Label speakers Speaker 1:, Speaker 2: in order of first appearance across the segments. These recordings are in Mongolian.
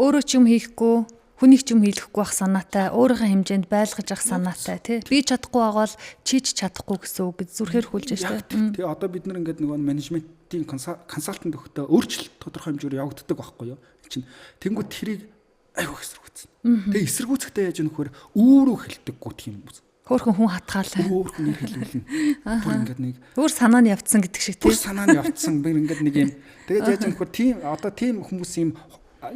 Speaker 1: Өөрөө ч юм хийхгүй, хүнийг ч юм хийлгэхгүй байх санаатай, өөрийнхөө хэмжээнд байлгаж авах санаатай тий. Би чадахгүй байгаа бол чи ч чадахгүй гэсэн үг зүрхээр хүлж штэ.
Speaker 2: Тэгээ одоо бид нар ингээд нөгөө менежментийн консалтант өгөхдөө өөрчлөлт тодорхой хэмжээгээр явагддаг байхгүй юу? Чинь тэнгууд тэрийг айгуу эсэргүүцсэн. Тэгээ эсэргүүцэхдээ яаж нөхөр өөрөө хэлдэггүй тийм юм.
Speaker 1: Хөөхөн хүн хатгаалаа.
Speaker 2: Өөр хүний хэлүүлнэ. Бүр ингээд нэг
Speaker 1: өөр санаа нь явцсан гэдэг шиг
Speaker 2: тийм. Өөр санаа нь явцсан. Би ингээд нэг юм. Тэгээд яаж нөхөр тийм одоо тийм хүмүүс юм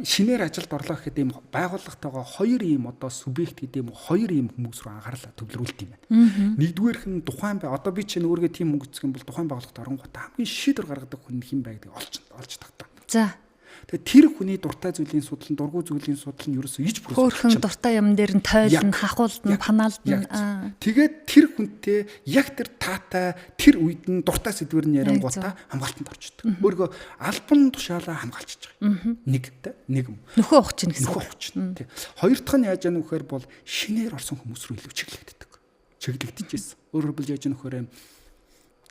Speaker 2: шинээр ажилд орлоо гэхэд ийм байгууллагатайгаа хоёр ийм одоо субъект гэдэг юм хоёр ийм хүмүүс рүү анхаарлаа төвлөрүүлт юм байна. Нэгдүгээрх нь тухайн одоо би чинь өөргөө тийм мөнгө үзэх юм бол тухайн байгууллагт оронгуудаа хамгийн шийдвэр гаргадаг хүн хэн бай гэдэг олж тагтаа.
Speaker 1: За.
Speaker 2: Тэгээ тэр хүний дуртай зүйлийн судлал, дургүй зүйлийн судлал нь ерөөсөө иж
Speaker 1: бүрсэн. Хөөхөн дуртай юм дээр нь тойлно, хахуулна, панаалдна.
Speaker 2: Тэгээд тэр хүнтэй яг тэр таатай тэр үед нь дуртай сэдвэр нь ярингуудаа хамгаалтанд орчдөг. Өөргөө албан тушаалаа хамгаалчихж байгаа. Нэг
Speaker 1: нөхөө ухаж чинь гэсэн.
Speaker 2: Нөхөө ухаж. Тий. Хоёр дахь нь яаж яах вэ гэхээр бол шинээр орсон хүмүүс рүү илүү чиглэгддэг. Чиглэгдэжсэн. Өөрөөр хэлбэл яаж яах вэ?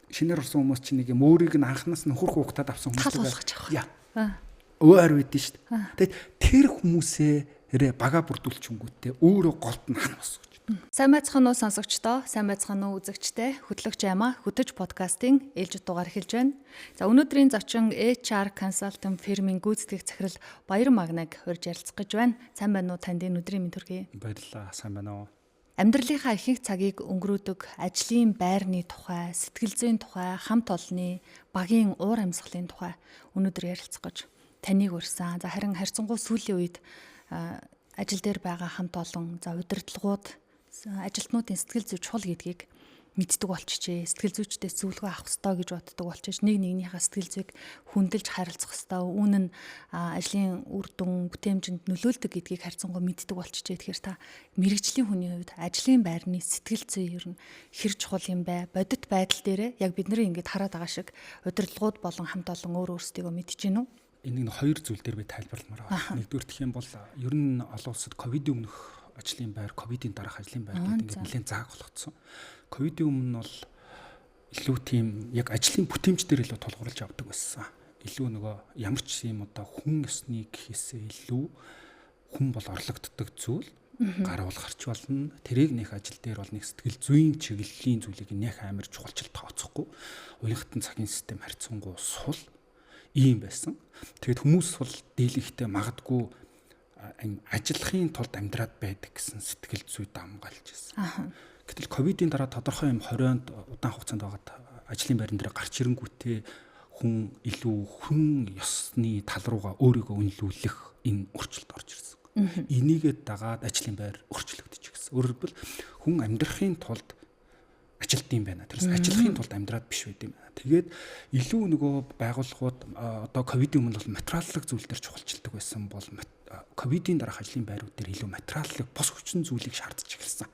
Speaker 2: Шинээр орсон хүмүүс чинь нэг юм өөрийг нь анханаас нь хурх хугатаад авсан хүмүүс байгаа. Өөр үйдэн шүү дээ. Тэгээд тэр хүмүүсээрээ бага бүрдүүлчихэнгүүтээ өөрөө голд нь хана босгож.
Speaker 1: Сайн байцгаана уу сонсогчдоо, сайн байцгаана уу үзэгчдээ. Хөтлөгч Ама хөтөж подкастын ээлжид дугаар эхэлж байна. За өнөөдрийн зочин HR консалтинг фирмийн гүйцэтгэх захирал Баяр Магнаг урьж ярилцах гэж байна. Сайн байна уу танд энэ өдрийн мэнд хүргэе.
Speaker 2: Баярлалаа, сайн байна уу.
Speaker 1: Амьдралынхаа ихэнх цагийг өнгөрөөдөг ажлын байрны тухай, сэтгэл зүйн тухай, хамт олонны, багийн уур амьсгалын тухай өнөөдөр ярилцах гэж таныг урьсан. За харин харьцангуй сүүлийн үед ажил дээр байгаа хамт олон за удирдлагууд ажилтнуудын сэтгэл зүй чухал гэдгийг мэддэг болчихжээ. Сэтгэл зүйчдээ зөвлөгөө авах хэрэгтэй гэж боддог болчихж нэг нэгнийхээ сэтгэл зүйг хүндэлж харилцах хэрэгтэй. Үүн нь ажлын үр дүн бүтээмжинд нөлөөлдөг гэдгийг харьцангуй мэддэг болчихжээ. Тэгэхээр та мэрэгжлийн хүний хувьд ажлын байрны сэтгэл зүй ер нь хэр чухал юм бэ? Бодит байдал дээрээ яг бид нарын ингэж хараад байгаа шиг удирдлагууд болон хамт олон өөрсдийгөө мэдж гин үү?
Speaker 2: Энийг хоёр зүйл дээр би тайлбарламаар байна. Нэгдүгээр гэх юм бол ер нь олон улсад ковидын өмнөх ажлын байр, ковидын дараах ажлын байр гэдэг ингээд нэлээд зааг болгоцсон. Ковидын өмнө нь бол илүү тийм яг ажлын бүтээмж дээр илүү тулгуурлаж авдаг байсан. Илүү нөгөө ямар ч юм одоо хүн ёсны гэхээсээ илүү хүн бол орлогддог зүйл гаруул гарч болно. Тэрийг нэх ажил дээр бол нэг сэтгэл зүйн чиглэлийн зүйлийг нэх амар чухалчилт тооцохгүй. Уянхтан цагийн систем харьцангуй сул ийм байсан. Тэгэд хүмүүс бол дийлэнхтэй магадгүй ажиллахын тулд амьдраад байдаг гэсэн сэтгэл зүй дамгаалж байсан. Гэтэл ковидын дараа тодорхой юм 20-нд удаан хугацаанд байгаад ажлын байран дээр гарч ирэнгүүтээ хүн илүү хүн ёсны тал руугаа өөрийгөө үнэлүүлэх энэ өөрчлөлт орж ирсэн. Энийгээ дагаад ажлын байр өөрчлөгдөж гисэн. Өөрөөр хэлбэл хүн амьдрахын тулд ажилт юм байна. Тэрс ажиллахын тулд амьдраад биш байд юм байна. Тэгээд илүү нөгөө байгууллагууд одоо ковидын өмнө бол материаллык зүйл дээр чухалчилдаг байсан бол ковидын дараах ажлын байрууд дээр илүү материаллык бос хүчин зүйлийг шаардж эхэлсэн.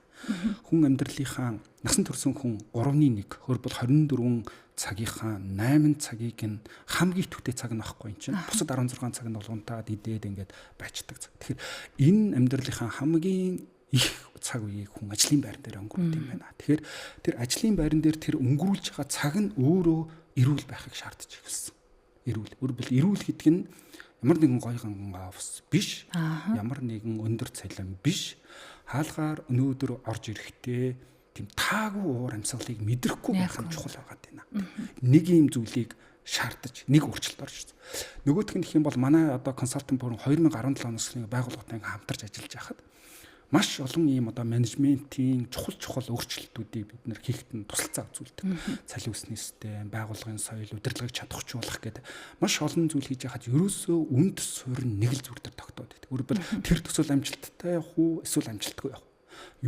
Speaker 2: Хүн амьдралынхаа насан турсан хүн 3-1 хөрбөл 24 цагийнхаа 8 цагийг нь хамгийн идэвхтэй цаг нь байхгүй юм чинь. Бусад 16 цаг нь бол унтаад идээд ингээд байцдаг цаг. Тэгэхээр энэ амьдралынхаа хамгийн их цаг үеийг хүн ажлын байран дээр өнгөрүүлдэг юм байна. Тэгэхээр тэр ажлын байран дээр тэр өнгөрүүлж байгаа цаг нь өөрөө эрүүл байхыг шаардж эхэлсэн. Эрүүл гэдэг нь ямар нэгэн гойгон офс биш, ямар нэгэн өндөр цалин биш, хаалгаар өнөөдөр орж ирэхдээ тийм таагүй уур амьсгалыг мэдрэхгүй байх нь чухал байгаад байна. Нэг ийм зүйлийг шаардаж нэг өөрчлөлт орж ирсэн. Нөгөөх нь гэх юм бол манай одоо консалтинг форум 2017 оноос байгууллагатай хамтарч ажиллаж байхад маш олон ийм одоо менежментийн чухал өөрчлөлтүүдийг бид нэр хийхэд нь тусалцаа үзүүлдэг. Цалин үсний систем, байгууллагын соёл, удирдлагыг чадахжуулах гэдэг маш олон зүйл хийж байхад ерөөсөө үнд суурь нь нэг л зүйл дээр тогтоод байдаг. Өөрөөр тэр төсөөл амжилттай явах уу, эсвэл амжилтгүй явах уу?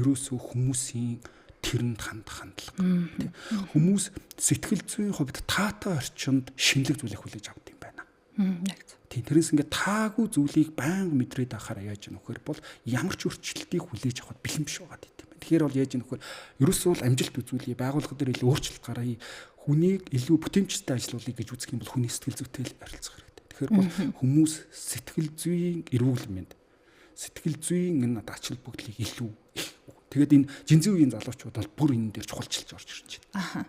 Speaker 2: Ерөөсөө хүмүүсийн тэрэнд хандах хандлага. Хүмүүс сэтгэл зүйн хувьд таатай орчинд шинэлэг зүйлийг хүлээж авдаг юм байна. Тэрнээс ингээд таагүй зүйлийг байнга мэдрээд ахаараа яаж нөхөр бол ямар ч өөрчлөлтийг хүлээж авахд бэлэн биш байгаа гэдэг юм байна. Тэгэхээр бол яаж нөхөр ерөөсөө л амжилт үзүүлээ, байгууллага дээр илүү өөрчлөлт гаргая, хүнийг илүү бүтээмжтэй ажилуулъя гэж үзэх юм бол хүний сэтгэл зүйтэй л харилцах хэрэгтэй. Тэгэхээр бол хүмүүс сэтгэл зүйн эрүүл мэнд, сэтгэл зүйн энэ ачаал бүгдлийг илүү их Тэгээд энэ жинзэн үеийн залуучууд бол бүр энэ дээр чухалчилж орж ирж байна.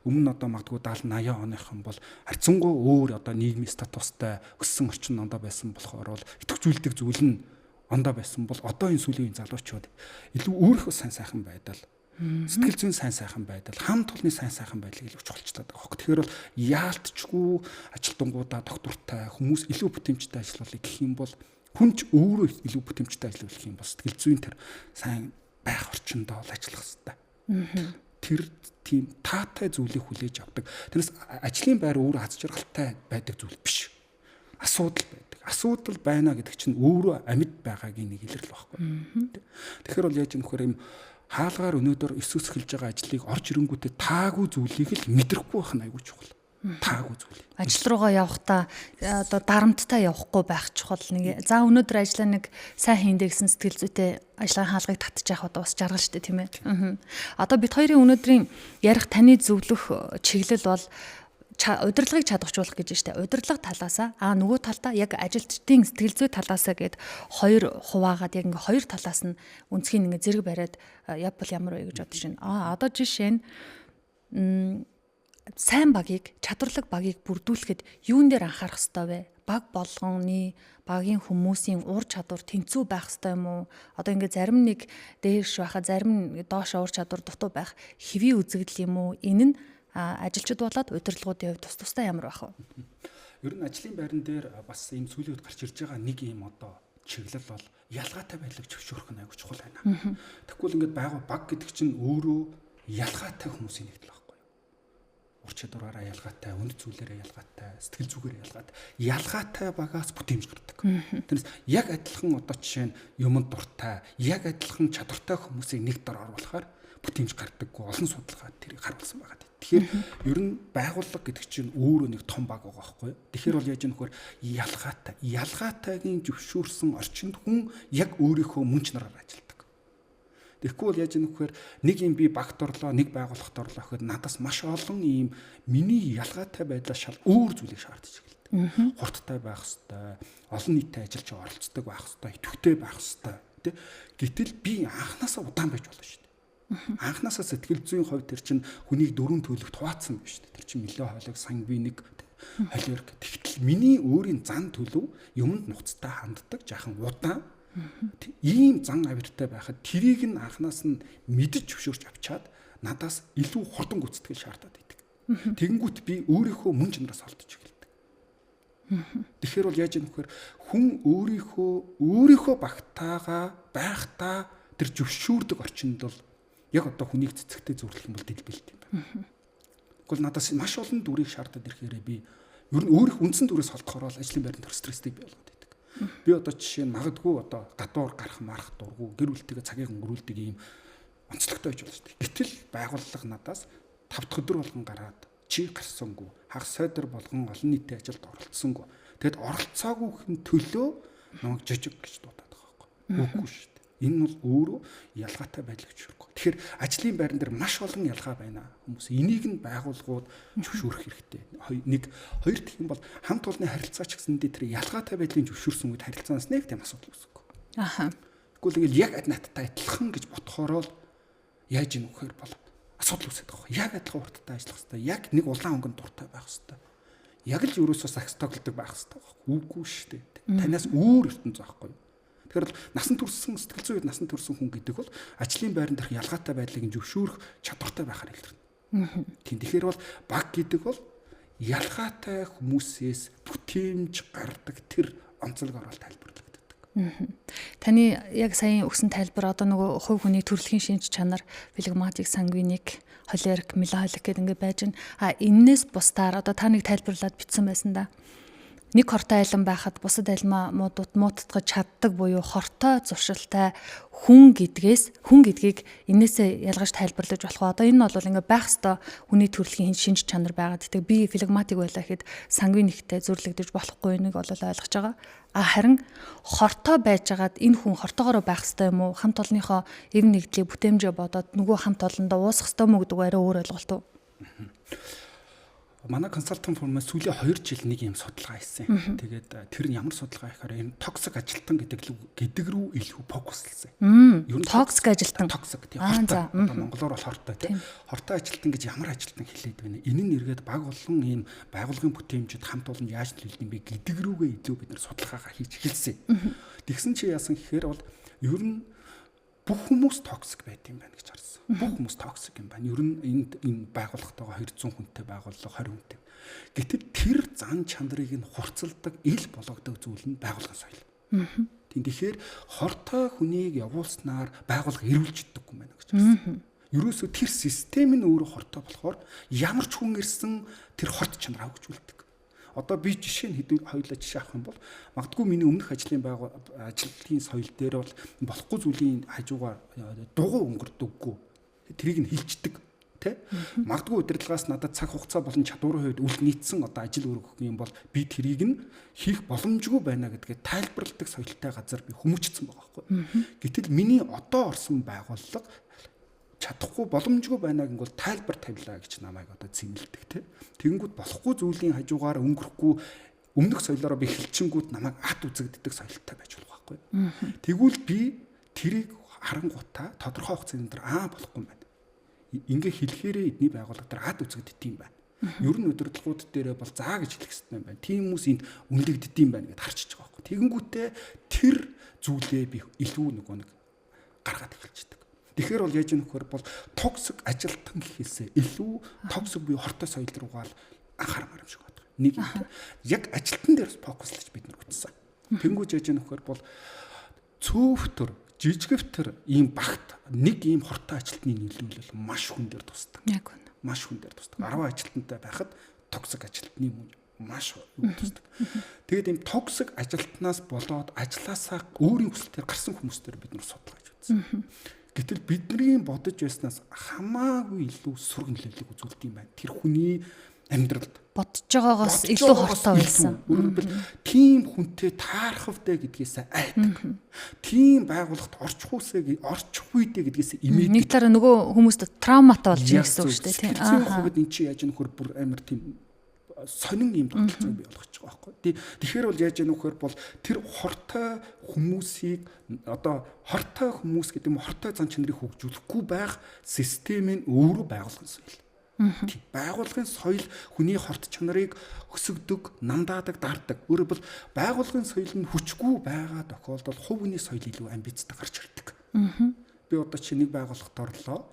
Speaker 2: Өмнө нь одоо магадгүй 70 80 оныхон бол харьцангуй өөр одоо нийгмийн статустай өссөн орчин ондоо байсан болохоор бол идэвхжүүлдэг зүйл нь ондоо байсан бол одоо энэ сүүлийн үеийн залуучууд илүү өөрийнхөө сайн сайхан байдал, сэтгэл зүйн сайн сайхан байдал, хамт олонны сайн сайхан байдлыг илүү чухалчлаад байгаа хөөе. Тэгэхээр бол яалтчгүй ажилтнуудаа доктортай хүмүүс илүү бүтэмжтэй ажиллуулъя гэх юм бол хүнч өөрөө илүү бүтэмжтэй ажиллах юм бол сэтгэл зүйн тэр сайн байх орчиндөө ажиллах хэрэгтэй. Тэр тийм таатай зүйлийг хүлээж авдаг. Тэрнээс ажлын байр өөрөө аз жаргалтай байдаг зүйл биш. Асуудал байдаг. Асуудал байна гэдэг чинь өөрөө амьд байгаагийн нэг илэрэл байхгүй. Тэгэхээр бол яаж юм хөхөр юм хаалгаар өнөөдөр өсөж эхэлж байгаа ажлыг орж ирэнгүүтээ таагүй зүйлийг л мэдрэхгүй байх нь айгүй чухал. Таагүй зүйл.
Speaker 1: Ажил руугаа явахдаа одоо дарамттай явахгүй байх чухал нэг. За өнөөдөр ажиллаа нэг сайн хийндэ гэсэн сэтгэл зүйтэй ажлын хаалгыг татчих яхад бас жаргал штэ тийм ээ. Одоо бид хоёрын өнөөдрийн ярих таны зөвлөх чиглэл бол удирдлагыг чадваржуулах гэж штэ. Удирдлага талаасаа нөгөө талдаа яг ажилчдын сэтгэл зүй талаасаа гээд хоёр хуваагаад яг ингээ хоёр талаас нь үнцгийг ингээ зэрэг бариад явбал ямар вэ гэж бодож байна. Одоо жишээ нь сайн багийг, чадварлаг багийг бүрдүүлэхэд юун дээр анхаарах ёстой вэ? Баг болгоны, багийн хүмүүсийн ур чадвар тэнцүү байх ёстой юм уу? Одоо ингээ зарим нэг дээш байхад зарим доош ур чадвар дутуу байх хэвийн үзэгдэл юм уу? Энэ нь ажилчид болоод удирдлагуудын хувьд тусдаа ямар байх вэ?
Speaker 2: Ер нь ажлын байран дээр бас энэ сүүлийн үед гарч ирж байгаа нэг юм одоо чиглэл бол ялгаатай байдлыг зөвшөөрөх нь аягүй чухал байна. Тэгвэл ингээд байгуу баг гэдэг чинь өөрөө ялгаатай хүмүүсийн нэгдэл байхгүй юу? Ур чадвараараа ялгаатай, үнэт зүйлээрээ ялгаатай, сэтгэл зүгээрээ ялгаатай. Ялгаатай багаас бүтээмж гардаг. Тэрнээс яг адилхан одоо жишээ нь юмд дуртай, яг адилхан чадвартай хүмүүсийг нэг дор оруулахаар бүтээмж гардаггүй олон судалгаа тэрийг харуулсан байгаа. Тэгэхээр ер нь байгууллага гэдэг чинь өөрөө нэг том баг байгаа байхгүй. Тэгэхээр бол яаж нөхөр ялгаатайгийн зөвшөөрсөн орчинд хүн яг өөрийнхөө мөнч нараар ажилдаг. Тэгэхгүй бол яаж нөхөр нэг юм би багт орлоо, нэг байгууллагт орлоо гэхэд надаас маш олон ийм миний ялгаатай байдлаас шал өөр зүйлийг шаардж эхэлдэг. Хурдтай байх хэвээр, олон нийтэд ажиллаж оролцдог байх хэвээр, идэвхтэй байх хэвээр. Гэтэл би анханасаа удаан байж болно шүү дээ. Анханасаа сэтгэл зүйн хувьд тэр чинь хүнийг дөрөв төлөвт хуваацсан биш үү? Тэр чинь нөлөө хоолойг сангвиник холерик. Тэгтэл миний өөрийн зан төлөв юмд нуцтай ханддаг жаахан удаан. Ийм зан авиртай байхад тэрийг нь анханаас нь мэдж зөвшөөрч авчаад надаас илүү хурдан гүйцэтгэл шаардаад идэг. Тэгэнгүүт би өөрийнхөө мөн чанараас олдож эхэлдэг. Тэгэхээр бол яаж юм хөхөр хүн өөрийнхөө багтаага байхдаа тэр зөвшөөрдөг орчинд бол яг одоо хүнийг цэцэгтэй зөвлөх юм бол дэлбэлт юм байна. Гэхдээ надаас маш олон дүрийг шаардаад ирэхээр би ер нь өөрийнх үндсэн дүрээс холдохоор л ажлын байранд төр стресстэй би болгоод байдаг. Би одоо жишээ нь магадгүй одоо гадуур гарах марах дургу гэр бүлтэйгээ цагийг өнгөрүүлдэг ийм онцлогтой байж болно шүү дээ. Гэтэл байгууллага надаас 5 дахь өдөр болгон гараад чи гарсангүй, хагас сойдор болгон олон нийтийн ажилд оролцсонгүй. Тэгэд оролцоогүй хэн төлөө намайг жижиг гэж дуудаад байгаа байхгүй. Үгүй шүү дээ. Энэ бол өөрөө ялгаатай байдлыг зөвшөөрөх. Тэгэхээр ажлын байран дээр маш олон ялгаа байна. Хүмүүс энийг нь байгууллагууд зөвшөөрөх хэрэгтэй. Хоёр гэх юм бол хамт олонны харилцаа ч гэсэндээ тэр ялгаатай байдлыг зөвшөөрсөн үед харилцаанаас нэг тийм асуудал үүсэхгүй. Тэгвэл яг надтай адилхан гэж бодохоор л яаж юм вөхөр бол асуудал үүсэж байгаа. Яг адилхан хурдтай ажиллах хэрэгтэй. Яг нэг улаан өнгөнд дуртай байх хэрэгтэй. Яг л ерөөсөө сакс тоглодог байх хэрэгтэй. Үгүй шүү дээ. Танаас өөр ертөнц зоохгүй. Тэгэхээр насан туршсан сэтгэл зүйд насан туршсан хүн гэдэг бол ажлын байран дээрх ялгаатай байдлыг зөвшөөрөх чадвартай байхаар илэрнэ. Тийм тэгэхээр бол баг гэдэг бол ялгаатай хүмүүсээс бүтээмж гардаг тэр онцлог орол тайлбарлагддаг.
Speaker 1: Таны яг саяхан өгсөн тайлбар одоо нөгөө хувь хүний төрөлхийн шинж чанар, флегматик, сангвиник, холерик, меланхолик гэдэг ингээд байж байна. Эннээс бусдаар одоо та нэг тайлбарлаад бичсэн байсан да. Нэг хортой айлан байхад бусад айлмаа муудтгаж чаддаг буюу хортой зуршилтай хүн гэдгийг энээсээ ялгаж тайлбарлаж болох. Одоо энэ нь бол ингээ байх ёстой хүний төрөлхийн шинж чанар байгаад. Тэг би флегматик байлаа гэхэд сангвиниктэй зөвлөгдөж болохгүй нэг бол ойлгож байгаа. Харин хортой байжгаад энэ хүн хортоогоор байх ёстой юм уу? Хамт олонныхоо эв нэгдлийг бүтээмжээ бодоод нөгөө хамт олондоо уусах ёстой мó гэдэг арай өөр ойлголт уу?
Speaker 2: Манай консалтинг фирмаас сүүлийн 2 жил нэг юм судалгаа хийсэн. Тэгээд тэр нь ямар судалгаа ихаар энэ токсик ажилтан гэдэг рүү илүү фокуслсан.
Speaker 1: Ер нь токсик ажилтан.
Speaker 2: Токсик тийм хортой. Монголоор бол хортой тийм. Хортой ажилтан гэж ямар ажилтан хэлээд байна. Энэ нь эргээд баг болон ийм байгууллагын бүтээмжид хамт олон яаж төлөвлөд юм бэ гэдэг рүүгээ илүү бид нар судалгаагаа хийж эхэлсэн. Тэгсэн чи яасан гэхээр бол ер нь бүх хүмүүс токсик байт юм байна гэж харсан. Бүх хүмүүс токсик юм байна. Ер нь энэ байгууллагатайгаа 200 хүнтэй байгууллага 20 хүнтэй. Гэтэл тэр зан чанарыг нь хурцлдаг, ил болгодог зүйл нь байгууллагын соёл. Тэгэхээр хортой хүнийг явуулснаар байгууллага эрүүлж идэггүй юм байна гэж харсан. Ерөөсөө тэр систем нь өөрөө хортой болохоор ямар ч хүн ирсэн тэр хорт чанар авахжүүлдэг. Одоо би жишээ нь хоёулаа жишээ авах юм бол магадгүй миний өмнөх ажлын соёл дээр бол болохгүй зүйлийн хажуугаар дугуй өнгөрдөггүй. Тэрийг нь хилчдэг тий. Магадгүй удирдлагаас надад цаг хугацаа болон чадварын хувьд үл нийцсэн одоо ажил үүрэг юм бол би тэрийг нь хийх боломжгүй байна гэдгээ тайлбарладаг соёлтой газар би хүмүүжсэн байгаа байхгүй. Гэтэл миний одоо орсон байгууллага чадахгүй боломжгүй байна гэнгүүт тайлбар тавилаа гэж намайг одоо зэмлдэг тий. Тэгэнгүүт болохгүй зүйлийн хажуугаар өнгөрөхгүй өмнөх соёлоороо би хилчингүүд намайг ад үзэгддэг соёлтой байж болох байхгүй. Тэгвэл би тэрийг харангуйтаа тодорхой хугацааны дараа болохгүй юм байна. Ингээ хэлэхээрээ эдний байгууллага дээр ад үзэгддэг юм байна. Ер нь удирдлагууд дээрээ бол заа гэж хэлэх хэрэгтэй юм байна. Тийм хүмүүс энд үнэлэгддэг юм байна гэдээ харчиж байгаа байхгүй. Тэгэнгүүтээ тэр зүйлээ би илүү нэг гаргаад эхэлчихдэг. Тэгэхээр бол яаж нөхөр бол токсик ажилтан гэхээсээ илүү токсик буюу хортой соёл руугаа анхаармаар юм шиг байна. Нэг юм. Яг ажилтан дээр фокуслаж бид нар үтсэн. Тэнгүүж яаж нөхөр бол цөөвтөр, жижигвтер ийм багт нэг ийм хортой ажилтны нийлүүлэл маш хүн дээр тусдаг.
Speaker 1: Яг үнэ.
Speaker 2: Маш хүн дээр тусдаг. 10 ажилтнтай байхад токсик ажилтны мөн маш тусдаг. Тэгээд ийм токсик ажилтнаас болоод ажилласаа өөрийн хүсэлтээр гарсан хүмүүстээр бид нар судалгааж үзсэн. Гэтэл бидний бодож байснаас хамаагүй илүү сүргэн нөлөөлөг үзүүлдэг юм байна. Тэр хүний амьдралд
Speaker 1: бодож байгаагаас илүү хортой байсан.
Speaker 2: Өөрөлдвөл тийм хүнтэй таарахвдэ гэдгээс айдаг. Тийм байгууллагт орчихгүй дээ гэдгээс имэдэг.
Speaker 1: Нэг талаараа нөгөө хүмүүст травматай болж ирсэн үг шүү дээ тийм.
Speaker 2: Хувьд эн чи яаж нөхөр бүр амар тийм сонин юм тогтолцоо бий болгож байгаа байхгүй. Тэгэхээр бол яаж яах вэ бол тэр хортой хүмүүсийг одоо хортой хүмүүс гэдэг нь хортой зан чанарыг хөгжүүлэхгүй байх систем нь өөрөө байгуулгын соёл. Байгуулгын соёл хүний хорт чанарыг өсгөдөг, намдаадаг, дарддаг. Өөрөөр бол байгуулгын соёл нь хүчгүй байгаа тохиолдолд хувь хүний соёл илүү амбицтай гарч ирдэг. Би одоо чи нэг байгууллагт орлоо.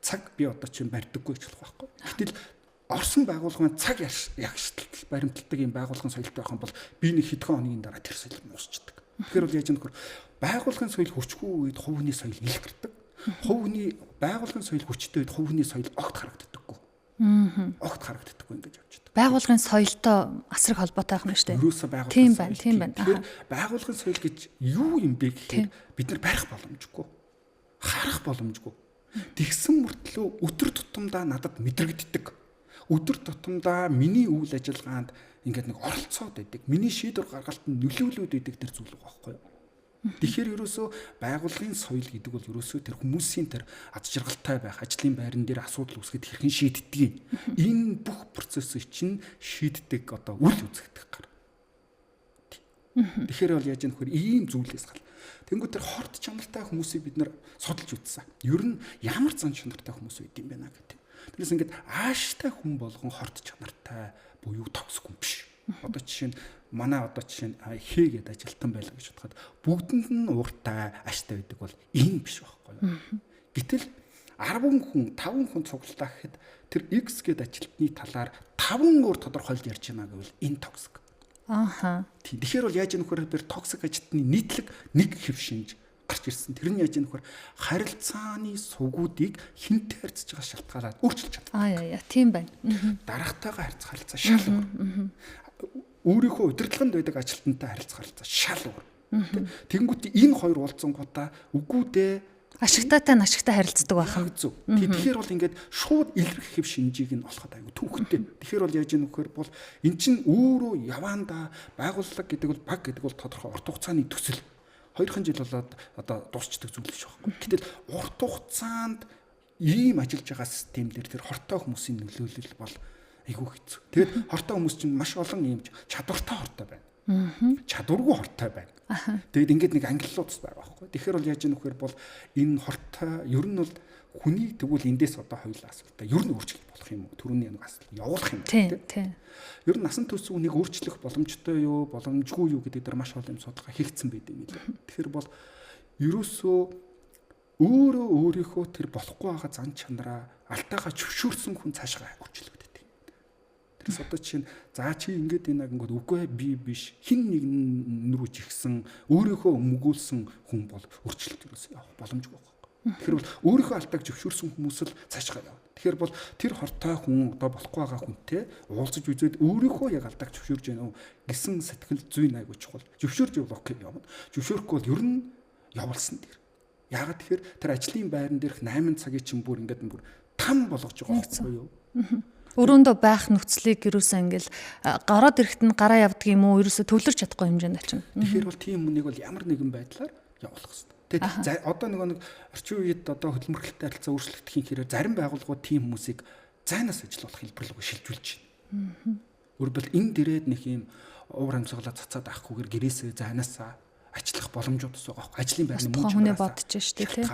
Speaker 2: Цаг би одоо чи барьдаггүй гэж болох байхгүй. Гэтэл орсон байгууллагын цаг ягштал баримталдаг юм байгуулгын соёлтой байх юм бол би нэг хэдхэн хоногийн дараа тэр соёл муусчдаг. Тэгэхээр бол яаж нөхөр байгуулгын соёл хүчгүй үед хувийн соёл илэрдэг. Байгуулгын соёл хүчтэй үед хувийн соёл огт харагддаггүй. Огт харагддаггүй ингэж явчихдаг.
Speaker 1: Байгуулгын соёлтой асраг холбоотой байх нь шүү дээ.
Speaker 2: Ерөөсөө байгуулгын соёл.
Speaker 1: Тийм байна.
Speaker 2: Тэгэхээр байгуулгын соёл гэж юу юм бэ гэхээр бид нар барих боломжгүй. Харах боломжгүй. Тэгсэн мөртлөө өдөр тутамдаа надад мэдрэгддэг. Өдөр тутамдаа миний үйл ажиллагаанд ингээд нэг оролцоод байдаг. Миний шийдвэр гаргалтанд нөлөөлөд байдаг тэр зүйл байгаа байхгүй юу? Тэгэхээр ерөөсөө байгуулгын соёл гэдэг бол ерөөсөө тэр хүмүүсийн тэр аз жаргалтай байх, ажлын байран дээр асуудал үүсгэхэд хэрхэн шийддэг. Энэ бүх процессыг чинь шийддэг одоо үл үзэгдэх гар. Тэгэхээр бол яаж нөхөр ийм зүйлээс гал. Тэнгүү тэр хорт чанартай хүмүүсийг бид нар судалж үзсэн. Ер нь ямар зан чанартай хүмүүс байд юм бэ наа гэдэг. Тэрээс ингээд ааштай хүн болгон хорт чанартай буюу токсик хүн биш. Одоо жишээ нь манай одоо жишээ нь хээ гэдэг ажилтан байлаа гэж бодоход бүгдэнд нь ууртай ааштай байдаг бол энэ биш байхгүй юу. Гэтэл 10 хүн 5 хүн цуглалаа гэхэд тэр X гэдэг ажилтны талаар 5 өөр тодорхойлж ярьж байна гэвэл энэ токсик. Тэгэхээр бол яаж нөхөр тэр токсик ажилтны нийтлэг нэг хэв шинж гарч ирсэн. Тэр нь яаж нөхөр харилцааны сувгуудыг хинт харьцаж байгаа шалтгаалаад өөрчилж чаддаг.
Speaker 1: Тийм байна.
Speaker 2: Дарагтайгаа харилцах шал өөр. Өөрийнхөө удирдлаганд байдаг ажилтнтай харилцах шал өөр. Тэнгүүт энэ хоёр уулзсангуудаа үгүй дээ
Speaker 1: ашигтайтай ашигтай харилцдаг байх.
Speaker 2: Тэгэхээр бол ингээд шууд илэрх хэв шинжийг нь олоход аягүй түүхтэй. Тэгэхээр бол яаж нөхөр бол эн чинь өөрөө яваанда байгууллага гэдэг бол баг гэдэг бол тодорхой урт хугацааны төсөл 2 жил болоод одоо дуусчдаг зүйл биш байхгүй. Гэтэл урт хугацаанд ийм ажиллаж байгаа системдэр тэр хортой хүмүүсийн нөлөөлөл бол Айгүй хэцүү. Тэгээд хортой хүмүүс чинь маш олон юм чадвартай хортой байна. Чадваргүй хортой байна. Тэгээд ингээд нэг ангиллууд байгаа байхгүй. Тэгэхээр бол яаж нөхөр бол энэ хортой ер нь бол хүний тэгвэл эндээс одоо хоёулаа асуултаа ер нь өөрчлөх болох юм уу? Төрөний нэг асуулт явуулах юм
Speaker 1: тийм.
Speaker 2: Ер нь насан турш үнийг өөрчлөх боломжтой юу, боломжгүй юу гэдэг дээр маш олон юм судалгаа хийгдсэн байдаг юм лээ. Тэгэхээр бол ерөөсөө өөрөө өөрийнхөө тэр болохгүй байгаа зан чанараа алтайгаа зөвшөөрсөн хүн цаашгаа хурцлагддаг. Тэрс одоо чинь за чи ингэж энэ гингод үгүй би биш хин нэгэн рүү жигсэн өөрийнхөө өмгүүлсэн хүн бол өөрчлөлт юусэн явах боломжгүй байна. Тэгэхээр бол өөрийнхөө алтайг зөвшөөрсөн хүмүүс л цаашгаа явна. Тэгэхээр бол тэр хортой хүн одоо болохгүй байгаа хүнтэй уулзаж үзээд өөрийнхөө яг алтайг зөвшөөрж яана уу гэсэн сэтгэл зүйн айгуу чухал. Зөвшөөрж явах окей явна. Зөвшөөрөхгүй бол ер нь явуулсан дээр. Яагаад тэгэхээр тэр ажлын байран дээрх 8 цагийн чинь бүр ингээд бүр там болгож байгаа байхгүй юу?
Speaker 1: Өрөөндөө байх нөхцөлийг юусэн ингээл гараад ирэхэд нь гараа явдаг юм уу? Ерөөсө төвлөрч чадахгүй хэмжээнд очино.
Speaker 2: Тэгэхээр бол тийм хүнийг бол ямар нэгэн байдлаар явуулах хэрэгтэй. Тэгээд одоо нэг орчин үед одоо хөдөлмөрлөлтөй харилцаа өөрчлөгдөхийн хэрээр зарим байгууллагууд тийм хүмүүсийг зайнаас ажиллах хэлбэр рүү шилжүүлж байна. Өөрөлдөл энэ дээрээд нэг юм уур амьсгалаа цацаад авахгүйгээр гэрээсээ зайнаасаа ажиллах боломжууд бас байгаа. Ажлын байрны мөн
Speaker 1: хүний бодож штэ тий.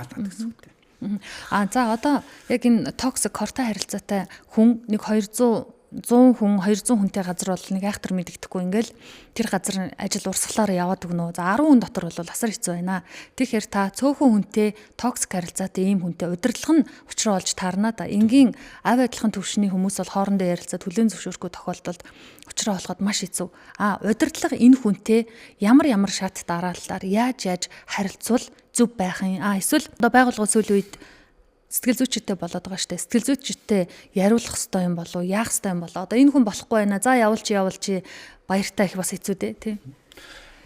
Speaker 1: За одоо яг энэ токсик хортой харилцаатай хүн нэг 100 хүн 200 хүнтэй газар бол нэг айхтар мэддэхгүй ингээл тэр газар ажил урсгалаар яваад өгнө. За 10 хүн дотор бол асар хэцүү байна. Тэгэхээр та цөөхөн хүнтэй токсик харилцаатай ийм хүнтэй удирдлага нь учраа олж таарна да. Энгийн авь адилхан төвшний хүмүүс бол хоорондоо ярилцаад хүлээн зөвшөөрөхгүй тохиолдолд учраа болоход маш хэцүү. Удирдлага энэ хүнтэй ямар шат дараалалаар яаж харилцвал зөв байх юм. Эсвэл одоо байгууллага сүүлийн үед сэтгэл зүйчтэй болоод байгаа штэ. Сэтгэл зүйчтэй яриулах хэвээр юм болов уу? Яах хэвээр юм болов? Одоо энэ хүн болохгүй байна. За явуулчих баяртай их бас хэцүү дээ, тий.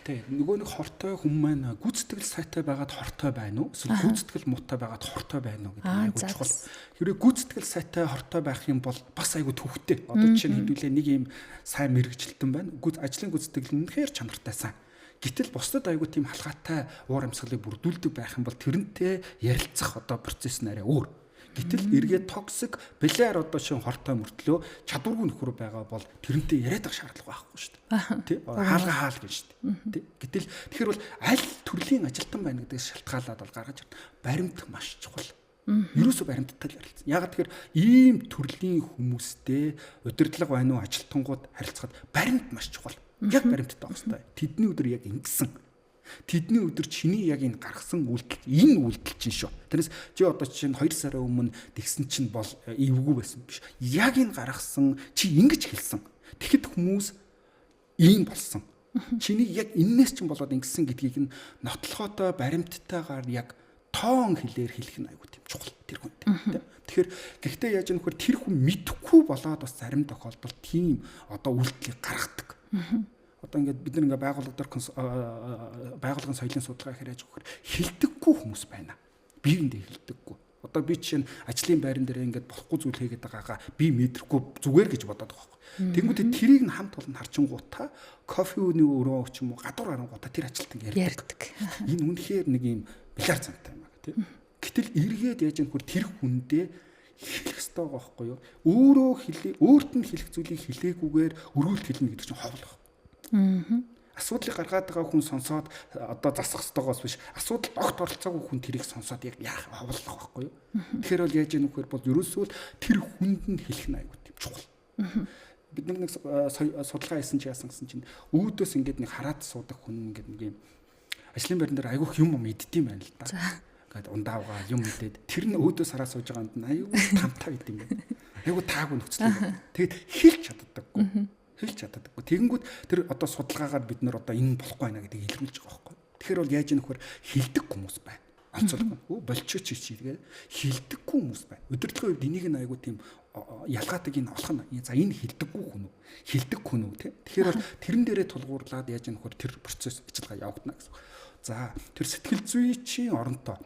Speaker 2: Тий. Нөгөө нэг хортой хүн маань гүйцэтгэл сайтай байгаад хортой байна уу? Эсвэл гүйцэтгэл муутай байгаад хортой байна уу гэдэг нь айгүй чухал. Хэрвээ гүйцэтгэл сайтай хортой байх юм бол бас айгүй төвхтэй. Одоо жишээ нь хэдүүлээ нэг юм сайн мэрэгжилтэн байна. Ажлын гүйцэтгэл нь үнэхээр чанартай сайн. Гэтэл бусдад айгүй тийм халгаатай уур амьсгалыг бүрдүүлдэг байх юм бол тэрнтэй ярилцах одоо процесс нь арай өөр. Гэтэл эргээд токсик бэлээр одоо шин хортой мөртлөө чадваргүй нөхөр байгаа бол тэрнтэй яриад ах шаардлага байхгүй шүү дээ. Тэ? Хаалга гэж шүү дээ. Тэ? Гэтэл тэгэхээр бол аль төрлийн ажилтан байна гэдэгс шалтгаалаад бол гаргаж баримт маш чухал. Ерөөсөө баримттай л ярилцсан. Ягаад тэгэхээр ийм төрлийн хүмүүстэй удирдлага байна уу ажилтангууд харилцахад баримт маш чухал. Яг баримттай байх хэрэгтэй. Тэдний өдөр яг ингэсэн. Тэдний өдөр чиний яг энэ гаргасан үйлдэл энэ үйлдэл чинь шүү. Тэрнээс чи одоо чинь 2 сарын өмнө тэгсэн чинь бол эвгүй байсан биш. Яг энэ гаргасан чи ингэж хэлсэн. Тэгэхэд хүмүүс ийм болсон. Чиний яг энээс чинь болоод ингэсэн гэдгийг нь нотлохотой баримттайгаар яг тоон хэлээр хэлэх нь айгүй тийм чухал тэр хүнтэй. Тэгэхээр гэхдээ яаж нөхөр тэр хүн мэдхгүй болоод бас зарим тохиолдолд тийм одоо үйлдэлийг гаргадаг. Одоо ингээд бид нэг байгууллага дээр байгууллагын соёлын судалгаа хийж өгөхөр хилдэггүй хүмүүс байна. Биеиндээ хилдэггүй. Одоо би чинь ажлын байран дээр ингээд болохгүй зүйл хийгээд байгаагаа би мэдрэхгүй зүгээр гэж бодоод байгаа байхгүй. Тэнгүүтээ тэрийг нь хамт олон харчингуудаа кофе үүний өрөө ч юм уу гадуур харангуудаа тэр ажилтан ярьдаг. Энэ үнэхээр нэг юм бильярд цантай юм аа тийм. Гэтэл эргээд яаж нөхөр тэр хүндээ хэлэх ёстой байгаа байхгүй юу? Өөрт нь хэлэх зүйлийг хэлээгүйгээр өргөлт хэлнэ гэдэг чинь ховл байна. Асуудлыг гаргаад байгаа хүн сонсоод одоо засах ёстойгоос биш асуудал огт оролцоогүй хүн тэрийг сонсоод яг яах ховлох байхгүй юу? Тэгэхээр бол яаж нөхөр бол ерөөсөө тэр хүнд нь хэлэх нь айгүй тийм чухал. Бид нэг судалгаа хийсэн чи яасан гэсэн чинь өөдөөс ингээд нэг хараад суудаг хүн ингээд нэг юм ажлын байран дээр айгүйх юм мэддэм байна л да. Ингээд ундаавгаа юм мэдээд тэр нь өөдөөс хараа сууж байгаа юм айгүй тамтай байд юм байна. Айгүй таагүй нөхцөл. Тэгэд хэлж чаддаггүй. Хэлж чаддаггүй. Тэгэнгүүт тэр одоо судалгаагаар бид нар одоо энэ болохгүй байна гэдгийг илрүүлж байгаа байхгүй. Тэгэхээр бол яаж нөхөр хилдэг хүмүүс байна. Онцлог. Болчихч чийгээ хилдэггүй хүмүүс байна. Өдөртгөө үед энийг нь айгүй тийм ялгаадаг энэ олох нь за энэ хилдэггүй хүн үү? Хилдэг хүн үү те? Тэгэхээр бол тэрэн дээрээ тулгуурлаад яаж нөхөр тэр процесс ажиллагаа явагдана гэсэн. За тэр сэтгэл зүйчийн оронтой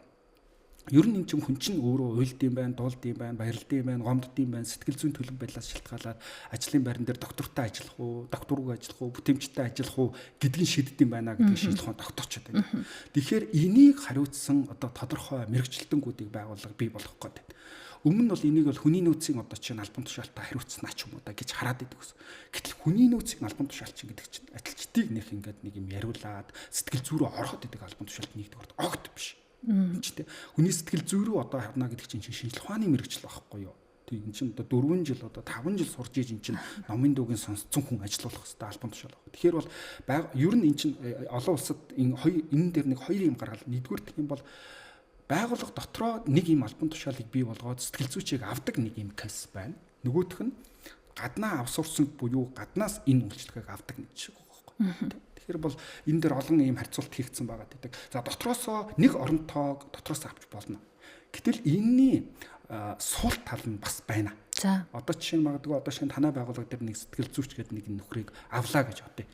Speaker 2: ер нь энэ хүн чинь өөрөө уйлдсан байна, дуулдсан байна, баярлдсан байна, гомддсан байна, сэтгэл зүйн төлөв байдлаас шалтгаалаад ажлын байран дээр доктортой ажиллах уу, докторгүй ажиллах уу, бүтээмжтэй ажиллах уу гэдгийг шийддэм байна гэдэг шийдлэх тогтоочод байна. Тэгэхээр энийг хариуцсан одоо тодорхой мэрэгчлэлтэнгүүдийг байгууллага бий болгох гэдэг. Өмнө нь бол энийг бол хүний нөөцийн одоо чинь албан тушаалтаа хариуцснаа ч юм уу да гэж хараад идэг ус. Гэтэл хүний нөөцийн албан тушаалч гэдэг чинь ажилчдыг нэг ингээд нэг юм яриулаад сэтгэл зүй рүү ороход идэг албан тушаалт нэгдүгээр огт биш. Ч тийм. Хүний сэтгэл зүй рүү одоо харна гэдэг чинь шинжлэх ухааны мэргэжил байхгүй юу? Тийм энэ чинь одоо 4 жил одоо 5 жил сурж иж энэ чинь номын дуугийн сонсцсон хүн ажилуулах хэрэгтэй албан тушаал байна. Тэгэхээр бол ер нь энэ чинь олон улсад энэ дээр нэг хоёр юм гаргал. Нэгдүгээр гэх юм бол байгууллага дотроо нэг юм албан тушаалыг бий болгоод сэтгэл зүйчийг авдаг нэг юм кейс байна. Нөгөөх нь гаднаа авсурсан буюу гаднаас энэ үйлчлэгийг авдаг нэг шиг байхгүй. Тэгэхээр бол энэ дээр олон ийм харьцуулт хийгдсэн байгаа гэдэг. За дотроосоо нэг оронтойг дотроос авч болно. Гэтэл энэний сул тал нь бас байна.
Speaker 1: За.
Speaker 2: Одоо жишээ нь магадгүй одоо шинэ танай байгууллага дээр нэг сэтгэл зүйч гэдэг нэг нөхрийг авлаа гэж бодъё.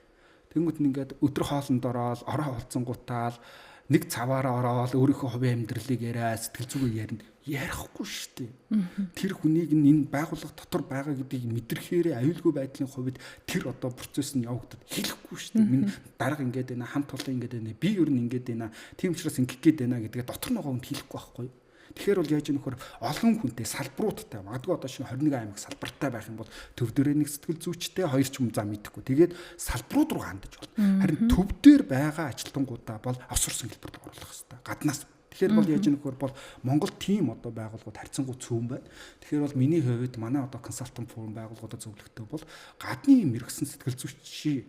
Speaker 2: Тэнгүүт нь ингээд өдөр хоолнд ороод ороо холцонгуутаал нэг цаваараа ороод өөрийнхөө хувийн амьдралыг яриа сэтгэл зүгээ ярина. Ярихгүй шүү дээ. Тэр хүнийг энэ байгууллага дотор байгаа гэдгийг мэдрэхээр аюулгүй байдлын хувьд тэр одоо процесс нь явагдаад хэлэхгүй шүү дээ. Минь дарга ингээд байна, хамт олон ингээд байна. Би ер нь ингээд байна. Тийм учраас ингэх гээд байна гэдгээ дотор нөгөө хүнд хэлэхгүй байхгүй. Тэгэхээр бол яаж нөхөр олон хүнтэй салбаруудтай магадгүй одоо шинэ 21 аймаг салбартай байх юм бол төв дээрээ нэг сэтгэл зүйчтэй хоёр ч юм зам мэдэхгүй. Тэгээд салбарууд руу хандаж болно. Харин төв дээр байгаа ажилтнуудаа бол авсурсан хэлбэрт оруулах хэрэгтэй. Гаднаас. Тэгэхээр бол яаж нөхөр бол Монгол тим одоо байгууллагууд харьцангуй цөөн байна. Тэгэхээр бол миний хувьд манай одоо консалтинг форум байгууллагуудад зөвлөгтэй бол гадны мэрэгсэн сэтгэл зүйчтэй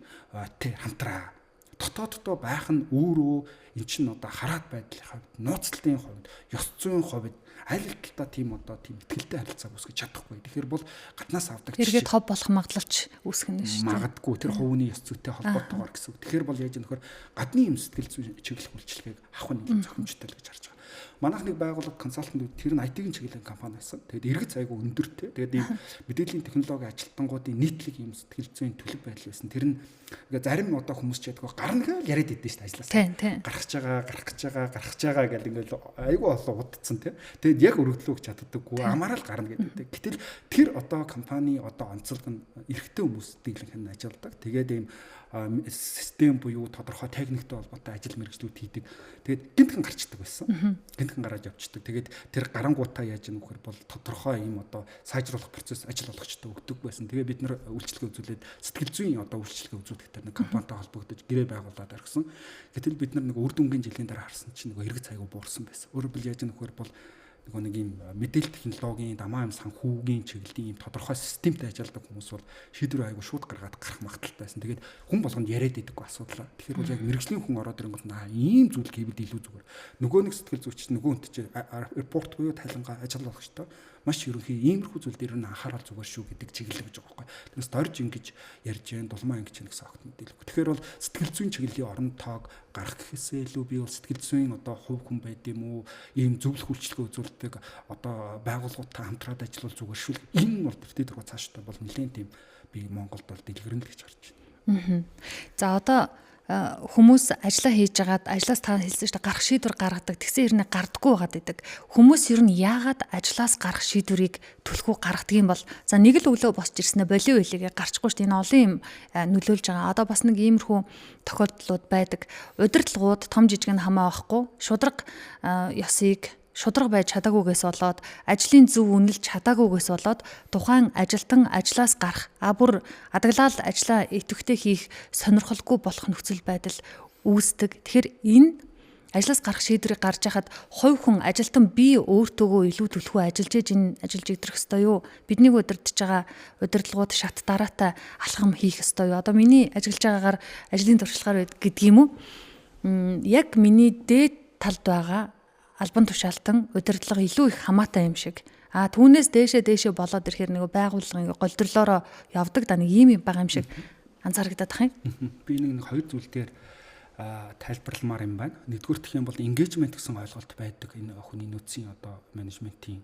Speaker 2: хамтраа дотооддоо байх нь өөрөө эн чинь одоо хараат байдлын хувьд, нууцлалтын хувьд, ёс зүйн хувьд аль талдаа тийм одоо тийм ихтгэлтэй харилцааг үүсгэж чадахгүй. Тэгэхээр бол гаднаас авдаг
Speaker 1: эргээд хов болох магадлалч үүсгэх нь шүү дээ.
Speaker 2: Магадгүй тэр хувийн ёс зүйтэй холбоотойгоор гэсэн үг. Тэгэхээр бол яаж нөхөр гадны юм сэтгэл зүй чиглэх үйлчлэгийг авах нь зохимжтой л гэж харж байгаа. Манайх нэг байгууллага консалтинг тэр нь IT-ийн чиглэлийн компани байсан. Тэгээд эргэж айгу өндөртэй. Тэгээд ийм мэдээллийн технологи ажилтнуудын нийтлэг юм сэтгэл зүйн төлөв байдал байсан. Тэр нь ингээ зарим нь одоо хүмүүс ч ядгүй гарна гэж яриад идэв шүү дээ ажилласаа. Гарах гэж байгаа гэл ингээл айгу олон удацсан тий. Тэгээд яг өргөдлөө чаддаггүй амаараа л гарна гэдэг. Гэтэл тэр одоо компани одоо онцлог нь эрэгтэй хүмүүс дэглэн ажилладаг. Тэгээд ийм систем буюу тодорхой техниктэй холбоотой ажил мэргэжлүүд хийдэг. Тэгээд гинтхэн гарчдаг байсан. Гинтхэн гараад явчихдаг. Тэгээд тэр гарангуудаа яаж нөхөр бол тодорхой юм одоо сайжруулах процесс ажил болгочтой өгдөг байсан. Тэгээд бид нар үйлчлэгээ үзүүлээд сэтгэл зүйн одоо үйлчлэгээ үзүүлдэг тэр нэг компанитай холбогдож гэрээ байгуулад аргасан. Гэтэл бид нар нэг үр дүнгийн жилийн дараа харсан чинь нэг эргэж цайгуу буурсан байсан. Өөрөөр хэлбэл яаж нөхөр бол нэг юм мэдээлэл технологийн дамаа юм санхүүгийн чиглэлийн юм тодорхой системтэй ажилладаг хүмүүс бол шийдвэр айгу шууд гаргаад гарах магадaltaй байсан. Тэгээд хүн болгонд яриад идэггүй асуудал. Тэгэхээр бол яг мэрэгжлийн хүн ороод ирэнгүүт ийм зүйл хийвэл илүү зүгээр. Нөгөө нэг сэтгэл зүйч нөгөө хүнтэй чи репорт буюу тайлангаа ажил болгочтой маш ерөнхий иймэрхүү зүйл дээр нь анхаарал зүгээр шүү гэдэг чиглэл гэж байгаа байхгүй. Тэрнээс дорж ингэж ярьж जैन дулмаа ингэж нэгсэн огт мэдээлэл. Тэгэхээр бол сэтгэл зүйн чиглэлийн орон тоог гарах гэхээсээ илүү би бол сэтгэл зүйн одоо хувь хүн байд юм уу ийм зөвлөх үйлчлэгээ үзүүлдэг одоо байгууллагуудтай хамтраад ажиллавал зүгээр шүү. Энэ бол дэвтэр дөрөв цааштай бол нэлээд тийм би Монголд бол дэлгэрэнэ гэж харж байна.
Speaker 1: За одоо хүмүүс ажиллаа хийж байгаад ажлаас та хэлсэн шүү дээ гарах шийдвэр гаргадаг. Тэгсэн хэрнээ гардаггүй байгаад идэг. Хүмүүс ер нь яагаад ажлаас гарах шийдвэрийг төлхөө гаргадаг юм бол за нэг л өглөө босч ирснээр болио хэлийгээ гарчихгүй шүү дээ. Энэ олон юм нөлөөлж байгаа. Одоо бас нэг иймэрхүү тохиолдлууд байдаг. Удирдлагууд том жижиг нь хамаа байхгүй. Шудраг ёсыг шудраг байж чадаагүйгээс болоод ажлын зөв үнэлж чадаагүйгээс болоод тухайн ажилтан ажлаас гарах бүр адаглал ажлаа идэвхтэй хийх сонирхолгүй болох нөхцөл байдал үүсдэг. Тэгэхээр энэ ажлаас гарах шийдвэрийг гарч яхад хувь хүн ажилтан би өөртөөгөө илүү төлхөө ажиллаж энэ ажиллаж идрэх ёстой юу? Биднийг удирдах байгаа удирдлагууд шат дараатай алхам хийх ёстой юу? Одоо миний ажиллаж байгаагаар ажлын туршлагаар гэдэг юм уу? Яг миний дээд талд байгаа албан тушаалтан удирдлага илүү их хамаатай юм шиг. Түүнээс дээшээ болоод ирэхээр нэг байгууллагын голдөрлөөрөө явдаг да нэг ийм юм байгаа юм шиг анзаарагдаад тах юм.
Speaker 2: Би нэг хоёр зүйл дээр тайлбарламаар юм байна. Нэгдүгээр гэх юм бол engagement гэсэн ойлголт байдаг энэ хүний нөөцийн одоо менежментийн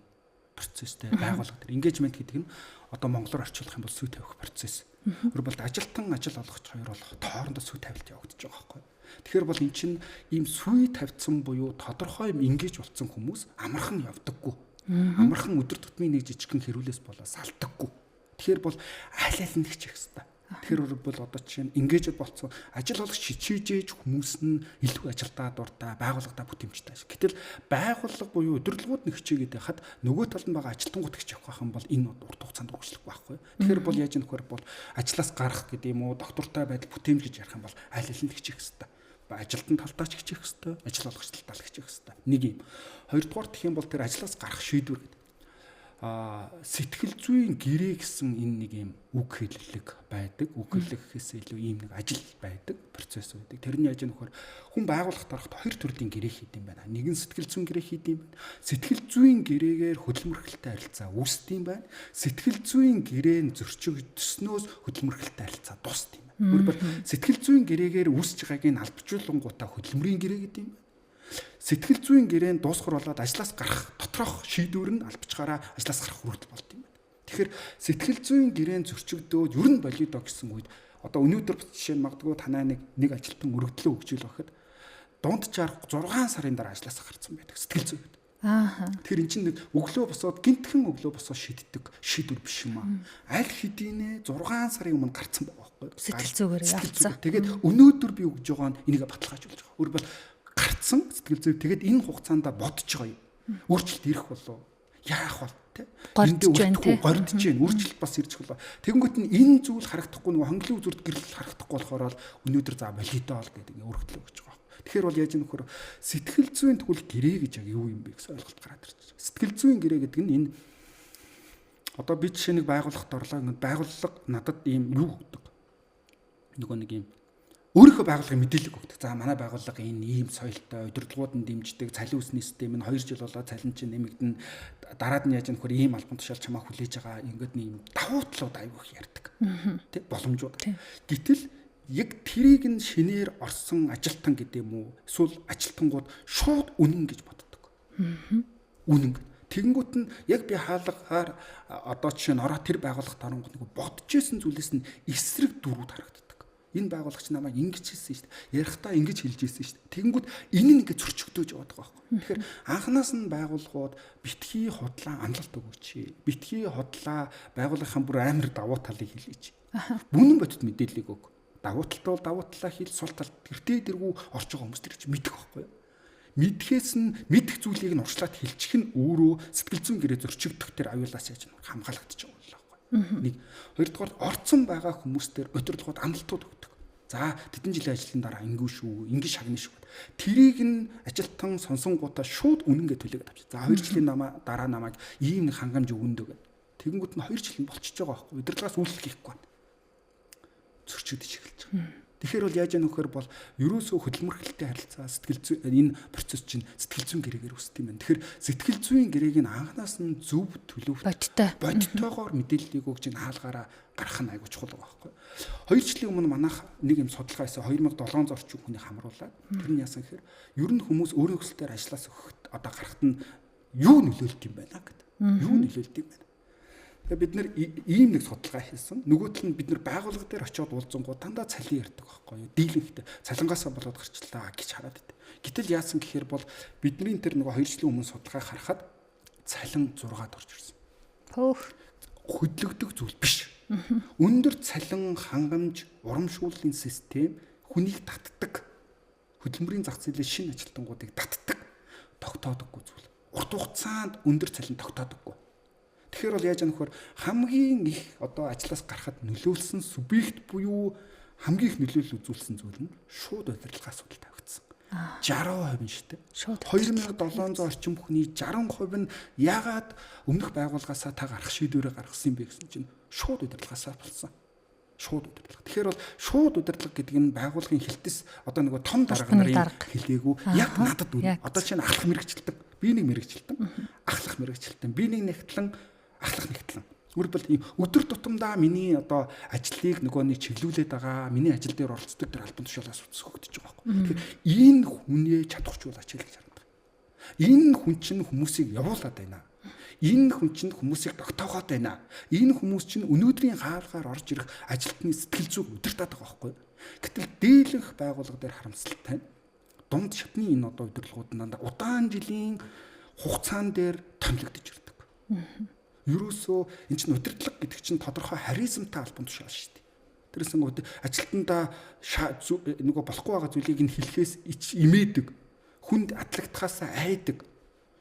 Speaker 2: процесстэй байгууллага дээр. Engagement гэдэг нь одоо монголоор орчуулах юм бол сүй тавих процесс. Өөрөөр хэлбэл ажилтан ажил олгогч хоёр бол хоорондоо сүй тавилт явагдаж байгаа байхгүй. Тэгэхээр бол эн чинь ийм сүй тавьсан буюу тодорхой юм engage болсон хүмүүс амархан явдаггүй. Амархан өдөр тутмын нэг жижигхэн хэрүүлээс болоо салдаггүй. Тэгэхээр бол аль аль нь чих хэвээр. Тэгэхээр бол одоо чинь ингэж болцсон ажил олох шичижээж хүмүүс нь илүү ажилдаа дуртай, байгууллагада бүтэмжтэй. Гэтэл байгууллага буюу удирдлагууд нэг хичээгээд байхад нөгөө талд нь байгаа ажилтнууд гэж явах юм бол энэ урт хугацаанд үргэлжлэх байхгүй. Тэгэхээр бол яаж юм хөр бол ажлаас гарах гэдэг юм уу, доктортой байдал бүтэмж гэж ярих юм бол аль аль нь хичээх хэрэгтэй. Ажилтан талдаа ч хичээх хэрэгтэй, ажил олгогч талдаа ч хичээх хэрэгтэй. Нэг юм. Хоёрдугаар гэх юм бол тэр ажлаас гарах шийдвэр гэдэг. Сэтгэл зүйн гэрээ гэсэн энэ нэг юм үг хэллэг байдаг. Үг хэллэг гэхээс илүү ийм нэг ажил байдаг, процесс байдаг. Тэрний яаж нөхөр хүн байгууллагт ороход хоёр төрлийн гэрээ хийд юм байна. Нэг нь сэтгэл зүйн гэрээ хийд юм байна. Сэтгэл зүйн гэрээгээр хөдөлмөрхөлтэй харилцаа үүсд юм байна. Сэтгэл зүйн гэрээ нь зөрчигдснөөс хөдөлмөрхөлтэй харилцаа дуусд юм байна. Өөрөөр сэтгэл зүйн гэрээгээр үүсэж байгааг нь албажуулангуудаа хөдөлмөрийн гэрээ гэдэг юм. Сэтгэл зүйн гэрээнд дуусгар болоод ажлаас гарах доторх шийдвэр нь албачгаараа ажлаас гарах хүртэл болд юм байна. Тэгэхээр сэтгэл зүйн гэрээнд зөрчигдөөд ер нь болидо гэсэн үед одоо өнөөдөр жишээ нь магадгүй танаа нэг ажилтан өргөдлөө өгчүүл байхад дунджаар 6 сарын дараа ажлаас гарсан байдаг сэтгэл зүйд. Тэгэхээр эн чинь нэг өглөө босоод гинтхэн өглөө босоод шийддэг шийдвэр биш юм аа. Аль хэдийнэ 6 сарын өмнө гарсан байгаа байхгүй.
Speaker 1: Сэтгэл зүгээр ялцсан.
Speaker 2: Тэгээд өнөөдөр би өгж байгаа нь энийг баталгаажуулж байгаа. Өөрөөр гарцсан сэтгэл зүй тэгээд энэ хугацаанд бодож байгаа юм. Өөрчлөлт ирэх болов яах бол те
Speaker 1: гордж байна.
Speaker 2: Өөрчлөлт бас ирж болов. Тэгэнгүүт нь энэ зүйл харагдахгүй нөгөө хонглын үзүүрт гэрэл харагдахгүй болохоор өнөөдөр за болидоо л гэдэг өргөдлөө өгч байгаа. Тэгэхээр бол яаж нөхөр сэтгэл зүйн тэгвэл гэрээ гэж яг юу юм бэ гэсэн ойлголт гараад ирж байна. Сэтгэл зүйн гэрээ гэдэг нь энэ одоо би жишээ нэг байгууллагт орлоо ингээд байгууллага надад ийм юу өгдөг. Нөгөө нэг ийм өөрийнхөө байгууллагын мэдээлэл өгдөг. За манай байгууллага энэ ийм соёлтой, удирдлагууд нь дэмждэг, цалин үсний систем нь 2 жил болоод цалин чинь нэмэгдэн дараад нь яаж нөхөр ийм албан тушаал чамаа хүлээж байгаа ингээд нэг давуу талууд аюух ярьдаг. Тэ боломжууд. Гэтэл яг тэрийг нь шинээр орсон ажилтан гэдэг юм уу? Эсвэл ажилтангууд шууд үнэн гэж боддог. Үнэн. Тэгэнгүүт нь яг би хаалгаар одоо жишээ нь ороо тэр байгууллагт оронгот нэг бодож исэн зүйлээс нь эсрэг дөрүүд харагддаг. Энэ байгууллагч намайг ингэж хэлсэн шүү дээ. Ярихдаа ингэж хэлж ирсэн шүү дээ. Тэгэнгүүт энэ нь ингэ зөрчигдөөж яваад байгаа байхгүй. Тэгэхээр анханаас нь байгууллагууд битгий худлаа амлалт өгөөч. Битгий худлаа байгууллагын бүр амар давуу талыг хэлээч. Бүнэн бодит мэдээллийг өг. Давуу талтай бол давуу талаа хэл, сул талд гэртээ дэргүү орж байгаа хүмүүс тэр чинь мэдэх байхгүй. Мэдхээс нь мэдх зүйлийг нь урьдчилаад хэлчих нь өөрөө сэтгэл зүйн гэрээ зөрчигдөх тэр аюулаас яаж хамгаалагдчих байгаа байхгүй. Нэг хоёрдугаар орцсон байгаа хүмүүстээр удирдлагууд амлалтууд өгдөг. За тэдэн жилийн ажлын дараа ингэв шүү, ингэ шагна шүү. Тэрийг нь ажилтан сонсонгуудаа шууд үнэнгээ төлөөд авчих. За 2 жилийн дараа намайг ийм нэг хангамж өгөндөө гэдэг. Тэгэнгүүт нь 2 жил нь болчихж байгаа байхгүй. Удирдлагаас үйлчлэл хийхгүй байна. Зөрчигдөж эхэлж байгаа. Тэгэхээр бол яаж яах вэ бол ерөөсөө хөдөлмөрхөлтэй харилцаа сэтгэл зүй энэ процесс чинь сэтгэл зүйн гэрээгээр үүсдэг юм байна. Тэгэхээр сэтгэл зүйн гэрээг нь анханаас нь зөв төлөвт бодтойгоор мэдээллийг өгч ин хаалгаараа гарах нь айгуу чухал байгаа байхгүй. 2 жилийн өмнө манайх нэг юм судалгаа хийсэн 2700 орчим хүнийг хамруулаад тэр нь яасан гэхээр ер нь хүмүүс өөрийн хөсөлтөөр ажиллаас өгөхөд одоо гарахт нь юу нөлөөлт юм байна гэдэг. Юу нөлөөлт юм байна. Бид нэр ийм нэг судалгаа хийсэн. Нөгөө тал нь бид нар байгууллага дээр очиод уулзсангууд дандаа цалин ярьдаг байхгүй юу? Дийлэнхтэй цалингаасаа болоод гарчлаа гэж хараад байд. Гэтэл яасан гэхээр бол бидний тэр нөгөө 2 жилийн өмнө судалгаа харахад цалин 6-д орж ирсэн. Хөдлөгдөх зүйл биш. Өндөр цалин хангамж урамшууллын систем хүнийг татдаг. Хөдөлмөрийн зах зээлийн шинэ ажилтнуудыг татдаг. Тогтоодоггүй зүйл. Урт хугацаанд өндөр цалин тогтоодоггүй. Тэгэхээр бол яаж яах вэ? Хамгийн их одоо ажлаас гарахад нөлөөлсөн субъект буюу хамгийн их нөлөөлөл үзүүлсэн зүйл нь шууд удирдлагын асуудал тавигдсан. 60% нь шүү дээ. 2700 орчим хүний 60% нь яагаад өмнөх байгууллагаасаа та гарах шийдвэрээ гаргасан юм бэ гэсэн чинь шууд удирдлагаасаа болсон. Шууд удирдлага. Тэгэхээр бол шууд удирдлага гэдэг нь байгууллагын хилтэс одоо нөгөө том дарга нарын хэлээгүй яг надад үнэ. Одоо чинь ахлах мэрэгчлэлтэн. Би нэг мэрэгчлэлтэн. Ахлах мэрэгчлэлтэн. Би нэг нэгтлэн ахлах нэгтлэн. Өөрөлдөл ийм өдөр тутамдаа миний одоо ажлыг нөгөө нэг чиглүүлээд байгаа, миний ажил дээр оролцдог тэр албан тушаалаас үсгэгдэж байгаа байхгүй. Тэгэхээр энэ хүнээ чадахчулаач гэж хардаг. Энэ хүн чинь хүмүүсийг явуулаад байна. Энэ хүн чинь хүмүүсийг тогтоогоод байна. Энэ хүмүүс чинь өнөөдрийн хаалгаар орж ирэх ажилтны сэтгэл зүйг удирдах байгаа байхгүй. Гэтэл дийлэнх байгууллага дээр харамсалтай. Дунд шатны энэ одоо удирдлагууд дандаа удаан жилийн хугацаан дээр томилогдож ирдэг. Ерөөсөө энэ чинь удирдлага гэдэг чинь тодорхой харизмтай албан тушаал шүү дээ. Тэрсэнгүүд ажилтнаа нөгөө болохгүй байгаа зүйлийг нь хэлэхээс имээдэг. Хүнд атлагдахаас айдаг.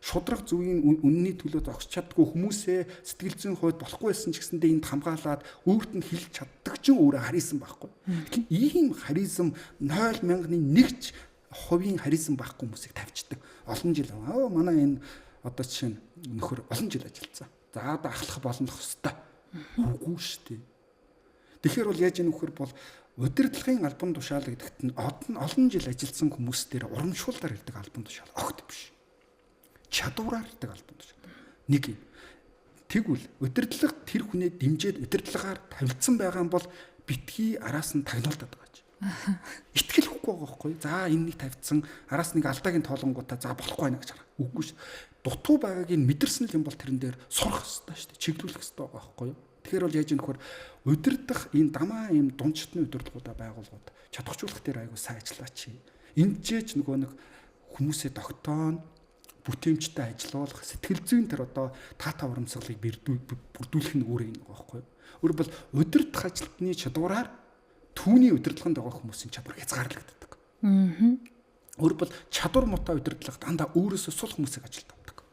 Speaker 2: Шудраг зүгийн үнний төлөө зогсож чаддгүй хүмүүсээ сэтгэл зүйн хувьд болохгүй байсан ч гэсэндээ энд хамгаалаад өөрт нь хэлж чаддаг ч өөрөө харизм байхгүй. Тэгэхээр ийм харизм 0.1% харизм байхгүй хүмүүсийг тавьчихдаг. Олон жил манай энэ одоо жишээ нь нөхөр олон жил ажилласан. За одоо ахлах болох хэвээр. Үгүй шүү дээ. Тэгэхээр бол яаж ийм нөхөр бол удирдлагын албан тушаал гэдэгт нь олон жил ажилласан хүмүүс дээр урамшуулгаар ирдэг албан тушаал огт биш. Чадвараар ирдэг албан тушаал. Нэг юм. Тэгвэл удирдлага тэр хүнээ дэмжиж удирдлагаар тавилцсан байгаа юм бол битгий араас нь тагнуулдаг байж. Итгэл хөхгүй байгаа байхгүй. За энэ нэг тавьсан араас нэг алдаагийн тоолонгуудаа за болохгүй байна гэж хараа. Үгүй шүү. Дутуу байгааг нь мэдэрсэн юм бол тэрэн дээр сурах хэрэгтэй шүү дээ. Чиглүүлэх хэрэгтэй байгаа байхгүй. Тэгэхээр бол яаж юм нөхөр удирдах энэ дамаа юм дундчтны удирдлагуудаа байгуулгууд чадахжуулах дээр аягүй сайн ажиллаач. Энджээч нөгөө нэг хүмүүсээ тогтоон бүтээмжтэй ажиллуулах сэтгэл зүйн тэр одоо таата урамсгалыг бүрдүүлэх нь өөрөө юм байгаа байхгүй. Өөрөөр бол удирдах ажилтны чадвараар түүний удирдлаганд байгаа хүмүүсийн чадвар хязгаарлагддаг. Өөрөөр бол чадвар муутай удирдлага дандаа өөрөөсөө сул хүмүүсийг ажилд авдаг.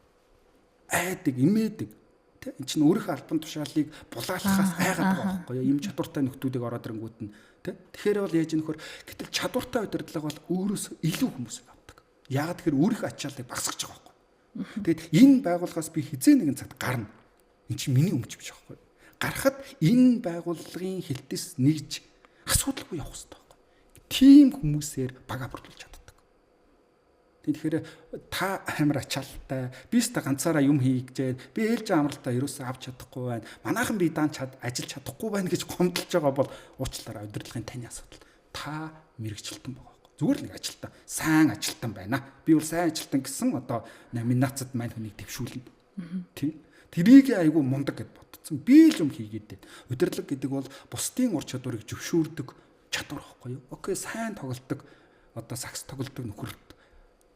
Speaker 2: Айдаг, имээдэг. Тэ энэ чинь өөрийнхөө албан тушаалыг булаалахаас айгаад байгаа байхгүй юу? Ийм чадвартай нөхдүүдийг ороод ирэнгүүт нь тэ. Тэгэхээр бол яаж нөхөр гэтэл чадвартай удирдлага бол өөрөөсөө илүү хүмүүсийг авдаг. Яагаад тэгэхээр өөрийнхөө ачааллыг багасгаж байгаа байхгүй. Тэгэд энэ байгууллагаас би хизээ нэгэн цагт гарна. Энэ чинь миний өмч биш байхгүй. Гарахад энэ байгууллагын хэлтээс нэгж асуудалгүй явах хэрэгтэй байхгүй. Тим хүмүүсээр бага бүрдүүлж чаддаг. Тэгэхээр та амар ачаалтай, би ч та ганцаараа юм хийгжээд, би ээлж амралтаа ерөөсөө авч чадахгүй байна. Манайхан би даан ажиллаж чадахгүй байна гэж гомдолж байгаа бол уучлаарай удирдлагын таны асуудал. Та мэрэгчлэлтэн байгаа. Зүгээр л нэг ажилтан, сайн ажилтан байна. Би бол сайн ажилтан гэсэн одоо номинацад мань хүнийг дэвшүүлнэ. Тийм. Тэрийг айгүй мундаг гэд бодсон. Би л юм хийгээд байна. Удирдлага гэдэг бол бусдын ур чадварыг зөвшөөрдөг чадвар байхгүй юу? Окей, сайн тоглодог, одоо сакс тоглодог нөхөрлөлт.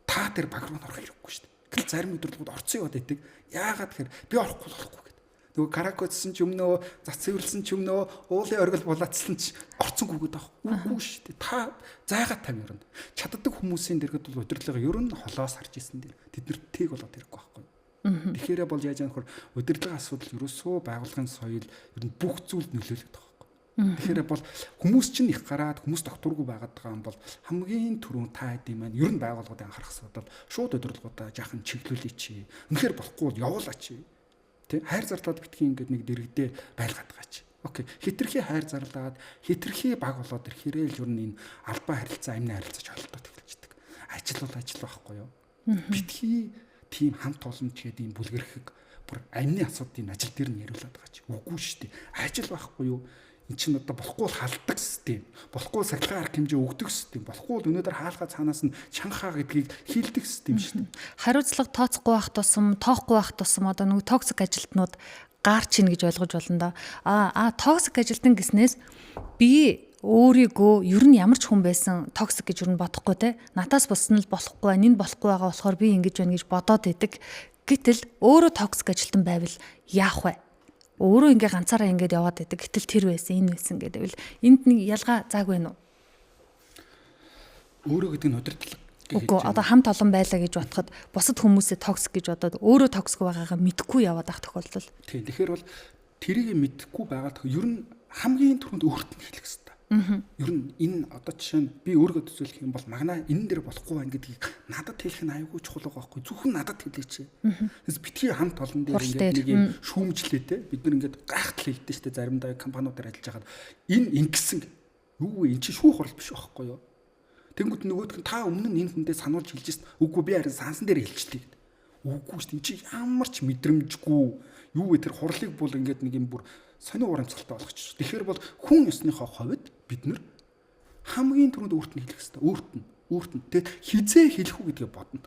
Speaker 2: Та тэр баг руу орох хэрэггүй шүү дээ. Гэтэл зарим удирдлагууд орцсон яваад байдаг. Яагаад тэгэхээр би орохгүй гэд. Нөгөө каракоцсон ч юм нөө, зац цэвэрлсэн ч юм нөө, уулын оргил булаацсан ч орцсонгүй гэдэг аах. Үгүй шүү дээ. Та зайгаад тамирна. Чаддаг хүмүүсийн дэргэд бол удирдлага ер нь холоос харж исэн дэр. Тэд нар тийг болоод ирэхгүй байхгүй. Тэгэхээр бол яаж яах вэ? Удирдлага асуудал ерөөсөө байгууллагын соёл ер нь бүх зүйлд нөлөөлөд байгаа байхгүй. Тэгэхээр бол хүмүүс чинь их гараад хүмүүс докторгүй байгаад байгаа юм бол хамгийн түрүүн та хэдийн маань ер нь байгууллагуудын анхаарах асуудал шууд удирдлагуудаа жаахан чиглүүлээч. Үнэхээр болохгүй бол явуулаач. Хайр зарлаад битгий ингээд нэг дэрэгдээ байлгаад байгаа чи. Окей. Хитрхи хайр зарлаад, хитрхи баг болоод ирэхээрээ л юу энэ албан харилцаа, амны харилцаач холдоод эхэлчихдэг. Ажил бол ажил байхгүй юу? Битгий тийм хамт олонч гэдэг юм бүлгэрхэг бүр амны асуудлын ажил дээр нь яриулаад байгаа чи. Үгүй шүү дээ. Ажил байхгүй юу? Эн чинь одоо болохгүй халддаг систем, болохгүй сахилгын арга хэмжээ өгдөг систем, болохгүй өнөөдөр хаалгаа цаанаас нь чанхаа гэдгийг хийлдэг систем шүү дээ.
Speaker 1: Хариуцлага тооцохгүй байх тусам, тоохгүй байх тусам одоо нэг токсик ажилтнууд гарч ийн гэж ойлгож болно да. Токсик ажилтан гэснээс би өөрийгөө ер нь ямар ч хүн байсан токсик гэж юу бодохгүй те. Надаас болсон л болохгүй байна, энэ болохгүй байгаа болохоор би ингэж байна гэж бодоод идэг. Гэтэл өөрөө токсик ажилтан байвал яах вэ? Өөрөө ингээ ганцаараа ингээд яваад байдаг. Гэтэл тэр байсан, энэ байсан гэдэг бол энд нэг ялгаа заагүй нү.
Speaker 2: Өөрөө гэдэг нь удирдлага.
Speaker 1: Үгүй одоо хамт олон байлаа гэж бодоход бусад хүмүүсээ токсик гэж бодоод өөрөө токсик байгаагаа мэдхгүй яваад байх тохиолдол.
Speaker 2: Тийм. Тэгэхээр бол тэрийг мэдхгүй байгаад ер нь хамгийн түрүүнд өөрт нь хэлэх хэрэгтэй. Ер нь энэ одоо жишээ нь би өөргөө төсөөлөх юм бол магнаа энэ дээр болохгүй байна гэдгийг надад хэлэх нь аюулгүй чухал байгаа байхгүй. Зөвхөн надад хэлээч. Тэс битгий хамт олон дээр ингээд нэг юм шүүмжлээ те. Бид нар ингээд гайхтал хэлдэг шүү дээ. Заримдаа компаниудаар ажиллаж хагаад энэ ингэсэн юу вэ? Энд чинь шүүх хурал биш байхгүй юу? Тэнгүүд нөгөөдх нь та өмнө нь энэ хүндээ сануулж хэлжсэн. Үгүй би харин сансан дээр хэлчихлээ гэдэг. Үгүй шүү дээ. Энд чинь ямар ч мэдрэмжгүй юу вэ? Тэр хурлыг бол ингээд нэг юм бүр сонио урамцгалтай болгочих. Тэгэхээр бол хүн ёсныхоо хувьд бид нар хамгийн түрүүнд өөрт нь хэлэх хэрэгтэй. Өөрт нь. Тэгээд хизээ хэлэх үү гэдгээ бодно.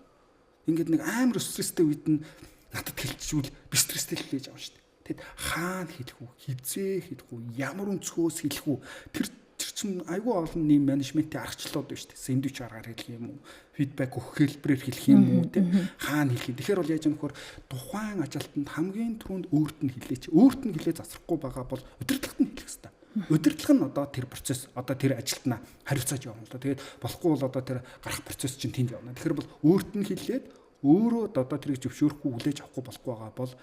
Speaker 2: Ингээд нэг амар стресстэй үед нь надад хэлчихвэл би стресстэй хэлж авна шүү дээ. Тэгэд хаана хэлэх үү? Хизээ хэлэх үү? Ямар өнцгөөс хэлэх үү? Тэр чинь айгүй олон нэм менежментийн аргачлалууд байна шүү дээ. Сэндвич аргаар хэлэх юм уу? Фидбек өгөх хэлбэрээр хэлэх юм уу? Тэ хаана хэлэх юм? Тэгэхээр бол яаж юм нөхөр тухайн ажилтнанд хамгийн түрүүнд өөрт нь хэлээч. Өөрт нь хэлээ засрахгүй байгаа бол удирдлагт нь хэлэх хэрэгтэй. Удирдлага нь одоо тэр процесс одоо тэр ажилтнаа хариуцааж явна л да. Тэгээд болохгүй бол одоо тэр гарах процесс чинь тэнд явна. Тэгэхээр бол өөрт нь хэлээд өөрөө одоо тэрийг зөвшөөрөхгүй хүлээж авахгүй болохгүй байгаа бол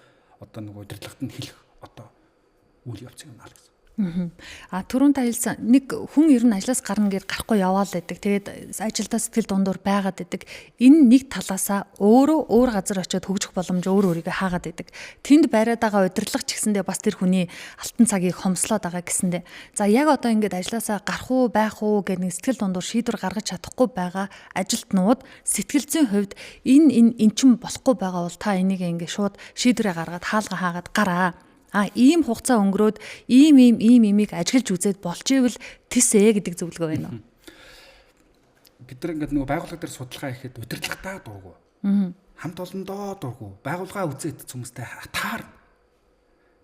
Speaker 2: одоо нэг удирдлагт нь хэлэх одоо үйл явц юм аа л гэсэн.
Speaker 1: Түрүүн та хэлсэн нэг хүн ер нь ажлаас гарна гэж гарахгүй яваал байдаг. Тэгээд ажилдаа сэтгэл дундуур байгаад байдаг. Энэ нэг талаасаа өөрөө өөр газар очиод хөгжих боломж өөрийгөө хаагаад байдаг. Тэнд байраад байгаа удирдлага ч гэсэндээ бас тэр хүний алтан цагийг хомслоод байгаа гэсэндээ. За яг одоо ингээд ажлаасаа гарах уу байх уу гэх нэг сэтгэл дундуур шийдвэр гаргаж чадахгүй байгаа ажилтнууд сэтгэл зүйн хувьд энэ чин болохгүй байгаа бол та энийг ингээд шууд шийдвэрээ гаргаад хаалга хаагаад гараа. Ийм хугацаа өнгөрөөд иймийг ажиглаж үзээд болж ивэл тэсэ гэдэг зөвлөгөө байна уу?
Speaker 2: Бид нар ингээд нөгөө байгууллага дээр судалгаа хийхэд удирдлагатаа дургу. Хамт олондоо дургу. Байгууллага үзээд хүмүүстэй таар.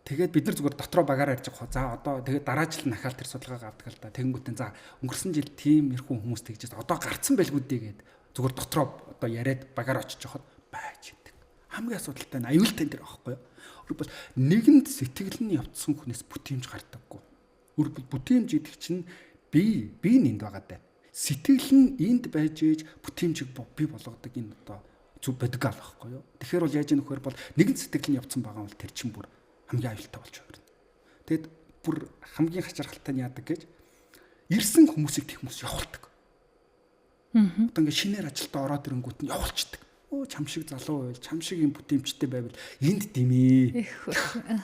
Speaker 2: Тэгээд бид нар зүгээр дотроо багаараа ярьж байгаа. За одоо тэгээд дараа жил нахаал тэр судалгаа авдаг л да. Тэгэнгүүтээ за өнгөрсөн жил тийм эрхүү хүмүүс тэгжээс одоо гарцсан байлгүй дээ гээд зүгээр дотроо одоо яриад багаар очиж жоход байж идэг. Хамгийн асуудалтай нь аюултай энэ байхгүй юу? Бол нэгэнд сэтгэл нь явцсан хүнээс бүтээмж гардаггүй. Өөрөөр бүтээмж гэдэг чинь би нэнд байгаа даа. Сэтгэл нь энд байж ээж бүтээмжийг бий болгодог энэ одоо зүг бодгал байхгүй юу. Тэгэхээр бол яаж нөхөр бол нэгэн сэтгэл нь явцсан байгаа бол тэр чинь бүр хамгийн аюултай болж байна. Тэгэд бүр хамгийн хачирхалтай нь яадаг гэж ирсэн хүмүүсийг тех хүмүүс явуулдаг. Одоо ингээд шинээр ажилдаа ороод ирэнгүүт нь явуулчихдаг. Чам шиг залуу байл, чам шиг юм бүтээмжтэй байвал энд димээ.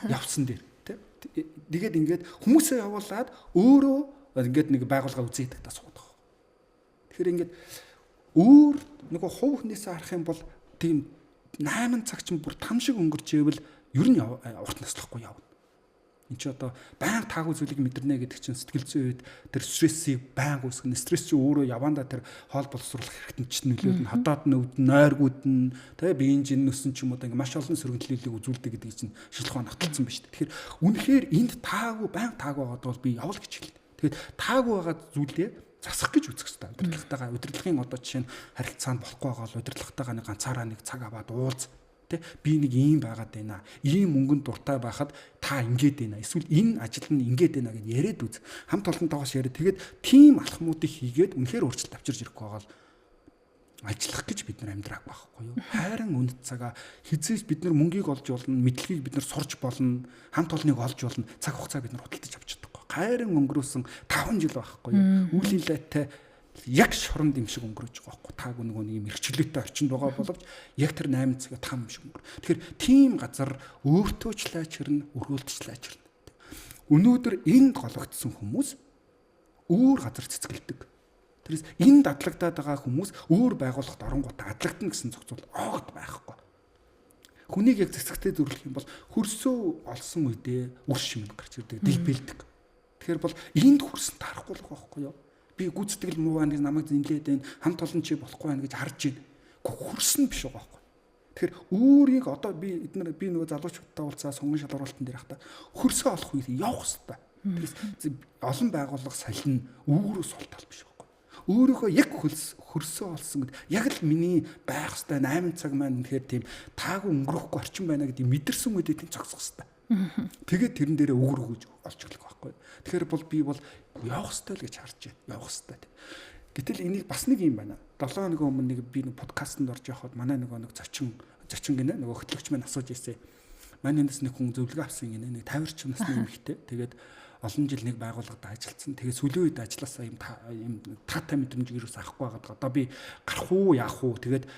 Speaker 2: Явсан дээр тий. Тэгээд ингээд хүмүүсээ явуулаад өөрөө ингээд нэг байгууллага үзээдэг та суудаг. Тэгэхээр ингээд өөр нөгөө хувь хүнээсээ харах юм бол тийм 8 цаг чинь бүр там шиг өнгөрч ивэл ер нь урт наслахгүй явна. Энд чи одоо байнга таагүй зүйлийг мэдэрнэ гэдэг чинь сэтгэл зүйн үед тэр стрессийг байнга үүсгэн. Стресс чи өөрөө явандаа тэр хоол боловсруулах хэрэгтэн чинь нөлөөлнө. Хадаад нөвдөн, нойргууд нь тэгээ биеийн жин нөсөн ч юм уу ингээ маш олон сөргөлтлөлийг үзүүлдэг гэдэг чинь шилхэн хатгалцсан ба шүү дээ. Тэгэхээр үнэхээр энд таагүй байнга таагүй байгаад бол би явал гэж хэлнэ. Тэгээд таагүй байгаа зүйлээ засах гэж үзэх хэрэгтэй. Удирдлагын одоо жишээ нь харилцаанд болохгүй байгаа бол удирдлагатайгаа нэг ганцаараа нэг цаг аваад уулз. Тэ би нэг ийм байгаад байна. Ийм мөнгөнд дуртай байхад та ингэж байна. Эсвэл энэ ажил нь ингэж байна гэж яриад үз. Хамт олонтойгоос яриад тэгээд тийм алхмуудыг хийгээд үнэхээр өөрчлөлт авчирж ирэхгүй байгаа л ажиллах гэж бид нар амьдраагүй байхгүй юу? Хайран үнэт цагаа хизээж бид нар мөнгийг олж болно, мэдлэгийг бид нар сурч болно, хамт олныг олж болно. Цаг хугацаа бид нар худалдаж авч чадахгүй. Хайран өнгөрөөсөн 5 жил байхгүй юу? Үйл хэлээтэй яг шоронд юм шиг өнгөрөөж байгаа байхгүй. Таагүй нэг юм эрхчлөлтөй орчинд байгаа боловч яг тэр 8 цагаа там юм шиг өнгөр. Тэгэхээр тийм газар өөртөө ч лайчирна, өргөөлтч лайчирна. Өнөөдөр энд гологдсон хүмүүс өөр газар цэцгэлдэг. Тэрээс энэ дадлагдаад байгаа хүмүүс өөр байгууллагт оронгуудаа адлагдана гэсэн зохицуул огт байхгүй. Хүнийг яг цэцэгтэй зөвлөх юм бол хөрсөө олсон үедээ үр шимэнд гарч ирдэг, дэлбэлдэг. Тэгэхээр бол энд хүрсэн тарахгүй л байхгүй юу? Би гүйцэтгэл муу байна гэж намайг зинлээд байна. Хамт олон чи болохгүй байна гэж харж байна. Хөрсөн биш байгаа байхгүй. Тэгэхээр өөрийг одоо би нөгөө залуучуудтай уулзаа сонгон шалгаруулалтын дээр хата хөрсөө олох үед явах хэрэгтэй. Тэрс олон байгууллага салхина өөрөө султал биш байхгүй. Өөрийнхөө яг хөрсөө олсон гэд яг л миний байх хэвээр 8 цаг маань үнэхээр тийм таагүй өнгөрөхгүй орчин байна гэдэг мэдэрсэн үедээ тийм зогсох хэвээр. Тэгээд тэрэн дээрээ өгөргөж олж эхлэх байхгүй. Тэгэхээр бол би бол явах хэвээр л гэж харж байна. Явах хэвээр. Гэтэл энийг бас нэг юм байна. 7 хоног өмнө би нэг подкастт орж явахад манай нэг зочин гинэ нөгөө хөтлөгч маань асууж ирсэн. Манайнаас нэг хүн зөвлөгөө авсан гинэ. Нэг 50 насны эмэгтэй. Тэгээд олон жил нэг байгууллагад ажилласан. Тэгээд сүүлийн үед ажилласаа юм таатай мэдрэмж юус авахгүй байгаад одоо би гарах уу яах уу. Тэгээд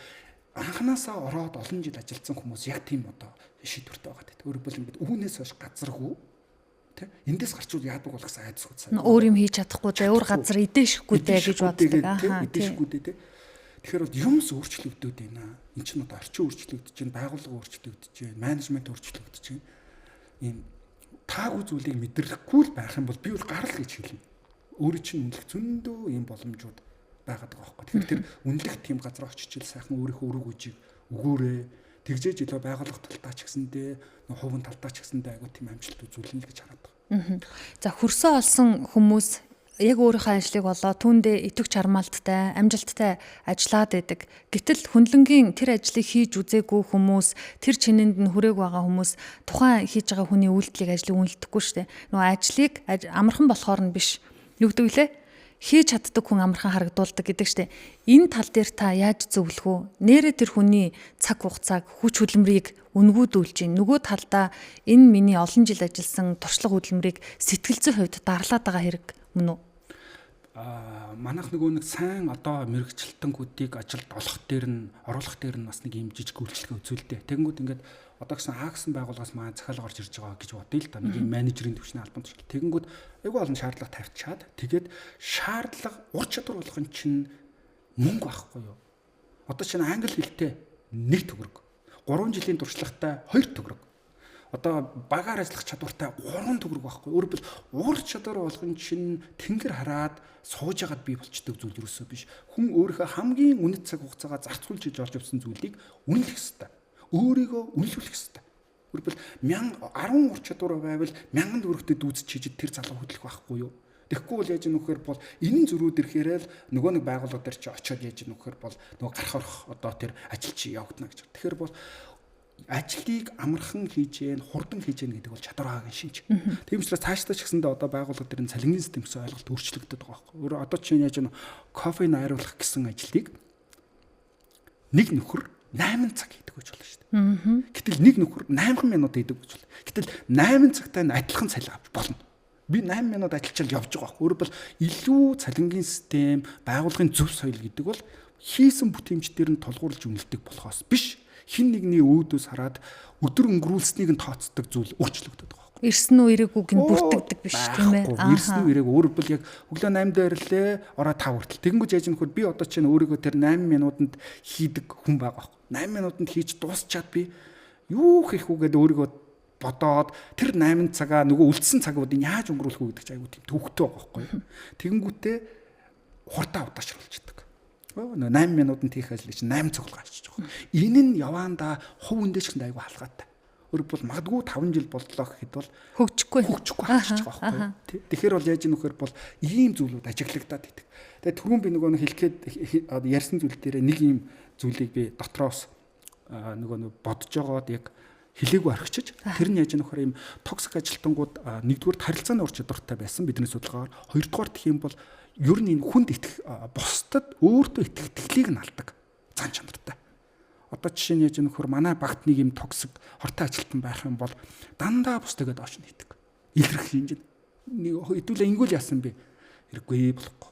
Speaker 2: анханасаа ороод олон жил ажилласан хүмүүс яг тийм одоо шийдвэртэй байгаа гэдэг. Өөрөөр хэлбэл ингээд үүнээс хойш газаргүй тий эндээс гарчвал яадаг бол гэсэн айдасгүй цаа.
Speaker 1: Өөр юм хийж чадахгүй дээ, өөр газар идээшгүй дээ гэж боддог.
Speaker 2: Идээшгүй дээ тий. Тэгэхээр бол юмс өөрчлөгдөд байна. Энд чинь одоо орчин өөрчлөгдөж байна, байгууллага өөрчлөгдөж байна, менежмент өөрчлөгдөж байна. Ийм таагүй зүйлийг мэдрэхгүй л байх юм бол би бол гарал гэж хэлнэ. Өөрөө чинь үнэлэх зөндөө ийм боломжууд байгаад байгаа байхгүй. Тэгэхээр тэр үнэлэх тийм газар очиж ил сайхан өөрийнхөө өрөг үжиг өгөөрэй. Тэгжээж илүү байгууллага талтаа ч гэсэндээ хувийн талтаа ч гэсэндээ айгуу тийм амжилт үзүүлнэ л гэж хараад байна.
Speaker 1: За хөрсөө олсон хүмүүс яг өөрийнхөө ажлыг болоо түүндээ итгэж чармаалттай, амжилттай ажиллаад байдаг. Гэтэл хүнлэнгийн тэр ажлыг хийж үзээгүй хүмүүс, тэр чинээнд нь хүрээг байгаа хүмүүс тухайн хийж байгаа хүний үйлдэлийг ажлыг үнэлдэхгүй шүү дээ. Нөгөө ажлыг амархан болохоор нь биш. Юу гэдэг вүлээ? Хийж чаддаг хүн амархан харагдуулдаг гэдэг штеп. Энэ тал дээр та яаж зөвлөх вэ? Нэрэ тэр хүний цаг хугацааг, хүч хөдөлмөрийг үнгүүдүүлж гин. Нөгөө талдаа энэ миний олон жил ажилласан туршлага хөдөлмөрийг сэтгэл зүйн хувьд дарлаад байгаа хэрэг мөн үү?
Speaker 2: Манайх нөгөө нэг сайн одоо мэрэгчлэлтэнгүүдийг ажилд оруулах дээр нь бас нэг юм жижиг үйлчлэгээ үзүүлдэг. Тэгэнгүүт ингээд одоо гэсэн А гэсэн байгууллагаас маань захиалга орж ирж байгаа гэж бодъё л да. Нэг юм менежерийн төвчний албан тушаал. Тэгэнгүүт айгүй олон шаардлага тавьчихад тэгээд шаардлага ур чадвар болгон чинь мөнгө байхгүй юу? Одоо чинь англи хэлтэй 1 төгрөг. 3 жилийн туршлагатай 2 төгрөг. Одоо багаар ажиллах чадвартай 3 төгрөг байхгүй. Өөрөөр хэлбэл ур чадвар болгон чинь тэнгэр хараад сууж яагаад бий болчдөг зүйл юусоо биш. Хүн өөрийнхөө хамгийн үнэт цаг хугацаагаа зарцуулж хийж олж авсан зүйлийг үнэлэх ёстой. Өөрийгөө үнэлүүлэх ёстой. Өөрөөр хэлбэл 10 ур чадвар байвал 1000 төгрөгтэй дүүцэж хийж тэр залуу хөдлөх байхгүй юу? Тэгэхгүй бол яаж нөхөр бол энэ зөрүүд ирэхээр л нөгөө нэг байгууллага дээр чи очиод яаж нөхөр бол нөгөө гарах орох одоо тэр ажил чи явагдана гэж. Тэгэхээр бол ажлыг амархан хийж гэн, хурдан хийж гэн гэдэг бол чадвар хагийн шинж. Тийм учраас цаашдаа ч гэсэндээ одоо байгууллага дээр нь цалингийн систем гэсэн ойлголт өөрчлөгдөд байгаа байхгүй. Өөрөөр одоо чинь яаж кофе найруулах гэсэн ажлыг нэг нөхөр 8 цаг хийдэг гэж болно шүү дээ. Гэтэл нэг нөхөр 8 минут хийдэг гэж болно. Гэтэл 8 цагтай нь адилхан цалин авч болно. Би 8 минут ажиллаж явж байгаа байхгүй. Өөрөөр бол илүү цалингийн систем, байгууллагын зөв соёл гэдэг бол хийсэн бүтээмжээр нь тулгуурлаж үнэлдэг болохоос биш. Хин нэгний өөдөөс хараад өдөр өнгөрүүлснийг нь тооцдог зүйл өөрчлөгдөд байгаа байхгүй.
Speaker 1: Ирсэн үү ирээгүй гин бүртгэдэг биш тийм ээ.
Speaker 2: Ирсэн үү ирээгүй өөрөөр бол яг өглөө 8-д ирлээ, ороо 5 хүртэл. Тэгэнгүүт яаж нөхөр би одоо чинь өөрийгөө тэр 8 минутанд хийдэг хүн байгаа байхгүй. 8 минутанд хийж дуусчаад би юу хийх үү гэдээ өөрийгөө бодоод тэр 8 цагаа нөгөө үлдсэн цагуудыг яаж өнгөрүүлэх үү гэдэг чинь айгуу тийм төвөгтэй байгаа байхгүй. Тэгэнгүүтээ хурдан удаашруулчихдаг. 8 минутанд хийх ажлыг чинь 8 цаг болгоо хийчих жоох. Энэ нь яваандаа хувь үндэж чинь айгуу халгаатай. Өөрөөр бол магадгүй 5 жил боллоо гэхэд бол
Speaker 1: хөгжихгүй
Speaker 2: хачих байгаа байхгүй. Тэгэхээр бол яаж нөхөр бол ийм зүйлүүд ажиглагдаад идэг. Тэгээд түрүүн би нөгөө хэлэхэд ярьсан зүйл дээр нэг ийм зүйлийг би дотроос нөгөө бодож байгаад яг хэлээгүй орхичиж тэр нь яаж нөхөр ийм токсик ажилтнууд нэгдүгээр харилцааны ур чадвартай байсан бидний судалгаагаар, хоёрдугаар гэх юм бол ер нь энэ хүнд итгэх бусдад өөртөө итгэх итгэлийг нь алдаг зан чанартай. Одоо жишээ нь яаж нөхөр манай багт нэг юм токсик хортой ажилтан байх юм бол дандаа бусдыгаа доош нь хийдэг. Илэрх шинж нэг хэдүүлээ ингүүл яасан бэ? Хэрэггүй болохгүй.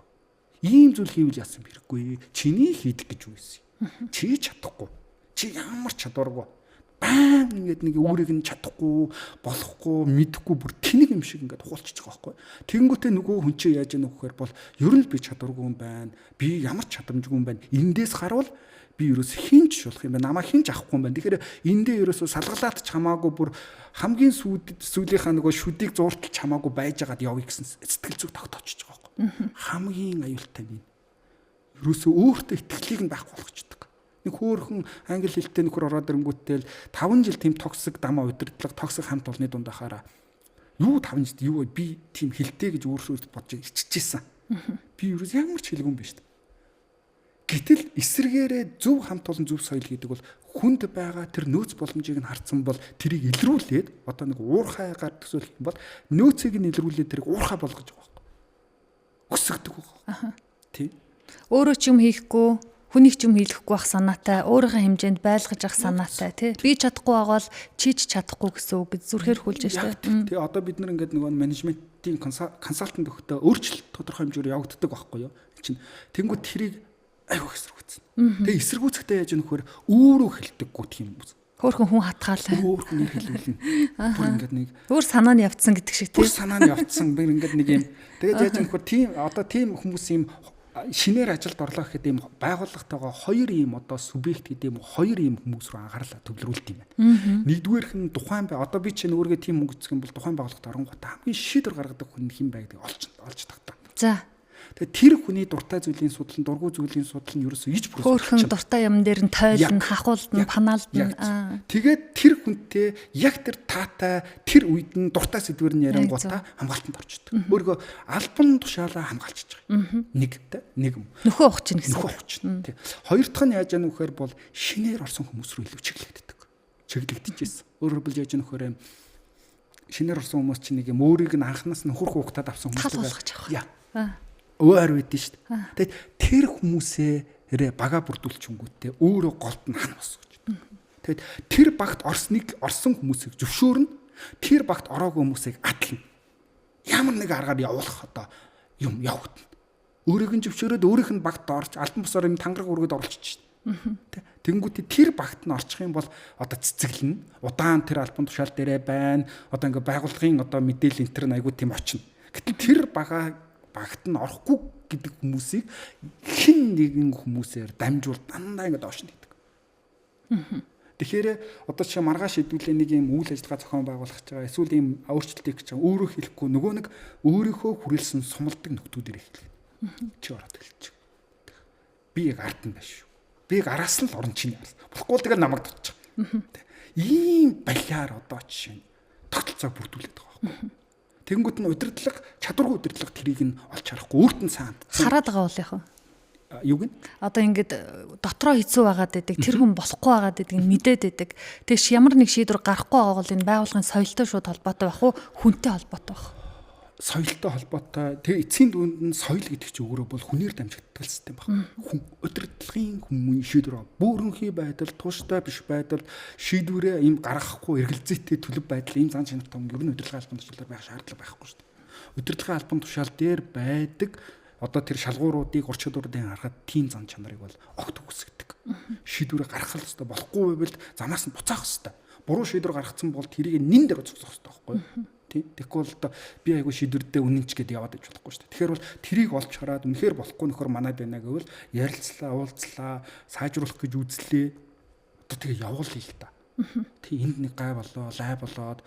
Speaker 2: Ийм зүйл хийвэл яасан бэ? Хэрэггүй. Чиний хийдэг гэж юу юм? Чи чадахгүй. Чи ямар чадваргүй. Баан ингээд нэг өөрийг нь чадахгүй, болохгүй, мэдэхгүй бүр тэнэг юм шиг ингээд хуулчих байгаа байхгүй. Тэнгүүтээ нөгөө хүн чинь яаж яах вэ гэхээр бол ер нь би чадваргүй юм байна. Би ямар чадамжгүй юм байна. Эндээс харуул би ерөөс хинч болох юм байна. Намаа хинч авахгүй юм байна. Тэгэхээр эндээ ерөөсөө салгалаад ч хамаагүй бүр хамгийн сүүлийнхаа нөгөө шүдийг зуурталж хамаагүй байж байгаад явъя гэсэн сэтгэл зүг тогтоочих байгаа байхгүй. Хамгийн аюултай нь ерөөсөө өөртөө итгэлийг нь байхгүй болгочдөг. Нэг хөөхөн англи хэлтэй нөхөр ороод ирэнгүүтэл 5 жил тийм токсик дамаа удирдлага, токсик хамт олонны дунд ахаараа юу 5 жил юу би тийм хэлтэй гэж өөрөөсөө бодож иччихсэн. Би ерөөс ямар ч хэлгүй юм биш. Гэтэл эсрэгээрээ зөв хамт олон зөв соёл гэдэг бол хүнд байгаа тэр нөөц боломжийг нь харсан бол тэрийг илрүүлээд одоо нэг уурхайгаар төсөөлөх юм бол нөөцийг нь илрүүлээд тэрийг уурхай болгож байгаа байхгүй. Өсгдөг байгаа. Тийм.
Speaker 1: Өөрөө ч юм хийхгүй, хүнийг ч юм хийлгэхгүй байх санаатай, өөрийнхөө хэмжээнд байлгаж авах санаатай тий. Би чадахгүй байгаа бол чи ч чадахгүй гэсэн үг зүрхээр хүлж штэ.
Speaker 2: Тэгээ одоо бид нар ингээд нөгөө менежментийн консалтант өгтөө өөрчлөлт тодорхой хэмжээгээр явагддаг байхгүй юу? Чин тэнгуү тэрийг айгуу эсэргүүцсэн. Тэгээ эсэргүүцэхдээ яаж нөхөр өөрөө хэлдэггүй тийм юм.
Speaker 1: Хөөхөн хүн хатгаалаа.
Speaker 2: Хөөхөн нэр хэлүүлнэ. Бүр ингээд нэг
Speaker 1: өөр санаа нь явцсан гэдэг шиг тий.
Speaker 2: Бүр санаа нь явцсан. Би ингээд нэг юм. Тэгээд яаж нөхөр тийм одоо тийм хүмүүс юм шинээр ажилд орлоо гэхэд ийм байгууллагатайгаа хоёр ийм одоо субъект гэдэг юм хоёр ийм хүмүүс рүү анхаарлаа төвлөрүүлт юм байна. Нэгдүгээрх нь тухайн одоо би чинь өөргөө тийм мөнгө үзэх юм бол тухайн байгууллагт оронгуудаа хамгийн шийдвэр гаргадаг хүн хэн байг гэдэг олж тагтаа.
Speaker 1: За.
Speaker 2: Тэгээ тэр хүний дуртай зүйлийн судлал, дургүй зүйлийн судлал нь ерөөсөө иж
Speaker 1: хөөрхөн дуртай юм дээр нь тойлно, хахуулна, панаалдна.
Speaker 2: Тэгээд тэр хүнтэй яг тэр таатай тэр үед нь дуртай сэдвэр нь ярингуудаа хамгаалтанд орчдөг. Өөргөө албан тушаалаа хамгаалчихж байгаа. Нэг
Speaker 1: нөхөө ухаж чинь гэсэн.
Speaker 2: Нөхөө ухаж. Тий. Хоёр дахь нь яаж яах вэ гэхээр бол шинээр орсон хүмүүс рүү илүү чиглэгддэг. Чиглэгдэжсэн. Өөрөөр хэлбэл яаж яах вэ гэхээр шинээр орсон хүмүүс чинь нэг юм өөрийг нь анханаас нь хурх хугатаад авсан хүмүүс байгаа. Өөр байдэн шүү дээ. Тэгээд тэр хүмүүсээрээ бага бүрдүүлчихэнгүүтээ өөрөө голд нь хана босгож. Тэгээд тэр багт орсон хүмүүсийг зөвшөөрнө. Тэр багт ороогүй хүмүүсийг адлна. Ямар нэг аргаар явуулах одоо юм явагдана. Өөрийг нь зөвшөөрөөд өөрийнх нь багт орж албан босоор юм тангараг өргөд оруулчих шүү дээ. Тэгэнгүүтээ тэр багт нь орчих юм бол одоо цэцэглэнэ. Удаан тэр албан тушаал дээрээ байна. Одоо ингээ байгууллагын одоо мэдээлэл энтер айгуу тийм очно. Гэтэл тэр багт нь орохгүй гэдэг хүмүүсийг хэн нэгэн хүмүүсээр дамжуул дандаа ингэ доош нэгдэг. Тэгэхээр одоо чи маргааш шийдвүлээ нэг юм үйл ажиллагаа зохион байгуулах гэж байгаа. Эсвэл ийм өөрчлөлтийг гэж байгаа. Өөрөө хэлэхгүй нөгөө нэг өөрийнхөө хүрээлсэн сумалдаг нөхдүүдээр хэлдэг. Чи ороод хэлчих. Би яг ард нь байна шүү. Би яг араас нь л орон чинь яасан. Болохгүй л тэгэл намайг дутчих. Ийм балиар одоо жишээ нь тогтолцоог бүрдүүлээд байгаа байхгүй. Тэнгүүд нь удирдлага, чадваргүй удирдлага тэрийг нь олж харахгүй өөрт нь саанд.
Speaker 1: Хараад байгаа бол яах вэ?
Speaker 2: Юу гин?
Speaker 1: Одоо ингээд дотроо хэцүү байгаад байдаг, тэр хүн болохгүй байгаад байдаг, мэдээд байдаг. Тэгш ямар нэг шийдвэр гарахгүй байгаа бол энэ байгууллагын соёлтой шууд холбоотой байх уу, хүнтэй холбоотой байх.
Speaker 2: Соёлтой холбоотой. Тэгээ эцсийн дүнд нь соёл гэдэг чинь өөрөө бол хүнээр дамжигддаг систем байна. Хүн удирдлагын хүмүүний шийдвэр бүрэнхий байдал, тууштай биш байдал, шийдвэрээ им гаргахгүй эргэлзээтэй төлөв байдал ийм зан чанартай хүн ер нь удирдлагын албан тушаалаар байх шаардлага байхгүй шүү дээ. Удирдлагын албан тушаал дээр байдаг одоо тэр шалгууруудыг ур чадварын харахад тийм зан чанарыг бол огт үсгдэг. Шийдвэрээ гаргах хэрэгтэй болохгүй байвал замаас нь буцаах хэрэгтэй. Буруу шийдвэр гаргацсан бол тэрийг нин дээр зогсоох хэрэгтэй байхгүй юу? Тэгэхгүй бол одоо би айгүй шийдвэрдээ үнэнч гэдээ яваад иж болохгүй шүү дээ. Тэгэхээр бол тэрийг олж хараад үнэхээр болохгүй нөхөр манайд байна гэвэл ярилцлаа, уулзлаа, сайжруулах гэж үзлээ. Одоо тэгээ явуулъя л та. Тэг энд нэг гай болоо, лай болоод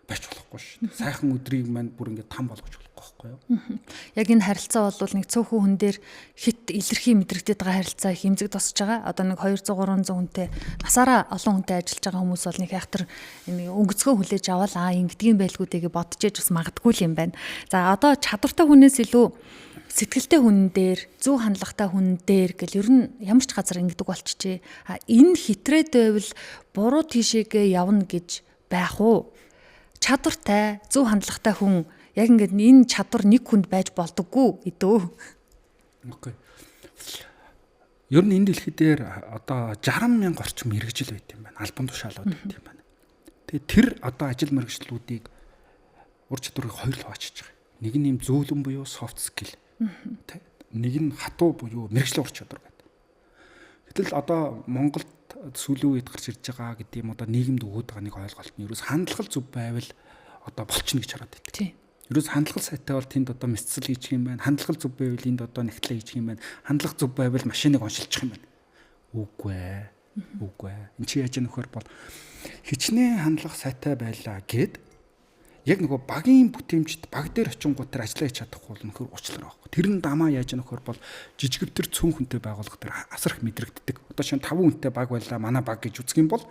Speaker 2: байж болохгүй шүү дээ. Сайхан өдрийг маань бүр ингээд там болгож болохгүй байхгүй юу?
Speaker 1: Яг энэ харилцаа бол нэг цөөхөн хүн дээр хит илэрхий мэдрэгдээд байгаа харилцаа их эмзэг тосч байгаа. Одоо нэг 200 300 хүнтэй насаараа олон хүнтэй ажиллаж байгаа хүмүүс бол нэг хайхтар өнгөцгөө хүлээж аваад ингэдгийн байлгуудыг бодож ээж бас магадгүй юм байна. За одоо чадвартай хүнээс илүү сэтгэлтэй хүн дээр, зөв хандлагатай хүн дээр гэл ер нь ямар ч газар ингэдэг болчихжээ. Энэ хитрээд байвал буруу тийшээгээ явна гэж байх уу? Чадвартай, зөв хандлагатай хүн яг ингээд энэ чадвар нэг хүнд байж болдоггүй гэдэг.
Speaker 2: Окей. Ер нь энэ дэлхий дээр одоо 60,000 орчим мэргэжил байт юм байна. Албан тушаалууд байт юм байна. Тэгээ тэр одоо ажил мэргэжлүүдийг ур чадварыг хоёр л хуваачиж байгаа. Нэг нь юм зөөлөн буюу soft skill. Нэг нь хатуу буюу мэргэжлийн ур чадвар гэдэг. Гэтэл одоо Монголд сүүлийн үед гарч ирж байгаа гэдэг юм одоо нийгэмд өгөөд байгаа нэг ойлголт нь ерөөс хандлага зүв байвал одоо болчихно гэж хараад байдаг. Тийм. Ерөөс хандлага сайтай бол тэнд одоо мэсцэл хийчих юм байна. Хандлага зүв байвал энд одоо нэгтлээ хийчих юм байна. Хандлага зүв байвал машиныг оншилчих юм байна. Үгүй ээ. Үгүй ээ. Энд чи яаж нөхөр бол хичнээн хандлага сайтай байлаа гэд яг нөгөө багийн бүтээмжид баг дээр очингууд тэр ажиллаа хийж чадахгүй бол нөхөр уучлаарай байхгүй. Тэр нь дамаа яаж нөхөр бол жижигвтер цөөн хүнтэй байгууллага дээр асар их мэдрэгддэг. Одоо шинэ 5 хүнтэй баг байлаа манай баг гэж үзэх юм бол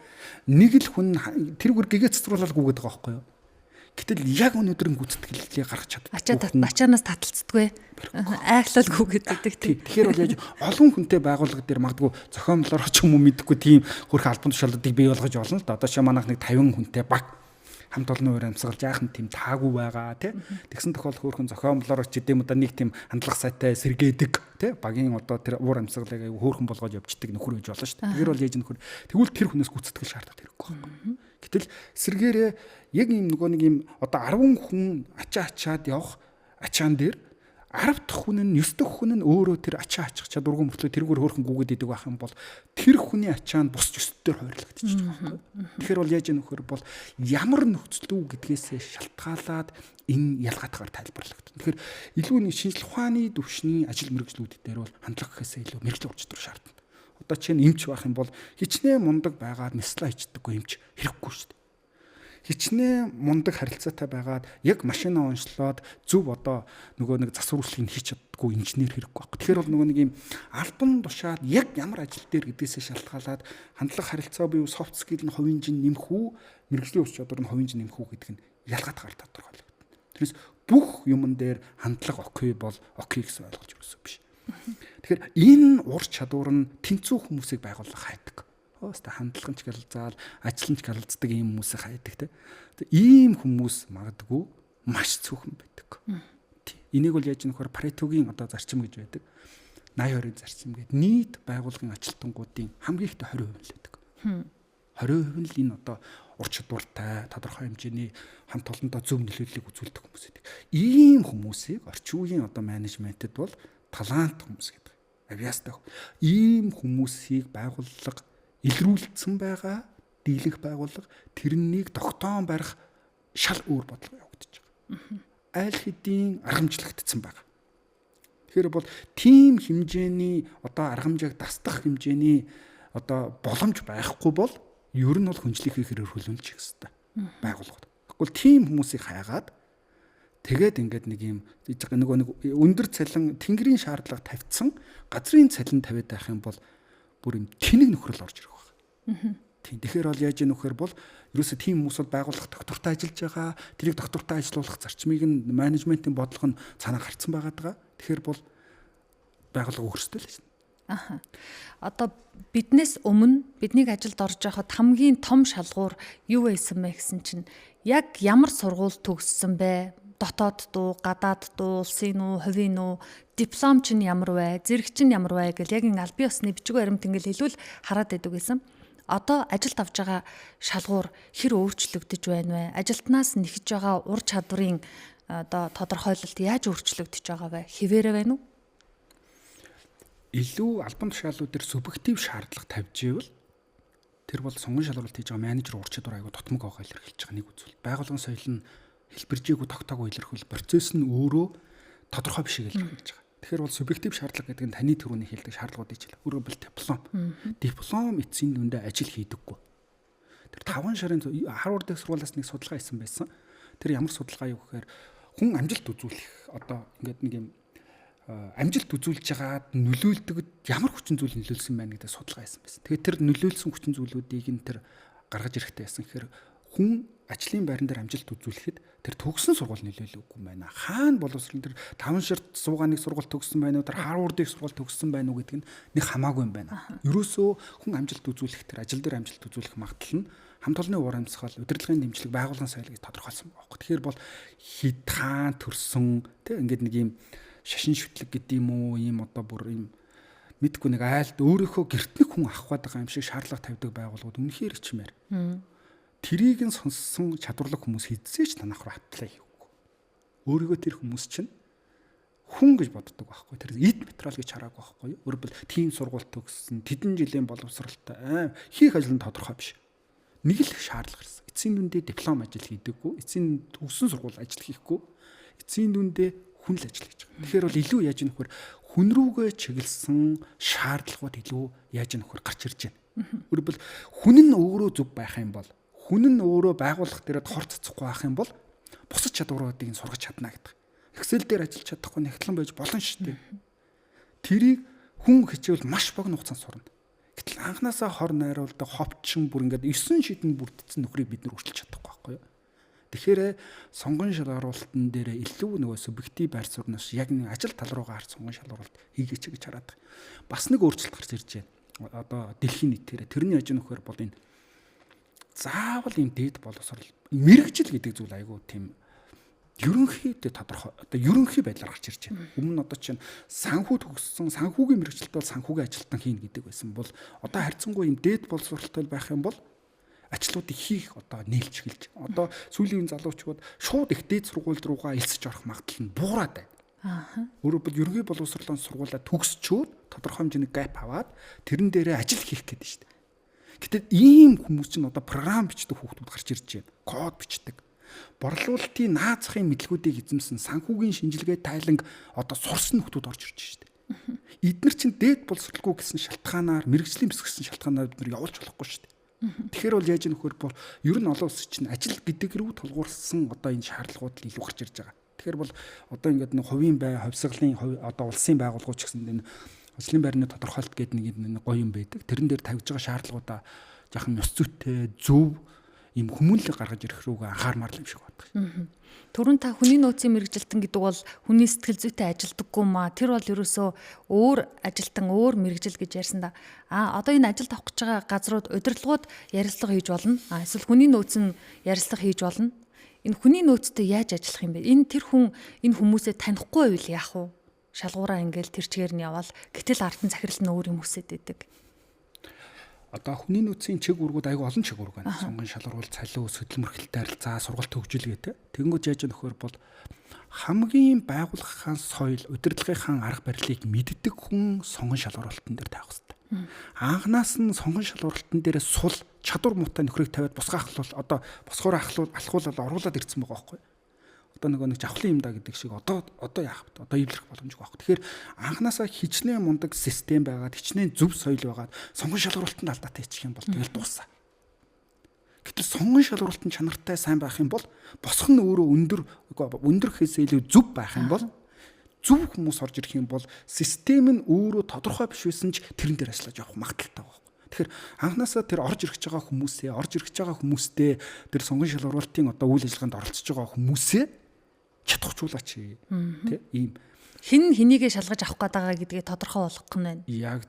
Speaker 2: нэг л хүн тэр бүр гэгээ цэцруулалгүй гэдэг байгаа байхгүй юу. Гэтэл яг өнөөдрийн гүйцэтгэлийг гаргах чаддаг.
Speaker 1: Ачаанаас таталцдаггүй. Айхлалгүй гэдэг тийм.
Speaker 2: Тэгэхээр бол яаж олон хүнтэй байгууллага дээр магадгүй зохиомлоор ч юм уу мэдэхгүй тийм хөрх албан тушаалуудыг бий болгож олно л да. Одоо шинэ манайх нэг 50 хүнтэй баг хамт олонны үеэр амьсгалж яахан тийм таагүй байгаа тий. Тэгсэн тохиол хөөрхөн зохиомлоор ч гэдэм одоо нэг тийм хандлага сайтай сэргээдэг тий. Багийн одоо тэр уур амьсгалыг хөөрхөн болгож явждаг нөхөр гэж болно шүү дээ. Тэгэхээр бол яаж нөхөр тэгвэл тэр хүнээс гүйцэтгэл шаардлагатай хэрэггүй байхгүй. Гэтэл эсэргээрээ яг юм нөгөө нэг юм одоо 10 хүн ачаад явах ачаан дээр 10 дахь хүн нь 9 дахь хүн нь өөрөө тэр ачаа ачих чадваргүй мөртлөө тэргээр хөөрхөн гүгээд идэг байх юм бол тэр хүний ачаа нь бус 9 дээр хойрлогдчих байгаа байхгүй. Тэгэхээр бол яаж нөхөр бол ямар нөхцөл үү гэдгээсээ шалтгаалаад энэ ялгаатгаар тайлбарлагдана. Тэгэхээр илүү нэг шинжлэх ухааны түвшний ажил мэргэжлүүд дээр бол хандлага гэхээсээ илүү мэргэжлийн ур чадвар шаардна. Одоо чинь эмч байх юм бол хичнээн мундаг байгаад нэслэ хийдэггүй эмч хэрэггүй шүү дээ. хичнээн мундаг харилцаатай байгаад яг машина уншлаад зөв одоо нөгөө нэг засварчлалыг хийж чаддаггүй инженер хэрэггүй байхгүй. Тэгэхээр бол нөгөө нэг юм албан тушаад яг ямар ажил дээр гэдгээсээ шалтгаалаад хандлага харилцаа буюу soft skill нь хувийн жин нэмэх үү, мэргэжлийн ур чадвар нь хувийн жин нэмэх үү гэдэг нь ялгаатгаар тодорхойлогдно. Тэрнээс бүх юмн дээр хандлага окей бол окей гэсэн ойлголт юусэн биш. Тэгэхээр энэ ур чадвар нь тэнцүү хүмүүсийг байгуулах хайдаг. Хөөстэй хандлагч гэлзаал, ажлынч гэлздэг ийм хүмүүсийг хайдаг те. Ийм хүмүүс магадгүй маш цөөхөн байдаг. Энийг бол яаж нөхөр Паретогийн одоо зарчим гэж байдаг. 80-20 зарчим гэдэг нийт байгууллагын ажилтнуудын хамгийн ихтэй 20% л байдаг. 20% нь л энэ одоо ур чадвартай, тодорхой хэмжээний хамт олондоо зөв нөлөөллийг үзүүлдэг хүмүүс байдаг. Ийм хүмүүсийг орчин үеийн одоо менежментэд бол талант хүмүүс гэдэг. Авиастай. Ийм хүмүүсийг байгууллага илрүүлсэн байгаа, дийлэнх байгууллага тэрнийг тогтоон барих шал өөр бодлого явагдаж байгаа. Айл хэдийн аргамжлагдсан байгаа. Тэгэхээр бол тийм хэмжээний одоо аргамжааг дасдах хэмжээний одоо боломж байхгүй бол ер нь бол хүнжлийнхээ хэрээр хөлөөлж хэвээр байгууллагууд. Тэгвэл тийм хүмүүсийг хайгаад тэгээд ингээд нэг юм нөгөө нэг өндөр цалин тэнгэрийн шаардлага тавьсан газрын цалин тавиад байх юм бол бүр юм тэнэг нөхрөл орж ирэх байна. Тийм. Тэгэхээр бол яаж нөхөр бол ерөөсөө тийм хүмүүс бол байгууллага доктортой ажиллаж байгаа. Тэрийг доктортой ажилуулах зарчмыг нь менежментийн бодлого нь цаанаа гарцсан байгаа даа. Тэгэхээр бол байгууллага өөрсдөө л байна.
Speaker 1: Одоо биднээс өмнө биднийг ажилд орж байхад хамгийн том шалгуур юу байсан бэ гэсэн чинь яг ямар сургууль төгссөн бэ? Дотоод дуу, гадаад дуу, улсын уу, хувийн уу, диплом чинь ямар вэ? Зэрэг чинь ямар вэ гэл яг энэ аль бие усны бичиг баримт ингээл хэлвэл хараад байдаг гэсэн. Одоо ажилд авж байгаа шалгуур хэр өөрчлөгдөж байна вэ? Ажилтнаас нэхэж байгаа ур чадварын одоо тодорхойлолт яаж өөрчлөгдөж байгаа вэ? Хэвээрээ байна уу?
Speaker 2: Илүү албан тушаалууд дээр субъектив шаардлага тавьж ивэл тэр бол сонгон шалгуулалт хийж байгаа менежер ур чадвар аягүй тотмог байгаа илэрхийлж байгаа нэг үзүүл. Байгууллагын соёл нь хэлбэржээгүй тогтоогүй илэрхийл процесс нь өөрөө тодорхой биш гэж илэрхийлж байгаа. Тэгэхээр бол субъектив шаардлага гэдэг нь таны төрөний хэлдэг шаардлагуудыг хэл. Өөрөөр диплом. Диплом эцсийн дүндээ ажил хийдэггүй. Тэр 5 сарын Харвард сургуулиас нэг судалгаа хийсэн байсан. Тэр ямар судалгаа юу гэхээр хүн амжилт үзүүлэх одоо ингээд нэг юм амжилт үзүүлж байгаад нөлөөлдөг ямар хүчин зүйл нөлөөлсөн байна гэдэг судалгаа хийсэн байсан. Тэгээд тэр нөлөөлсөн хүчин зүйлүүдийг нь тэр гаргаж ирэхтэй байсан. Тэгэхээр хүн ажлын байран дээр амжилт үзүүлэхэд тэр төгссөн сургууль нөлөөлөхгүй байна. Хаана боловсрол тэр 5 ширт суугаа нэг сургууль төгссөн байна уу, тэр Харвардыг сургууль төгссөн байна уу гэдэг нь нэг хамаагүй юм байна. Ерөөсөө хүн амжилт үзүүлэх тэр ажил дээр амжилт үзүүлэх магадлал нь хамт олонны уур амьсгал, удирдлагын дэмжлэг, байгууллагын соёлыг тодорхойлсон байна. Тэгэхээр бол хэд хаан төрсөн тэг ингээд нэг юм шашин шүтлэг гэдэг юм уу, ийм одоо бүр ийм мэдгүй нэг айлд өөрийнхөө гэртник хүн авах байгаа юм шиг шаардлага тавьдаг байгууллагууд үнэхээр ичмээр. Тэрийг нь сонссон чадварлаг хүмүүс хэзээ ч танах руу хатлаа хийвгүй. Өөрийгөө тэр хүмүүс чинь хүн гэж боддог байхгүй. Тэр эд материал гэж хараагүй байхгүй. Өөрөөр хэлбэл тийм сургууль төгссөн, тэдэн жилийн боловсралтай хийх ажил нь тодорхой биш. Нэг л шаардлага ирсэн. Эцсийн дүндээ диплом ажил хийдэггүй, эцсийн төгссөн сургууль ажил хийхгүй, эцсийн дүндээ хүн л ажил хийж байгаа. Тэгэхээр бол илүү яаж нөхөр хүн рүүгээ чиглэсэн шаардлагууд илүү яаж нөхөр гарч ирж байна. Өөрөөр хэлбэл хүн нь өөрөө зөв байх юм бол хүн нь өөрөө байгууллага дээрээ хор цоцохгүй байх юм бол бусад чадваруудыг нь сургаж чадна гэдэг. Excel дээр ажиллаж чадахгүй нэгтлэн байж болно шүү дээ. Тэрийг хүн хичээл маш богино хугацаанд сурна. Гэтэл анханасаа хор найруулдаг ховчин бүр ингээд 9 шидэн бүрдсэн нөхрийг бид нар өөрчилж чадахгүй байхгүй юу? Тэгэхээр сонгон шалгаруулалтын дээр илүү нөгөө субъектив байр суурьнаас яг нэг ажил тал руугаа харж сонгон шалгаруулалт хийгээч гэж хараад байгаа. Бас нэг өөрчлөлт гарч ирж байна. Одоо дэлхийн нийтээр тэрний ажил нөхөр бол энэ заавал юм дээд боловсрол мэрэгжил гэдэг зүйл айгүй тийм ерөнхийдөө тодорхой одоо ерөнхий байдлаар гарч ирж байна. Өмнө нь одоо чинь санхүү төгссөн санхүүгийн мэрэгчлэлд бол санхүүгийн ажилтан хийнэ гэдэг байсан бол одоо харьцангуй юм дээд боловсролтой байх юм бол ажлуудыг хийх одоо нээлж эхэлж. Одоо сүүлийн залуучууд шууд их дээд сургууль руугаа элсэж орох магадлал нь буураад байна. Өөрөөр хэлбэл ерөнхий боловсролын сургуулаа төгсчөөд тодорхой хэмжээний гэп аваад тэрэн дээрээ ажил хийх гэдэг шүү дээ. Гэтэл ийм хүмүүс чинь одоо програм бичдэг хүүхдүүд гарч ирж байна. Код бичдэг. Борлуулалтын наацхийн мэдлгүүдийг эзэмсэн санхүүгийн шинжилгээ тайланг одоо сурсан хүүхдүүд орж ирж байна шүү дээ. Эдгээр чинь дээд боловсролгүй гэсэн шалтгаанаар мэрэгжлийн бэс гэсэн шалтгаанаар бид нар явуулж болохгүй шүү дээ. Тэгэхээр бол яаж нөхөр бол ер нь олон улс чинь ажил гэдэг рүү тулгуурсан одоо энэ шаардлагууд илүү гарч ирж байгаа. Тэгэхээр бол одоо ингээд нэг хувийн бай, хувьсгалын одоо улсын байгууллагууд ч гэсэн энэ ажлын байрны тодорхойлт гэдэг нэг гоё юм байдаг. Тэрэн дээр тавьж байгаа шаардлагуудаа жаахан ёс зүйтэй, зөв ийм хүмүүнлэг гаргаж ирэх рүүгээ анхаармаар юм шиг байна.
Speaker 1: Түрүүн та хүний нөөцийн мэрэгжилтэн гэдэг бол хүний сэтгэл зүйтэй ажилдаггүй маа. Тэр бол ерөөсөө өөр ажилтан, өөр мэрэгжил гэж ярьсан да. Одоо энэ ажилд авах гэж байгаа газрууд удирдлагууд ярилцлага хийж болно. Эсвэл хүний нөөц нь ярилцлага хийж болно. Энэ хүний нөөцтэй яаж ажиллах юм бэ? Тэр хүн энэ хүмүүсээ танихгүй байвал яах вэ? Шалгуураа ингээл тэр чигээр нь явал гэтэл артын захирал нь өөр юм хүсэж байдаг.
Speaker 2: Одоо хүний нөөцийн чиг үүргүүд айгүй олон чиг үүрэг байна. Сонгон шалгаруул, цалиу, хөдөлмөрхөлтэй харилцаа, сургалт хөгжүүлгээтэй. Тэгэнгүүт яаж нөхөр бол хамгийн байгууллагын соёл, удирдлагын арга барилыг мэддэг хүн сонгон шалгаруулалтан дээр тавих хэрэгтэй. Анханаас нь сонгон шалгаруулалтан дээр сул чадвар муутай нөхрийг тавиад босгоо босгоороо алхуулаад оруулаад ирсэн байгаа байхгүй. Одоо нэг жавхлын юм да гэдэг шиг одоо яах вэ? Одоо эвлэрэх боломжгүй байхгүй. Тэгэхээр анханасаа хичнээн мундаг систем байгаад, хичнээн зөв соёл байгаад сонгон шалгуулалтанд алдаатай хийчих юм бол тэгэл дуусаа. Гэтэл сонгон шалгуулалтын чанартай сайн байх юм бол босох нь өөрөө өндөр гэхээс илүү зөв байх юм бол зөв хүмүүс орж ирэх юм бол систем нь өөрөө тодорхой биш байсан ч тэрэн дээр ажиллаж явах магадaltaй байна. Тэгэхээр анханасаа тэр орж ирэх байгаа хүмүүстэй тэр сонгон шалгуулалтын одоо үйл ажиллагаанд оролцож байгаа хүмүүсээ чадахжуулаач тий ийм
Speaker 1: хин хэнийгээ шалгаж авах гэдэг гэдгээ тодорхой болгох нь байна.
Speaker 2: Яг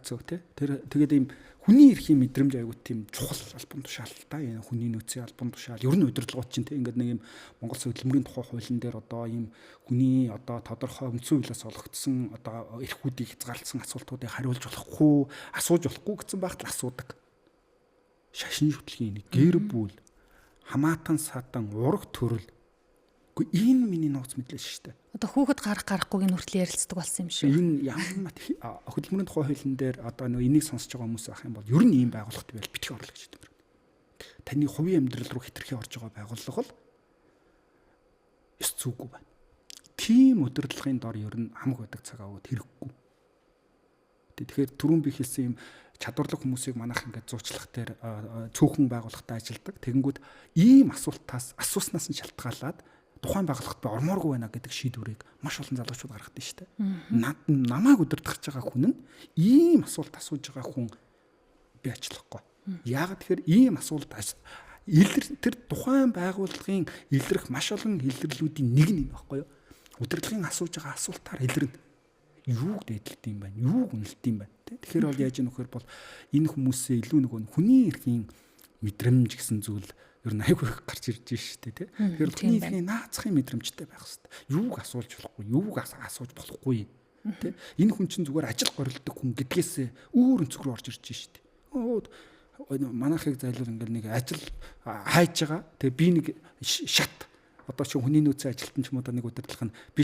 Speaker 2: зөв тий тэр тэгээд ийм хүний эрхийн мэдрэмж аягүй тийм чухал албан тушаал та энэ хүний нөөцийн албан тушаал ер нь удирдлагууд чинь тий ингээд нэг юм Монгол хөдөлмөрийн тухай хуулийн дээр одоо ийм хүний одоо тодорхой үндсэн хуулиас олгогдсон одоо эрхүүдийг хязгаарласан асуултуудыг хариулж болохгүй асууж болохгүй гэсэн байхад асуудаг. Шашин шүтлгийн гэр бүл хамаатан садан ураг төрөл энэ миний нууц мэдлээ шүү дээ.
Speaker 1: Одоо хүүхэд гарахгүйг нүртэл ярилцдаг болсон юм шүү.
Speaker 2: Энэ ямар хөдөлмөрийн тухай хуулийн дээр одоо нэг энийг сонсож байгаа хүмүүс байх юм бол ер нь ийм байгууллагт байл битгий орлоо гэж хэлдэг. Таны хувийн амьдрал руу хитрхи орж байгаа байгууллага бол ёс зүйгүй байна. Тийм удирдлагын дор ер нь хамаг байдаг цаг аваад хэрэггүй. Тэгэхээр түрүүн би хэлсэн юм чадварлаг хүмүүсийг манайх ингээд зуучлах дээр цөөхөн байгууллагатай ажилладаг. Тэгэнгүүт ийм асууснаас нь шалтгаалаад тухайн байгууллагт би ормооргүй байна гэдэг шийдвэрийг маш олон залуучууд гаргадаг шүү дээ. Намайг удирдах гэж байгаа хүн нь ийм асуулт асууж байгаа хүн би ажиллахгүй. Яагаад тэгэхээр ийм асуулт тэр тухайн байгууллагын илрэх маш олон илэрлүүдийн нэг нь байхгүй юу? Удирдлагын асууж байгаа асуултаар илэрнэ. Юуг дээдлэлт юм байна? Юуг үнэлт юм байна? Тэгэхээр бол яаж нөхөр бол энэ хүмүүсээ илүү нөгөө хүний эрхийн мэдрэмж гэсэн зүйл ер нь айгүй гарч ирж штэ тий. Тэгэхээр хүний эрхийн наацхийн мэдрэмжтэй байх хэрэгтэй. Юуг асуулж болохгүй, юуг асууж болохгүй тий. Энэ хүн чинь зүгээр ажил горилдог хүн гэдгээс өөр өнцөг рүү орж ирж штэ. Манайхыг зайлуул ингээл нэг ажил хайж байгаа. Тэгээ би нэг шат одоо чи хүний нөөцийн ажилтан ч юм уу нэг удирдлага нь би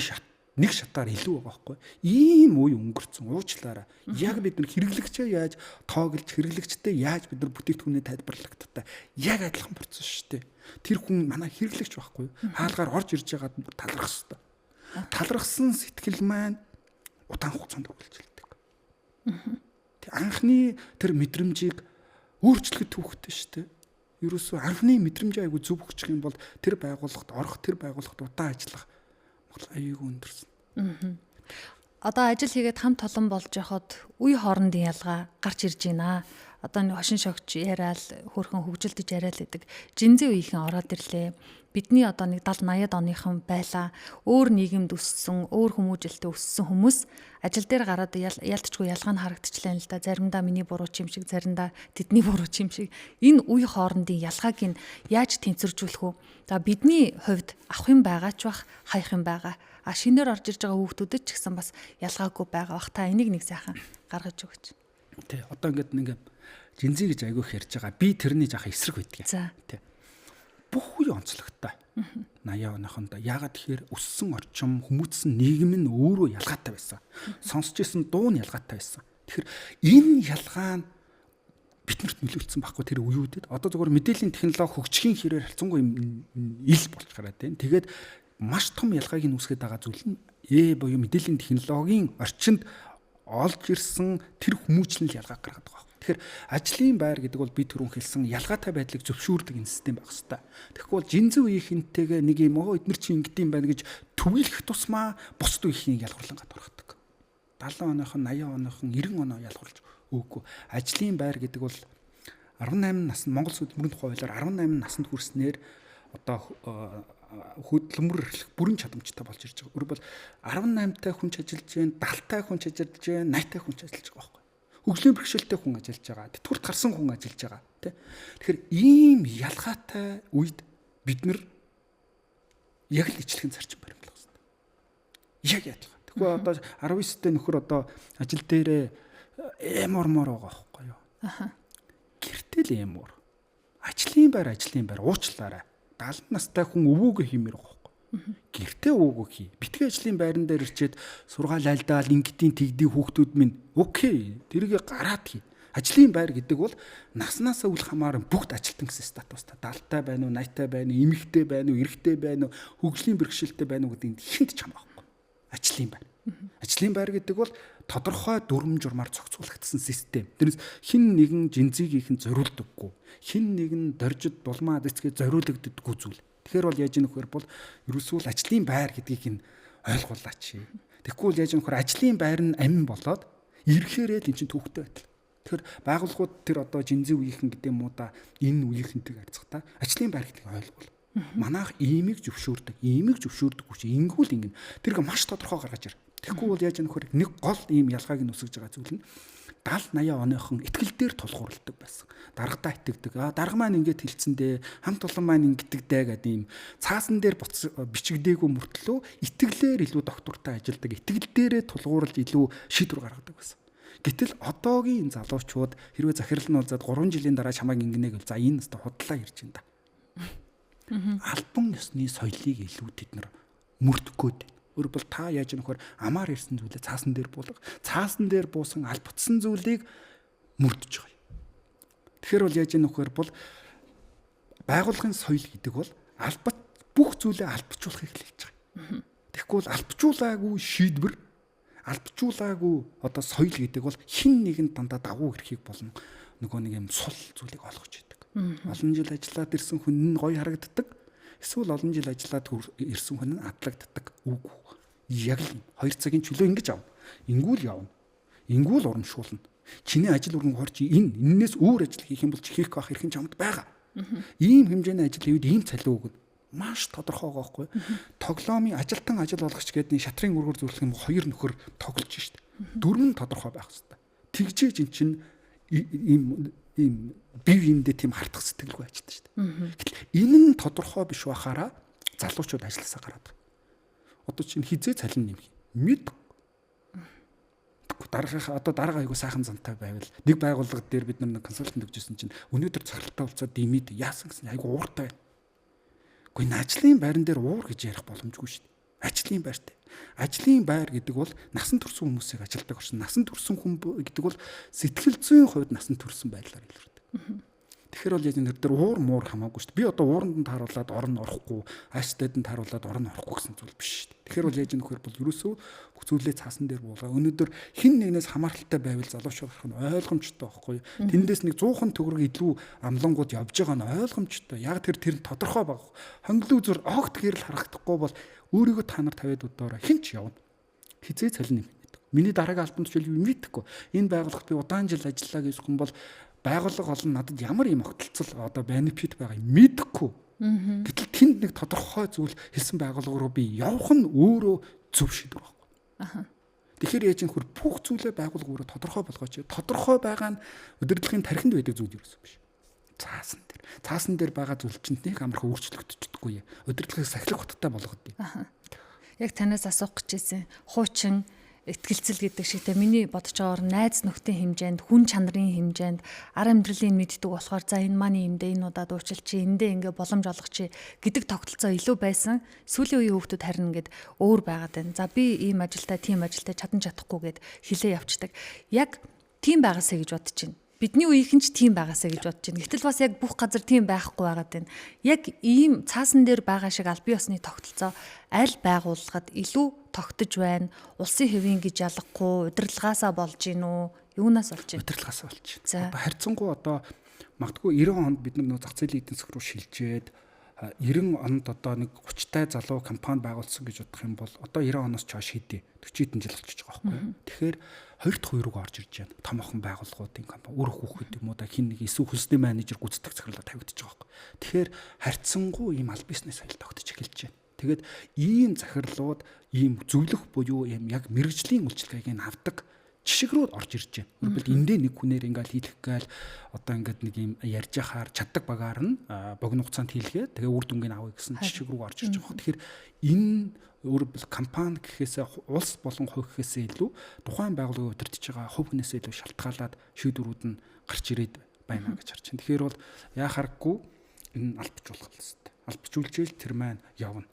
Speaker 2: нэг шатаар илүү байгаа байхгүй. Ийм үе өнгөрцөн уучлаарай. Яг бид нар хэрэглэгчээ яаж тооглож хэрэглэгчтэй яаж бид нар бүтээгдэхүүнээ тайлбарлагттай яг адилхан процесс шүү дээ. Тэр хүн манай хэрэглэгч байхгүй. Хаалгаар орж ирж байгаад талрах хэрэгтэй. Талрахсан сэтгэл маань удаан хугацаанд үргэлжилдэг. Тэг анхны тэр мэдрэмжийг өөрчлөхөд түүхтэй шүү дээ. Ерөөсөө анхны мэдрэмж айгу зөв өгчих юм бол тэр байгууллагт орох, тэр байгууллагт удаан ажиллах аюуг өндөрсөн.
Speaker 1: Одоо ажил хийгээд хамт олон болж яхад үе хоорондын ялгаа гарч ирж байна. Одоо нэг хошин шогч яриад хөөрхөн хөгжилдөж яриад байдаг. Жинзээ үеийнхэн ороод ирлээ. Бидний одоо нэг 70 80-ад оныхан байлаа. Өөр нийгэмд өссөн, өөр хүмүүжлэлтэй өссөн хүмүүс ажил дээр гараад ялтчгүй ялгаа нь харагдчихлаа л да. Заримдаа миний буруу ч юм шиг, заримдаа тэдний буруу ч юм шиг. Энэ үе хоорондын ялгааг нь яаж тэнцвэржүүлэх вэ? За бидний хувьд авах юм байгаа ч бах, хаях юм байгаа. Шинээр орж ирж байгаа хүүхдүүдэд ч гэсэн бас ялгаагүй байгаа бах. Та энийг нэг сайхан гаргаж өгөөч.
Speaker 2: Тэ одоо ингээд жинзээ гэж айгүйх ярьж байгаа. Би тэрний жаахан эсрэг байдгийг. Тэ. Бүх үе онцлогтой. 80 оныхонд яагаад тэгэхээр өссөн орчим хүмүүцсэн нийгэм нь өөрөө ялгаатай байсан. Сонсч ирсэн дуу нь ялгаатай байсан. Тэгэхээр энэ ялгаа нь биднэрт нөлөөлсөн байхгүй тэр үеүүдэд. Одоо зөвхөн мэдээллийн технологи хөгжихийн хэрээр харьцангуй ил болж гараад байна. Тэгээд маш том ялгааг нь үүсгэж байгаа зүйл нь буюу мэдээллийн технологийн орчинд олж ирсэн тэр хүмүүжлэл ялгааг гаргаад байгаа. Тэгэхээр ажлын байр гэдэг бол бид түрүүн хэлсэн ялгаатай байдлыг зөвшөөрдөг энэ систем байх хэрэгтэй. Тэгэхгүй бол жинзэн үеийнхэнтэйгээ нэг юм эдгээр чи ингэдэм байна гэж төвлөх тусмаа бусд үеийнхнийг ялгуурлан гадуурхдаг. 70 оных нь 80 оных нь 90 оноо ялгуурлаж өгөхгүй. Ажлын байр гэдэг бол 18 наснд Монгол Сүлбэрийн хуулиар 18 наснд хүрснээр одоо хөдөлмөр эрхлэх бүрэн чадамжтай болж ирж байгаа. Өөрөөр бол 18-тай хүн ч ажиллаж байна, 70-тай хүн ч ажиллаж байна, 80-тай хүн ч ажиллаж байгаа байхгүй. Хөгжлийн бэрхшээлтэй хүн ажиллаж байгаа, тэтгэврт гарсан хүн ажиллаж байгаа, тий. Тэгэхээр ийм ялгаатай үед бид нар яг л ижлэхэн зарчим баримтлах хэрэгтэй. Яг яадлага. Тэгэхгүй одоо 19-тэй нөхөр одоо ажил дээрээ эмормоор байгаа байхгүй юу? Гэртэл эмор. Ажлын байр уучлаарай. 70 настай хүн өвөөгөө хиймээр байгаа байхгүй. Гэртээ өвөөгөө хий. Битгий ажлын байран дээр ирчээд сургаал айлдаал ингэдийн тэгдий хүүхдүүд минь окей. Тэрийг гараад хий. Ажлын байр гэдэг бол наснаас үл хамааран бүгд ажилтан гэсэн статустай. 70-тай байна уу, 80-тай байна уу, эмэгтэй байна уу, эрэгтэй байна уу, хөгжлийн бэрхшээлтэй байна уу гэдэг хинт ч хамаахгүй. Ажлын байр. Ажлын байр гэдэг бол тодорхой дүрм журмаар зохицуулагдсан систем. Тэрнээс хин нэгэн жинзгийнхэн зориулдаггүй. Хин нэгэн доржид дулмаа дэцгээ зориулагддаггүй зүйл. Тэгэхээр бол яаж нөхөр бол ерөөсөө ажлын байр гэдгийг нь ойлгуулаач. Тэгэхгүй бол яаж нөхөр ажлын байр нь амин болоод ирэхээрээ л эн чинь төвхтэй байтал. Тэгэхээр байгууллагууд тэр одоо жинзэн үеийнхэн гэдэг юм уу да энэ үеийнхэнтэйг харьцахтаа ажлын байр гэдгийг ойлгуул. Манайх иймийг зөвшөөрдөг хүч ингүүл ингэн тэрг маш тодорхой гаргаж ир. Тэгэхгүй бол яаж нөхөр нэг гол ийм ялгааг нь үсгэж байгаа зүйл нь 70-80 оныхон итгэл дээр тулгуурладаг байсан. Даргатаа итгэдэг. Дарга маань ингэж хэлцэндээ хамт олон маань ингэдэгдээ гэдэг ийм цаасан дээр бичигдээгүй мөртлөө итгэлээр илүү доктортай ажилладаг. Итгэл дээрээ тулгуурлаж илүү шийдвэр гаргадаг байсан. Гэтэл одоогийн залуучууд хэрвээ захирал нь уулзаад 3 жилийн дараа чамайг ингэнэ гэвэл за энэ нэстэ худлаа ирж байна да. Албан ёсны соёлыг илүү тэд нар мөрдөхгүйд. Өөрөөр та яаж нөхөр амаар ирсэн зүйлээ цаасан дээр буулга. Цаасан дээр буусан албатсан зүйлийг мөрдөж байгаа. Тэгэхээр бол яаж нөхөр бол байгууллагын соёл гэдэг бол албат бүх зүйлээ албачуулахыг хэлж байгаа. Тэгэхгүй бол албачуулаагүй шийдвэр, албачуулаагүй одоо соёл гэдэг бол хин нэгэн дандаа давуу эрхийг болно. Нөгөө нэг юм сул зүйлийг олгож идэг. Олон жил ажиллаад ирсэн хүн нь гоё харагддаг. Эсвэл олон жил ажиллаад ирсэн хүн нь атлагддаг. Үгүй. Яг л 2 цагийн чөлөө ингэж авна. Ингүүл явна. Ингүүл урамшуулна. Чиний ажил үргэн хорч энээс өөр ажил хийх юм бол хийх байх хэрхэн чамд байгаа. Ийм хэмжээний ажил хийвд ийм цалин өгнө. Маш тодорхой байгаа байхгүй. Тоглоомын ажилтан ажил болгоч гэдэг нэг шатрын үргөр зөвлөх юм 2 нөхөр тоглож шít. Дөрвөн тодорхой байх хэрэгтэй. Тэгжээж эн чинь ийм бие биендээ тийм хартах сэтгэлгүй ажилладаг шүү дээ. Гэтэл энэ нь тодорхой биш байхаараа залуучууд ажилласаа гараад. Одоо чинь хизээ цалин нэмэх мэд. Дараа айгу сайхан зантай байвал нэг байгууллага дээр бид нар консалтинг өгчсэн чинь өнөөдөр цахилтаа болцоод димэд яасан гэсэн айгу ууртай байна. Гэхдээ ажлын байран дээр уур гэж ярих боломжгүй шүү дээ. Ажлын байртай. Ажлын байр гэдэг бол насан турсан хүмүүсийг ажилдаг орчин. Насан турсан хүн гэдэг бол сэтгэл зүйн хувьд насан турсан байдлаар илэрдэг. Тэгэхээр бол яг энэ дээр уур муур хамаагүй шүү дээ. Би одоо ууранд нь тааруулаад орон орохгүй, ааштай нь тааруулаад орон орохгүй гэсэн зүйл биш шүү дээ. Тэгэхээр бол яг энэ хөр бол ерөөсөө бүх зүйлээ цаасан дээр буулгаа. Өнөөдөр хин нэгнээс хамааралтай байвал залуучууд гарах нь ойлгомжтой байхгүй. Тэндээс нэг 100хан төгрөг илүү амлангууд явж байгаа нь ойлгомжтой. Яг тэр тодорхой баг. Хонглоо зүр огт гэрэл харагдахгүй бол өөрийгөө та нар тавиад удаараа хин ч явна. Хизээ цалин нэмэх. Миний дараагийн албанд ч юу мэдхгүй. Энэ байгууллагт би удаан жил ажиллаа гэж хүн бол байгууллага олон надад ямар юм огтлцол одоо бенефит байгааг мэдэхгүй. Гэтэл тэнд нэг тодорхой зүйл хэлсэн байгууллага руу би явах нь өөрөө зөв шийдвэр байхгүй. Тэгэхээр яаж нөхөр бүх зүйлээ байгууллага өөрөө тодорхой болгооч. Тодорхой байгаа нь удирдлагын тархинд байдаг зүйл ерөөсөө биш. Цаасан дээр байгаа зүйл чинь нэг амархан өөрчлөгдчихдөггүй. Удирдлагыг сахилах хоттой болгодгийг.
Speaker 1: Яг танаас асуух гэжсэн хуучин итгэлцэл гэдэг шигтэй миний бодож байгаагаар найз нөхдийн хэмжээнд, хүн чанарын хэмжээнд, ар амьдралын мэддэг болохоор за энэ маань юмдээ энэ удаад уучлал чи эндээ ингээ боломж олгох чи гэдэг тогтолцоо илүү байсан. Сүүлийн үеийн хүүхдүүд харин ингээд өөр байгаад байна. За би ийм ажилтаа, тийм ажилтаа чадан чадахгүй гэд хилээ явцдаг. Яг тийм байгаасаа гэж бодож байна. Бидний үеийнхэн ч тийм байгаасаа гэж бодож байна. Гэтэл бас яг бүх газар тийм байхгүй байгаад байна. Яг ийм цаасан дээр байгаа шиг аль бие усны тогтолцоо аль байгууллагад илүү тогтож байна. Улсын хэвийн гэж ялахгүй удирдлагаасаа болж гин үү? Юунаас болж байна?
Speaker 2: Удирдлагаас болж
Speaker 1: За.
Speaker 2: байна. Одоо харьцангуй одоо магадгүй 90 онд бид нар зах зээлийн эдийн засаг руу шилжээд 90 онд одоо нэг 30-тай залуу компани байгуулсан гэж бодох юм бол одоо 90 оноос чойш хэдий 40 жил болчихж байгаа байхгүй юу. Тэгэхээр хоёр дахь үе рүү орж ирж байна. Томоохон байгууллагуудын компани өөр хүүхэд юм уу да хин нэг эсвэл хөлсний менежер гүйцэтгэх захирлаа тавигдчих байгаа байхгүй. Тэгэхээр харьцангуй ийм аль бизнес соёл тогтож эхэлж байна. Тэгээд ийм захирлууд ийм зөвлөх буюу ийм яг мэрэгжлийн үйлчилгээг нь авдаг жишг рүү орж ирж байна. Өөрөлд эндээ нэг хүнээр ингээл хийлгэх гээл одоо ингээд нэг юм ярьж яхаар чаддаг багаар нь богино хугацаанд хийлгээ. Тэгээ үр дүнгийн авъя гэсэн жишг рүү орж ирж байгаа. Тэгэхээр энэ өөрөлд компани гэхээсээ улс болон хувь гэхээсээ илүү тухайн байгууллагын удирдах байгаа хувь хүнээсээ илүү шалтгаалаад шийдвэрүүд нь гарч ирээд байна гэж харж байна. Тэгэхээр бол яхааргүй энэ албажуулах хэрэгтэй. Албажуулжэл тэр маань явна.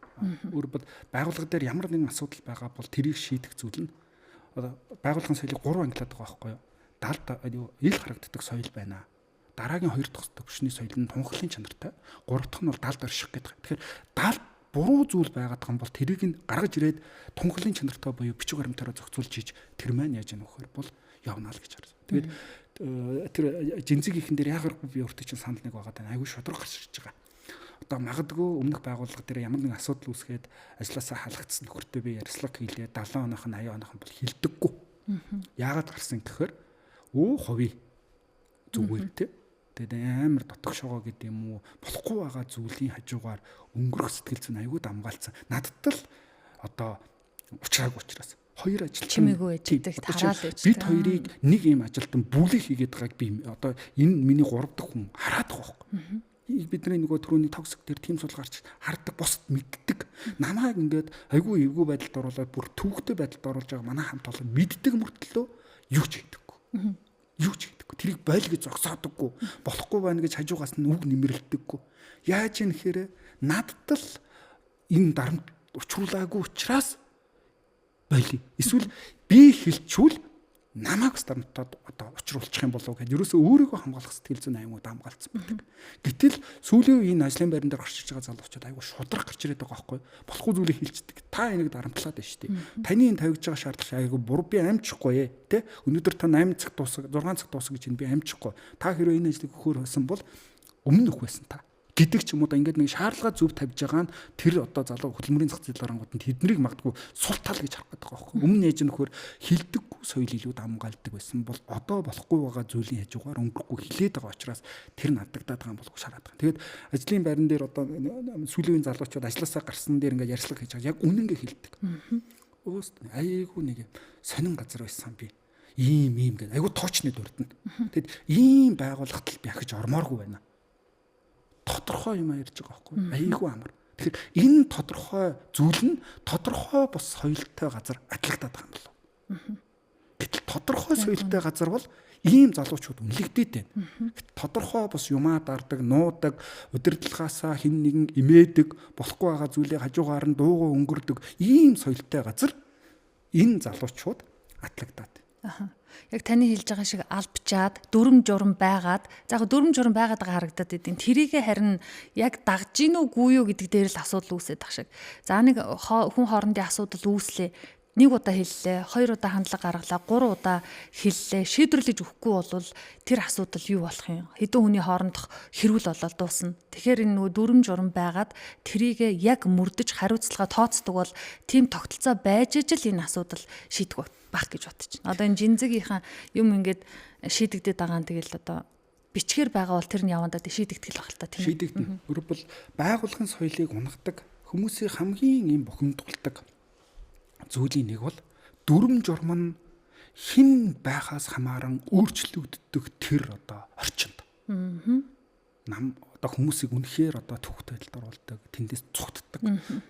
Speaker 2: Өөрөлд байгууллага дээр ямар нэгэн асуудал байгаа бол тэрийг шийдэх зүйл нь байгууллагын соёлыг 3 ангилаад байгаа байхгүй юу? Далд ил харагддаг соёл байна. Дараагийн 2 дахь төвшний соёл нь тунхаглын чанартай. 3 дахь нь бол далд орших гэдэг. Тэгэхээр далд буруу зүйл байгаад байгаа юм бол тэрийг нь гаргаж ирээд тунхаглын чанартай буюу бичиг баримтаараа зохицуулж хийж тэр маань яаж яах вэ бол явна л гэж харсан. Тэгээд тэр жинзэгийнхэн дээр яагаргүй би өөртөө чинь санал нэг байгаа даа. Айгүй шудраг гарч ирж байгаа. Одоо магадгүй өмнөх байгууллага дээр ямар нэгэн асуудал үүсгээд ажилласаа халагдсан нөхөртөө би ярьслаг хийлээ 70 оноох нь 80 оноох нь бол хилдэггүй. Яагаад гарсан гэхээр хувийн зүгээр те. Тэгээд амар дотгошоогоо гэдэг юм уу болохгүй байгаа зүйлийн хажуугаар өнгөрөх сэтгэл зүйн аягүй дамгаалцсан. Надад л одоо учраагүй учраас хоёр ажилтан
Speaker 1: чимээгүй ээждэг тараал ээж.
Speaker 2: Бид хоёрыг нэг юм ажилтан бүлэг хийгээд байгааг би одоо энэ миний 3 дахь хүн хараад байгаа байхгүй. Бидний нөгөө түрүүний токсик дээр тим сул гарч хардаг босд мэддэг. Намайг ингээд айгүй эвгүй байдалд оруулаад бүр төвөгтэй байдалд оруулж байгаа манай хамт олон мэддэг мөртлөө юу ч хийдэггүй. Юу ч хийдэггүй. Тэрийг бойл гэж зогсоодоггүй. Болохгүй байна гэж хажуугаас нь үг нэмэрлэдэггүй. Яаж юм нэхэрэ надад л энэ дарамт учруулаагүй учраас бойлё. Эсвэл би хэлчүүл намайг стартаад одоо учруулчих юм болов гэхэд ерөөсөө өөрийгөө хамгаалах сэтгэл зүйн аймагуд хамгаалцсан байдаг. Гэтэл сүүлийн үеийн ажлын байран дээр гарч иж байгаа залуучууд айгүй шудраг гарч ирээд байгаа байхгүй. Болохгүй зүйлийг хэлцдэг. Та энийг дарамтлаад байна шүү дээ. Таны энэ тавьж байгаа шаардлага айгүй буруу би амжихгүй те. Өнөөдөр та 8 цаг дуусах 6 цаг дуусах гэж би амжихгүй. Та хэрвээ энэ ажлыг өгөхөр байсан бол өмнө өгөх байсан та. Гэдэг ч юм уу да ингээд нэг шаардлага зөв тавьж байгаа нь тэр одоо залуу хөдөлмөрийн зах зээл дарангууд нь тэднийг магадгүй сул тал гэж харах гэдэг байгаа байхгүй. Өмнө ээж нөхөр хилдэггүй соёл илүү дамгаалдаг байсан бол одоо болохгүй байгаа зүйлийн хажуугаар өнгөрөхгүй хилээд байгаа учраас тэр надагдаад байгаа юм болов шараад байгаа. Тэгээд ажлын байран дээр одоо сүүлийн залуучууд ажилласаа гарсан дээр ингээд ярьслаг хийж байгаа яг үнэнгээ хилдэг. Өөст айгүй нэг сонин газар байсан би. Ийм гэдэг айгүй тоочны дурдна. Тэгэд ийм байгууллагт л би ахиж ормооргүй байна. Тодорхой юм ярьж байгаа байхгүй айгүй амар. Тэгэхээр энэ тодорхой зүйл нь тодорхой бос соёлтой газар атлагдаад байгаа юм болов. Гэтэл тодорхой соёлтой газар бол ийм залуучууд үнэлэгдээд байна. Тодорхой бос юмаа дардаг, нуудаг, удирдлагаасаа хин нэгэн имээдэг, болохгүй байгаа зүйлээ хажуугаар нь дуугаа өнгөрдөг ийм соёлтой газар энэ залуучууд атлагдаад.
Speaker 1: Яг таны хэлж байгаа шиг албчаад дүрм журм байгаад за яг дүрм журм байгаад байгаа харагдаад идэв. Тэрийгэ харин яг дагж гин үгүй юу гэдэг дээр л асуудал үүсээд ах шиг. За нэг хүн хоорондын асуудал үүслээ. Нэг удаа хэллээ, 2 удаа хандлага гаргалаа, 3 удаа хэллээ. Шийдвэрлэж өгөхгүй бол тэр асуудал юу болох юм? Хэдэн хүний хоорондох хэрүүл болоод дуусна. Тэгэхээр энэ нөгөө дүрм журм байгаад тэрийгэ яг мөрдөж хариуцлага тооцдог бол тийм тогтолцоо байж ижил энэ асуудал шийдэх байх гэж бодож байна. Одоо энэ жинзэгийнхэн юм ингээд шийдэгдээд байгаа нь тэгэл одоо бичгээр байгаа бол тэр нь явандаа шийдэгдэх л байх л та тийм.
Speaker 2: Шийдэгдэнэ. Өөрөөр байгууллагын соёлыг унгадаг хүмүүсийн хамгийн юм бухимдуулдаг зүйлийн нэг бол дүрм журм нь хэн байхаас хамааран өөрчлөгддөг тэр одоо орчинд. Нам одоо хүмүүсийг үнэхээр одоо төвхт байдалд оруулдаг, тэндээс цугтдаг.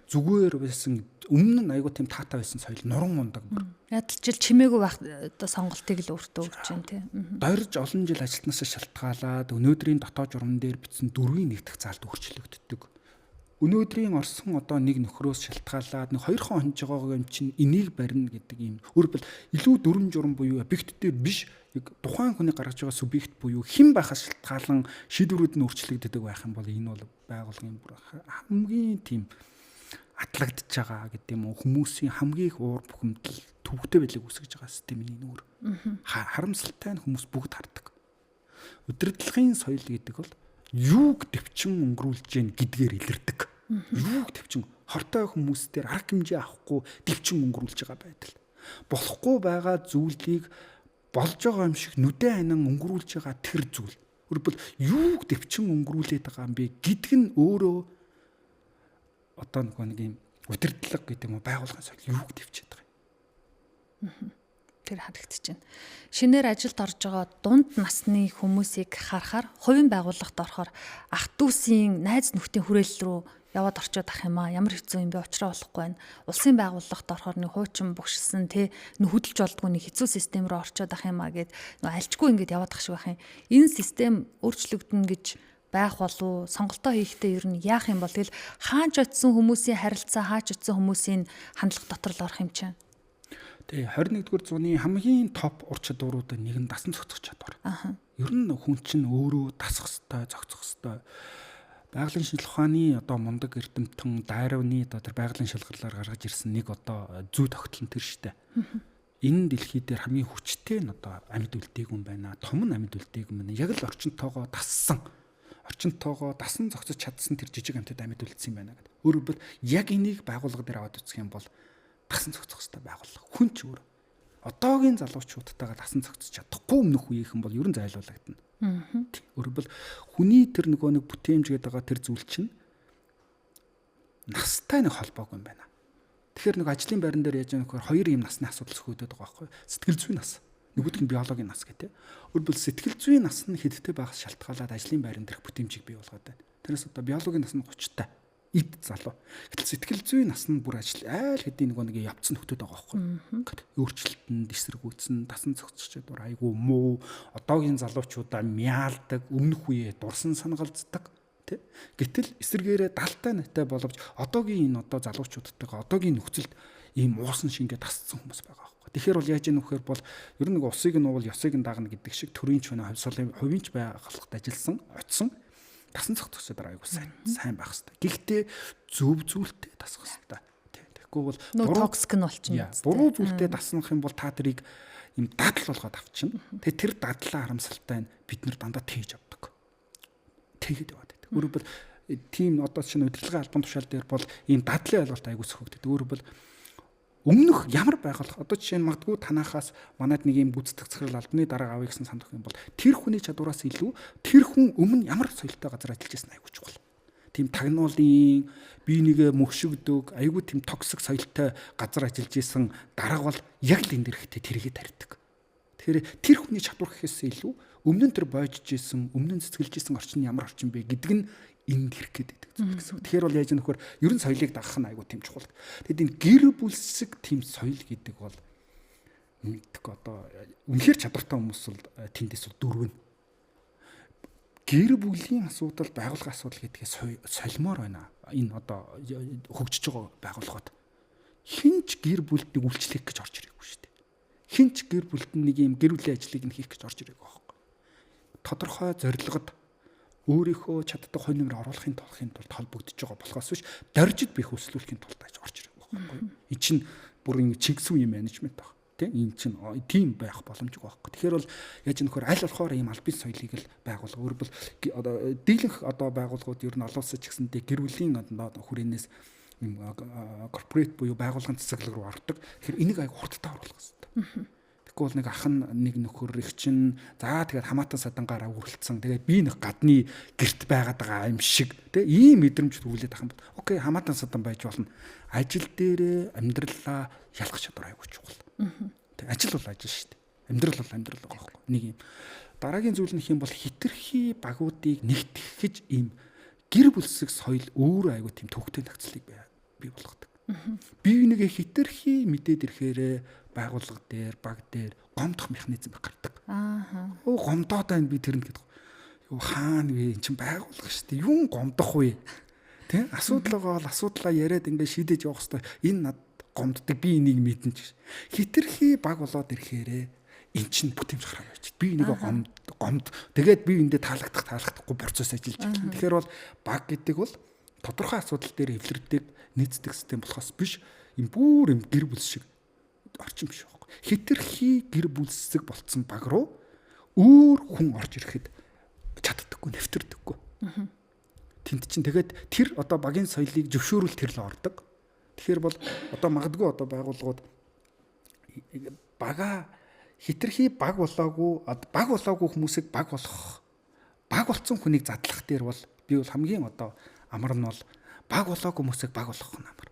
Speaker 2: Зүгээр байсан өмнө нь айгуу тийм таатай байсан соёл нуран ундаг.
Speaker 1: Ядалжил чимээгүй байх одоо сонголтыг л өөртөө өгч जैन тий.
Speaker 2: Дорж олон жил ажилтнаас шалтгаалаад өнөөдрийн дотоод журман дээр бичсэн дөрвийн нэгдэх заалд өөрчлөгддөг. Өнөөдрийн орсон одоо нэг нөхрөөс шалтгаалаад нэг 2 хон хонж байгаа юм чинь энийг барина гэдэг юм. Өөрөөр илүү дүрм журм буюу объект дээр биш яг тухайн хүний гаргаж байгаа субъект буюу хэн байхаас шалтгаалan шийдвэрүүд нь өөрчлөгддөг байх юм бол энэ бол байгууллагын бүр хамгийн тийм атлагдж байгаа гэдэг юм уу, хүмүүсийн хамгийн их уур бухимдал төвөгтэй байлыг үүсгэж байгаа системийн нүүр. Харамсалтай нь хүмүүс бүгд хардаг. Удирдлагын соёл гэдэг бол юуг төвчин өнгөрүүлж гин гэдгээр илэрдэг. Юуг төвчин хортой хүмүүстээр арга хэмжээ авахгүй төвчин өнгөрүүлж байгаа байдал. Болохгүй байгаа зүйлийг болж байгаа юм шиг нүдэн ханан өнгөрүүлж байгаа тэр зүйл. Өөрөөр юуг төвчин өнгөрүүлээд байгаа юм бэ гэдг нь өөрөө одоо нэг юм удирдлага гэдэг юм уу, байгууллагын соёл юуг төвчээд байгаа юм.
Speaker 1: Тэр харагдчихэв. Шинээр ажилд орж байгаа дунд насны хүмүүсийг харахаар хувийн байгууллагт орохоор ах дүүсийн найз нөхдийн хүрээлэл рүү яваад орчод ах юм аа. Ямар хэцүү юм бэ? Учраа болохгүй байна. Улсын байгууллагт орохоор нэг хуучин богшсон хөдөлж болдгүй нэг хэцүү систем рүү орчод ах юм аа гэд альчгүй ингээд яваад ах шиг байх юм. Энэ систем өөрчлөгдөн гэж байх болов сонголтоо хийхдээ ер нь яах юм бол тэгэл хаач очисон хүмүүсийн харилцаа, хаач очисон хүмүүсийн хандлага дотор л орох юм чинь.
Speaker 2: Тэгээ 21-р зууны хамгийн топ ур чадваруудын нэг нь дасан зохицох чадвар. Ер нь хүн чинь өөрөө дасах хэвээр, зохицох хэвээр. Байгалийн шинжилгээ ухааны одоо мундаг эрдэмтэн Дарвины одоо тэр байгалийн шалгарлаар гаргаж ирсэн нэг одоо зүй тогтол нь тэр штэ. Энэ дэлхий дээр хамгийн хүчтэй нь одоо амьд үлдээг юм байна. Том нь амьд үлдээг юм байна. Яг л орчинтойгоо дасан зохицож чадсан тэр жижиг амьтад амьд үлдсэн юм байна гэдэг. Өөрөөр хэлбэл яг энийг байгууллага дээр аваад үзэх юм бол дасан зохицох хэрэгтэй байгууллага. Хүн ч өөр. Одоогийн залуучуудтайгаа дасан зохицож чадахгүй өмнөх үеийнхэн бол ерөн зайлуулагдана. Өөрөөр хэлбэл хүний тэр нэг бүтээмж гэдэг байгаа тэр зүйл чинь настай нэг холбоогүй юм байна. Тэгэхээр нэг ажлын байран дээр яаж яах вэ? Хоёр юм насны асуудал зөхөөдөд байгаа байхгүй. Сэтгэл зүйн нас. Нөгөөх нь биологийн нас гэдэг. Өөрөөр хэлбэл сэтгэл зүйн нас нь хэдтэй байгаас шалтгаалаад ажлын байран дээрх бүтээмжийг бий болгоод байна. Тэрнээс одоо биологийн нас нь 30-тай. Эд залуу. Гэтэл сэтгэл зүйн нас нь бүр айл хэдийн нэг явцсан нөхдөд байгаа байхгүй. Өөрчлөлтөнд эсэргүүцсэн, дасан зохицох чадвар айгүй муу. Одоогийн залуучуудаа мяалдаг, өмнөх үеэ дурсан санагалздаг. Гэтэл эсэргээрээ далтай натай боловч одоогийн энэ одоо залуучуудтайгаа одоогийн нөхцөлд ийм уусан шингээ тасцсан хүмүүс байгаа байхгүй. Тэгэхээр бол яаж ийм вэхээр бол ер нь нэг усыг нь уул, ёсыг нь дагна гэдэг шиг төрийн ч өнө хувийн ч байгууллагад ажилласан, очсон дасан зохицох чадвар айгуу сайн байх хэрэгтэй. Гэхдээ зөв зүйлтэй дасах хэрэгтэй. Тэгэхгүй бол
Speaker 1: токсик нь болчихно.
Speaker 2: Буруу зүйлтэй даснах юм бол та тэрийг юм дадал болгоод авчихна. Тэгээ тэр дадлаа харамсалтай нь бид нар дандаа тээж авдаг. Тэгэхэд яваад байдаг. Өөрөөр хэлбэл тийм одоо чинь удирдлагын албан тушаал дээр бол ийм дадлын ойлголт айгуу сөхөгдөд. Өөрөөр хэлбэл өмнөх ямар байгууллага одоо жишээ нь магадгүй танахаас манайд нэг юм гүйцэтгэх захирал албаны дарга авъя гэсэн сандах юм бол тэр хүний чадвараас илүү тэр хүн өмнө ямар соёлтой газар ажиллаж байсан айгуу чухал. Тийм тагнуулын бие нэгэ мөшгдөг айгуу тийм токсик соёлтой газар ажиллаж исэн дарга бол яг л энэ дэрхтээ тэргээ тарьдаг. Тэгэхээр тэр хүний чадвар гэхээс илүү өмнө нь тэр боожж исэн, өмнө нь цэцгэлж исэн орчин ямар орчин бэ гэдэг нь энд хэрэг гэдэг зүйл гэсэн. Тэгэхээр бол яаж нөхөр ерөн соёлыг дагах нь айгуу тийм чухал. Тэгэд энэ гэр бүлсэг тийм соёл гэдэг бол мэддэг одоо үнэхээр чадвартай хүмүүс бол тэндээс бол дөрвөн. Гэр бүлийн асуудал, байгууллагын асуудал гэдгээ солимоор байна. Энэ одоо хөгжиж байгаа байгууллагууд хинч гэр бүлтнийг үйлчлэх гэж орж ирээгүй шүү дээ. Хинч гэр бүлд нэг юм гэр бүлийн ажлыг нь хийх гэж орж ирээгүй байхгүй. Тодорхой зорилгод өөрийнхөө чаддаг хонь нэмэр оруулахын тулд холбогдож байгаа болохоос биш доржид бих өслүүлэхийн тулд аж орж ирэх байхгүй. Энэ чинь бүр ингэ чигсүү юм менежмент баг. Тийм энэ чинь тийм байх боломжгүй байхгүй. Тэгэхээр бол яаж нөхөр аль болохоор ийм албан соёлыг л байгуулга өөрөөр одоо дийлэнх одоо байгууллагууд ер нь олон улсад ч гэсэндээ гэр бүлийн одоо хүрээнээс ийм корпорэт буюу байгууллагын цэцэглэг рүү ордог. Тэгэхээр энийг аяг хурдтай оруулах хэрэгтэй. Тэгвэл нэг ах нь нэг нөхөр их чинь за тэгээд хамаатан садангаараа үргэлцсэн. Тэгээд би нэг гадны гэрт байгаад байгаа юм шиг ийм мэдрэмж төрүүлээд ах юм бол окей хамаатан садан байж болно. Ажил дээрээ амьдралаа ялгах чадвар айгуу чухал. Тэг ажил бол ажил шүү дээ. Амьдрал бол амьдрал байгаа байхгүй. Нэг юм дараагийн зүйл нь их юм бол хитрхи багуудыг нэгтгэж ийм гэр бүлсэг соёл өөр айгуу тийм төвхтэй нөхцөлийг бий болгодог. Бие биенээ хитрхи мэдээд ирэхээрээ байгууллага дээр, баг дээр гомдох механизм гардаг. Гомдоод байна би тэрнэ гэдэг. Юу хаана вэ? Эн чинь байгууллага шүү дээ. Юун гомдох вэ? Тэ? Асуудал байгаа бол асуудлаа яриад ингээ шийдэж явах хэрэгтэй. Энэ над гомддаг би энийг мэдэн ч. Хитрхи баг болоод ирэхээрээ эн чинь бүтээмж гарах байж. Би энийг гомд. Тэгээд би эндээ таалагдахгүй процесс ажиллаж байна. Тэгэхээр бол баг гэдэг бол тодорхой асуудал дээр эвлэрдэг нийцдэг систем болохоос биш юм бүр юм гэр бүл шиг орчин биш байхгүй. Хитрхи гэр бүлсэг болцсон баг руу өөр хүн орж ирэхэд чаддаггүй, нэвтэрдэггүй. Тэнд чинь тэгээд тэр одоо багийн соёлыг зөвшөөрүүл тэр л ордог. Тэгэхээр бол одоо магадгүй одоо байгууллагууд бага хитрхи баг болоогүй хүмүүсийг баг болгох, баг болсон хүнийг задлах дээр бол би бол хамгийн одоо амар нь бол баг болоогүй хүмүүсийг баг болгох нь амар.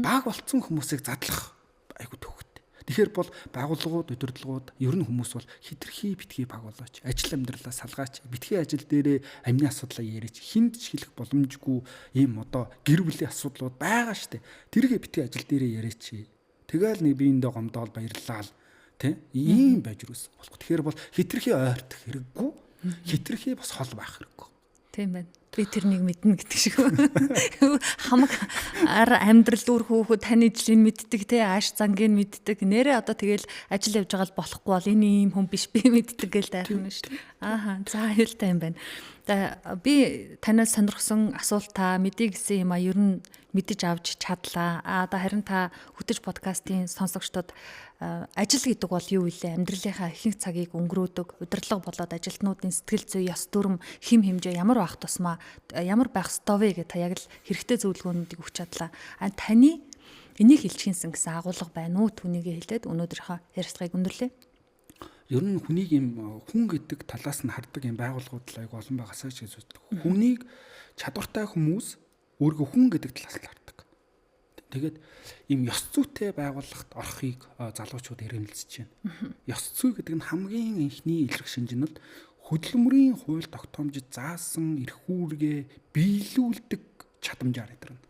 Speaker 2: Баг болсон хүмүүсийг задлах айгу төвхтэй. Тэгэхээр бол байгууллагууд, удирдлагууд ер нь хүмүүс бол хитрхи битгий баг болооч, ажил амьдралаа салгаач, битгий ажил дээрээ амины асуудлаа яриач, хинд ч хэлэх боломжгүй ийм одоо гэр бүлийн асуудлууд байгаа штэ. Тэргээ битгий ажил дээрээ яриач. Тэгэл нэг биендээ гомдоол баярлалаа тий ийм байж юус болох. Тэгэхээр бол хитрхи ойртох хэрэггүй, хитрхи бас хол байх хэрэггүй.
Speaker 1: Тийм байна. Би тэрнийг мэднэ гэдэг шиг. Хамаг амьдрал үр хөөхөд таны ижлийг мэддэг те ааш зангийг мэддэг. Нэрээ одоо тэгэл ажил явж байгаа л болохгүй бол энэ ийм хүн биш би мэддэг гэл дайрна шүү. Ааха. За аюултай юм байна. Би танаас сонирхсон асуултаа мэдээ гэсэн юм а ер нь мэдэж авч чадлаа. Одоо харин та хөтөж подкастын сонсогчдод ажил гэдэг бол юу вэ? Амьдралынхаа ихэнх цагийг өнгөрөөдөг, удирдлага болоод ажилтнуудын сэтгэл зүй, ёс дүрм, хим хэмжээ ямар байх тусмаа ямар байх ёстой вэ гэж та яг л хэрэгтэй зөвлөгөөнүүдийг өгч чадлаа. Таны энийг хэлчихсэн гэсэн агуулга байна уу? Түүнийгээ хэлээд өнөөдрийнхөө ярилцлагыг өндөрлөө.
Speaker 2: Ер нь хүнийг юм хүн гэдэг талаас нь хардаг юм байгууллагууд л айгу олон байгаасаа ч гэж үздэг. Хүнийг чадвартай хүмүүс өөргөө хүн гэдэг талаас нь хардаг. Тэгээд ийм ёс зүйтэй байгууллагт орохыг залуучууд эргэмэлзэж байна. Ёс зүй гэдэг нь хамгийн ихний илрэх шинжил хөдөлмөрийн хууль тогтоомжид заасан эрх үүргээ биелүүлдэг чадамжаар идарна.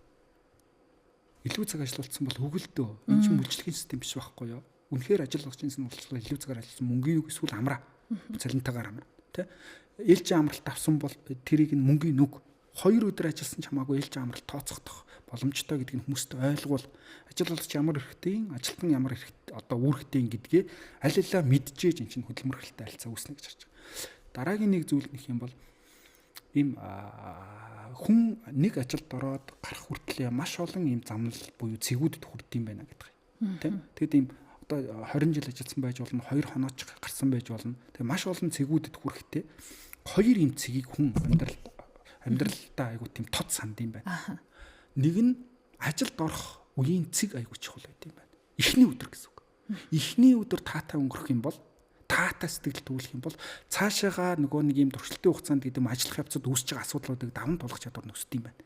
Speaker 2: Илүү цаг ажиллуулсан бол хөвгөлдөө энэ чинь үйлчлэгийн систем биш байхгүй юу? Үнэхээр ажил олгогчийн сурвалжлага илүү цагаар ажилласан мөнгөний үг эсвэл амраа цалинтаагаар амраа тий ээлжийн амралт авсан бол тэрийг нь мөнгөний нүг 2 өдөр ажилласан ч хамаагүй ээлжийн амралт тооцохдох боломжтой гэдгийг хүмүүст ойлгуул ажил олгогч ямар эрхтэй ажилтан ямар эрхтэй одоо үүрэгтэй гэдгээ аль алаа мэдчихэж эн чинь хөдөлмөрлөлтөй харилцаа үүснэ гэж харж байгаа. Дараагийн нэг зүйл нөх юм бол ийм хүн нэг ажилд ороод гарах хүртлээр маш олон ийм замнал буюу цэгүүдэд хүрдэм байна гэдэг юм тий тэгэд ийм одоо 20 жил ажилласан байж болно 2 хонооч гарсан байж болно. Тэгээ маш олон цэгүүдэд хүрэхтэй 2 юм цэгийг хүн амьдралдаа айгуу тийм тод санд юм байна. Нэг нь ажилд орох үеийн цэг айгуу чухал байт юм байна. Эхний өдөр гэсэн үг. Эхний өдөр таатай өнгөрөх юм бол таатай сэтгэл төвлөх юм бол цаашаага нөгөө нэг юм туршилтын хугацаанд гэдэг юм ажиллах явцад үүсэж байгаа асуудлуудыг даван туулах чадвар нөсдөг юм байна.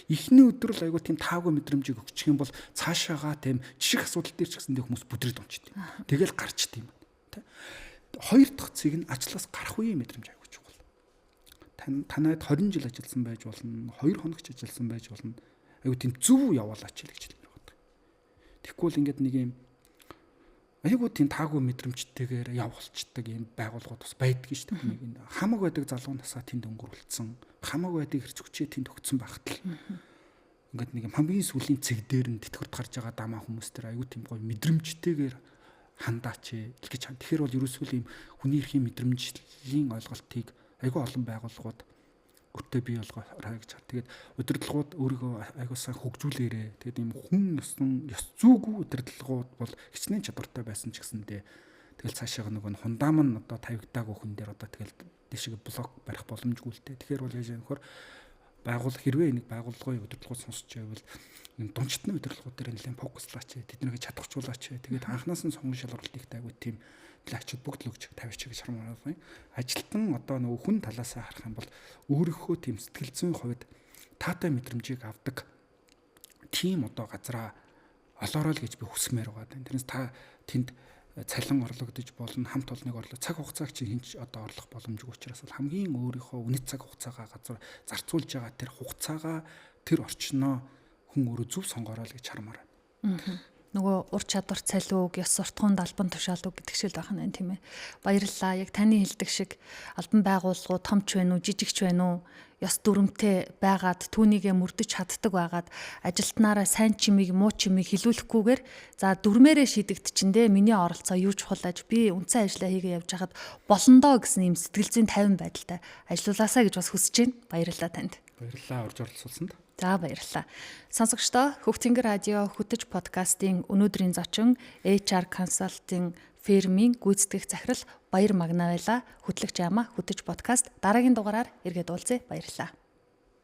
Speaker 2: Эхний өдөр л айгуу тийм таагүй мэдрэмжийг өгчих юм бол цаашаага тийм жишг асуудал дээр ч гэсэндээ хүмүүс бүдрээд унчдаг. Тэгэл гарчд юм байна. Хоёр дахь цэг нь ажлаас гарах үеийн мэдрэмж айгуу чухал. Танайд 20 жил ажилласан байж болно, 2 хоногч ажилласан байж болно. Айгуу тийм зөв яваалаач л гэж хэлмээр байна. Тэгэхгүй л ингээд нэг юм айгуу тийм таагүй мэдрэмжтэйгээр явуулцдаг юм байгууллагууд бас байдгийг шүү дээ. Нэг энэ хамаг байдаг залуу насаа тэнд өнгөрүүлсэн, хамаг байдаг хэрч хүчээ тэнд өгцөн багтал. Ингээд нэг юм хамгийн сүүлийн цэг дээр нь тэтгэврт гарч байгаа дамаа хүмүүс төр айгуу тийм гоё мэдрэмжтэйгээр хандаач гэж хань. Тэгэхээр бол ерөөсөө юм хүний эрхийн мэдрэмжлийн ойлголтыг айгуу олон байгууллагууд өртөө бий болгоорой гэж. Тэгээд удирдлагууд өөрийгөө айгуу сайн хөгжүүлээрээ. Тэгээд ийм хүн ёс зүйгүй удирдлагууд бол хичнээн чадвартай байсан ч гэсэндээ тэгэл цаашаа нөгөө хундам нь одоо тавигдаагүй хүн дээр одоо тэгэл дэшиг блок барих боломжгүй л дээ. Тэгэхээр бол яаж юм хөр байгууллага хэрвээ нэг байгууллагын удирдлагууд сонсч байвал энэ дунчтны удирдлагууд дээр нэлээд фокуслаач, тэднийг чадахжуулаач. Тэгээд анханаас нь сонгон шалгалтыг айгуу тийм ачид бүгд л өгч тавьчих гэж хармаар байна. Ажилтан одоо нөгөө хүн талаасаа харах юм бол өөрийнхөө тийм сэтгэл зүйн хувьд таатай мэдрэмжийг авдаг тийм одоо газараа олоорой л гэж би хүсмээр байгаа. Тэрнээс та тэнд цалин орлогдож болно, хамт олныг орлоо, цаг хугацааг чи хинч одоо орлох боломжгүй учраас хамгийн өөрийнхөө үнэт цаг хугацаагаа газар зарцуулж байгаа тэр хугацаагаа тэр орчноо хүн өөрөө зөв сонгороо л гэж хармаар байна.
Speaker 1: Нөгөө ур чадвар цалиуг, ёс суртахуунд албан тушаалууд гэдэг шиг л байх нь тийм ээ. Баярлалаа. Яг таны хэлдэг шиг албан байгууллагууд томч байна уу, жижигч байна уу, ёс дүрмтэй байгаад түүнийгээ мөрдөж чаддаг байгаад ажилтнаараа сайн чимийг, муу чимийг хилүүлэхгүйгээр за дүрмээрээ шийдэгдчихэндээ миний оролцоо юу чухал аж би үнцэн ажиллаа хийгээ явж хахад болондоо гэсэн юм сэтгэл зүйн 50 байдалтай ажиллаулаасаа гэж бас хүсэж байна. Баярлалаа танд.
Speaker 2: Баярлалаа урьж оролцуулсанд.
Speaker 1: За баярлалаа. Сонсогчдоо Хөх Цэнгэр радио хөтөж подкастын өнөөдрийн зочин HR Consulting фирмийн гүйцэтгэх захирал Баяр Магна байла. Хөтлөгч Яма хөтөж подкаст дараагийн дугаараар эргээд уулзъя. Баярлалаа.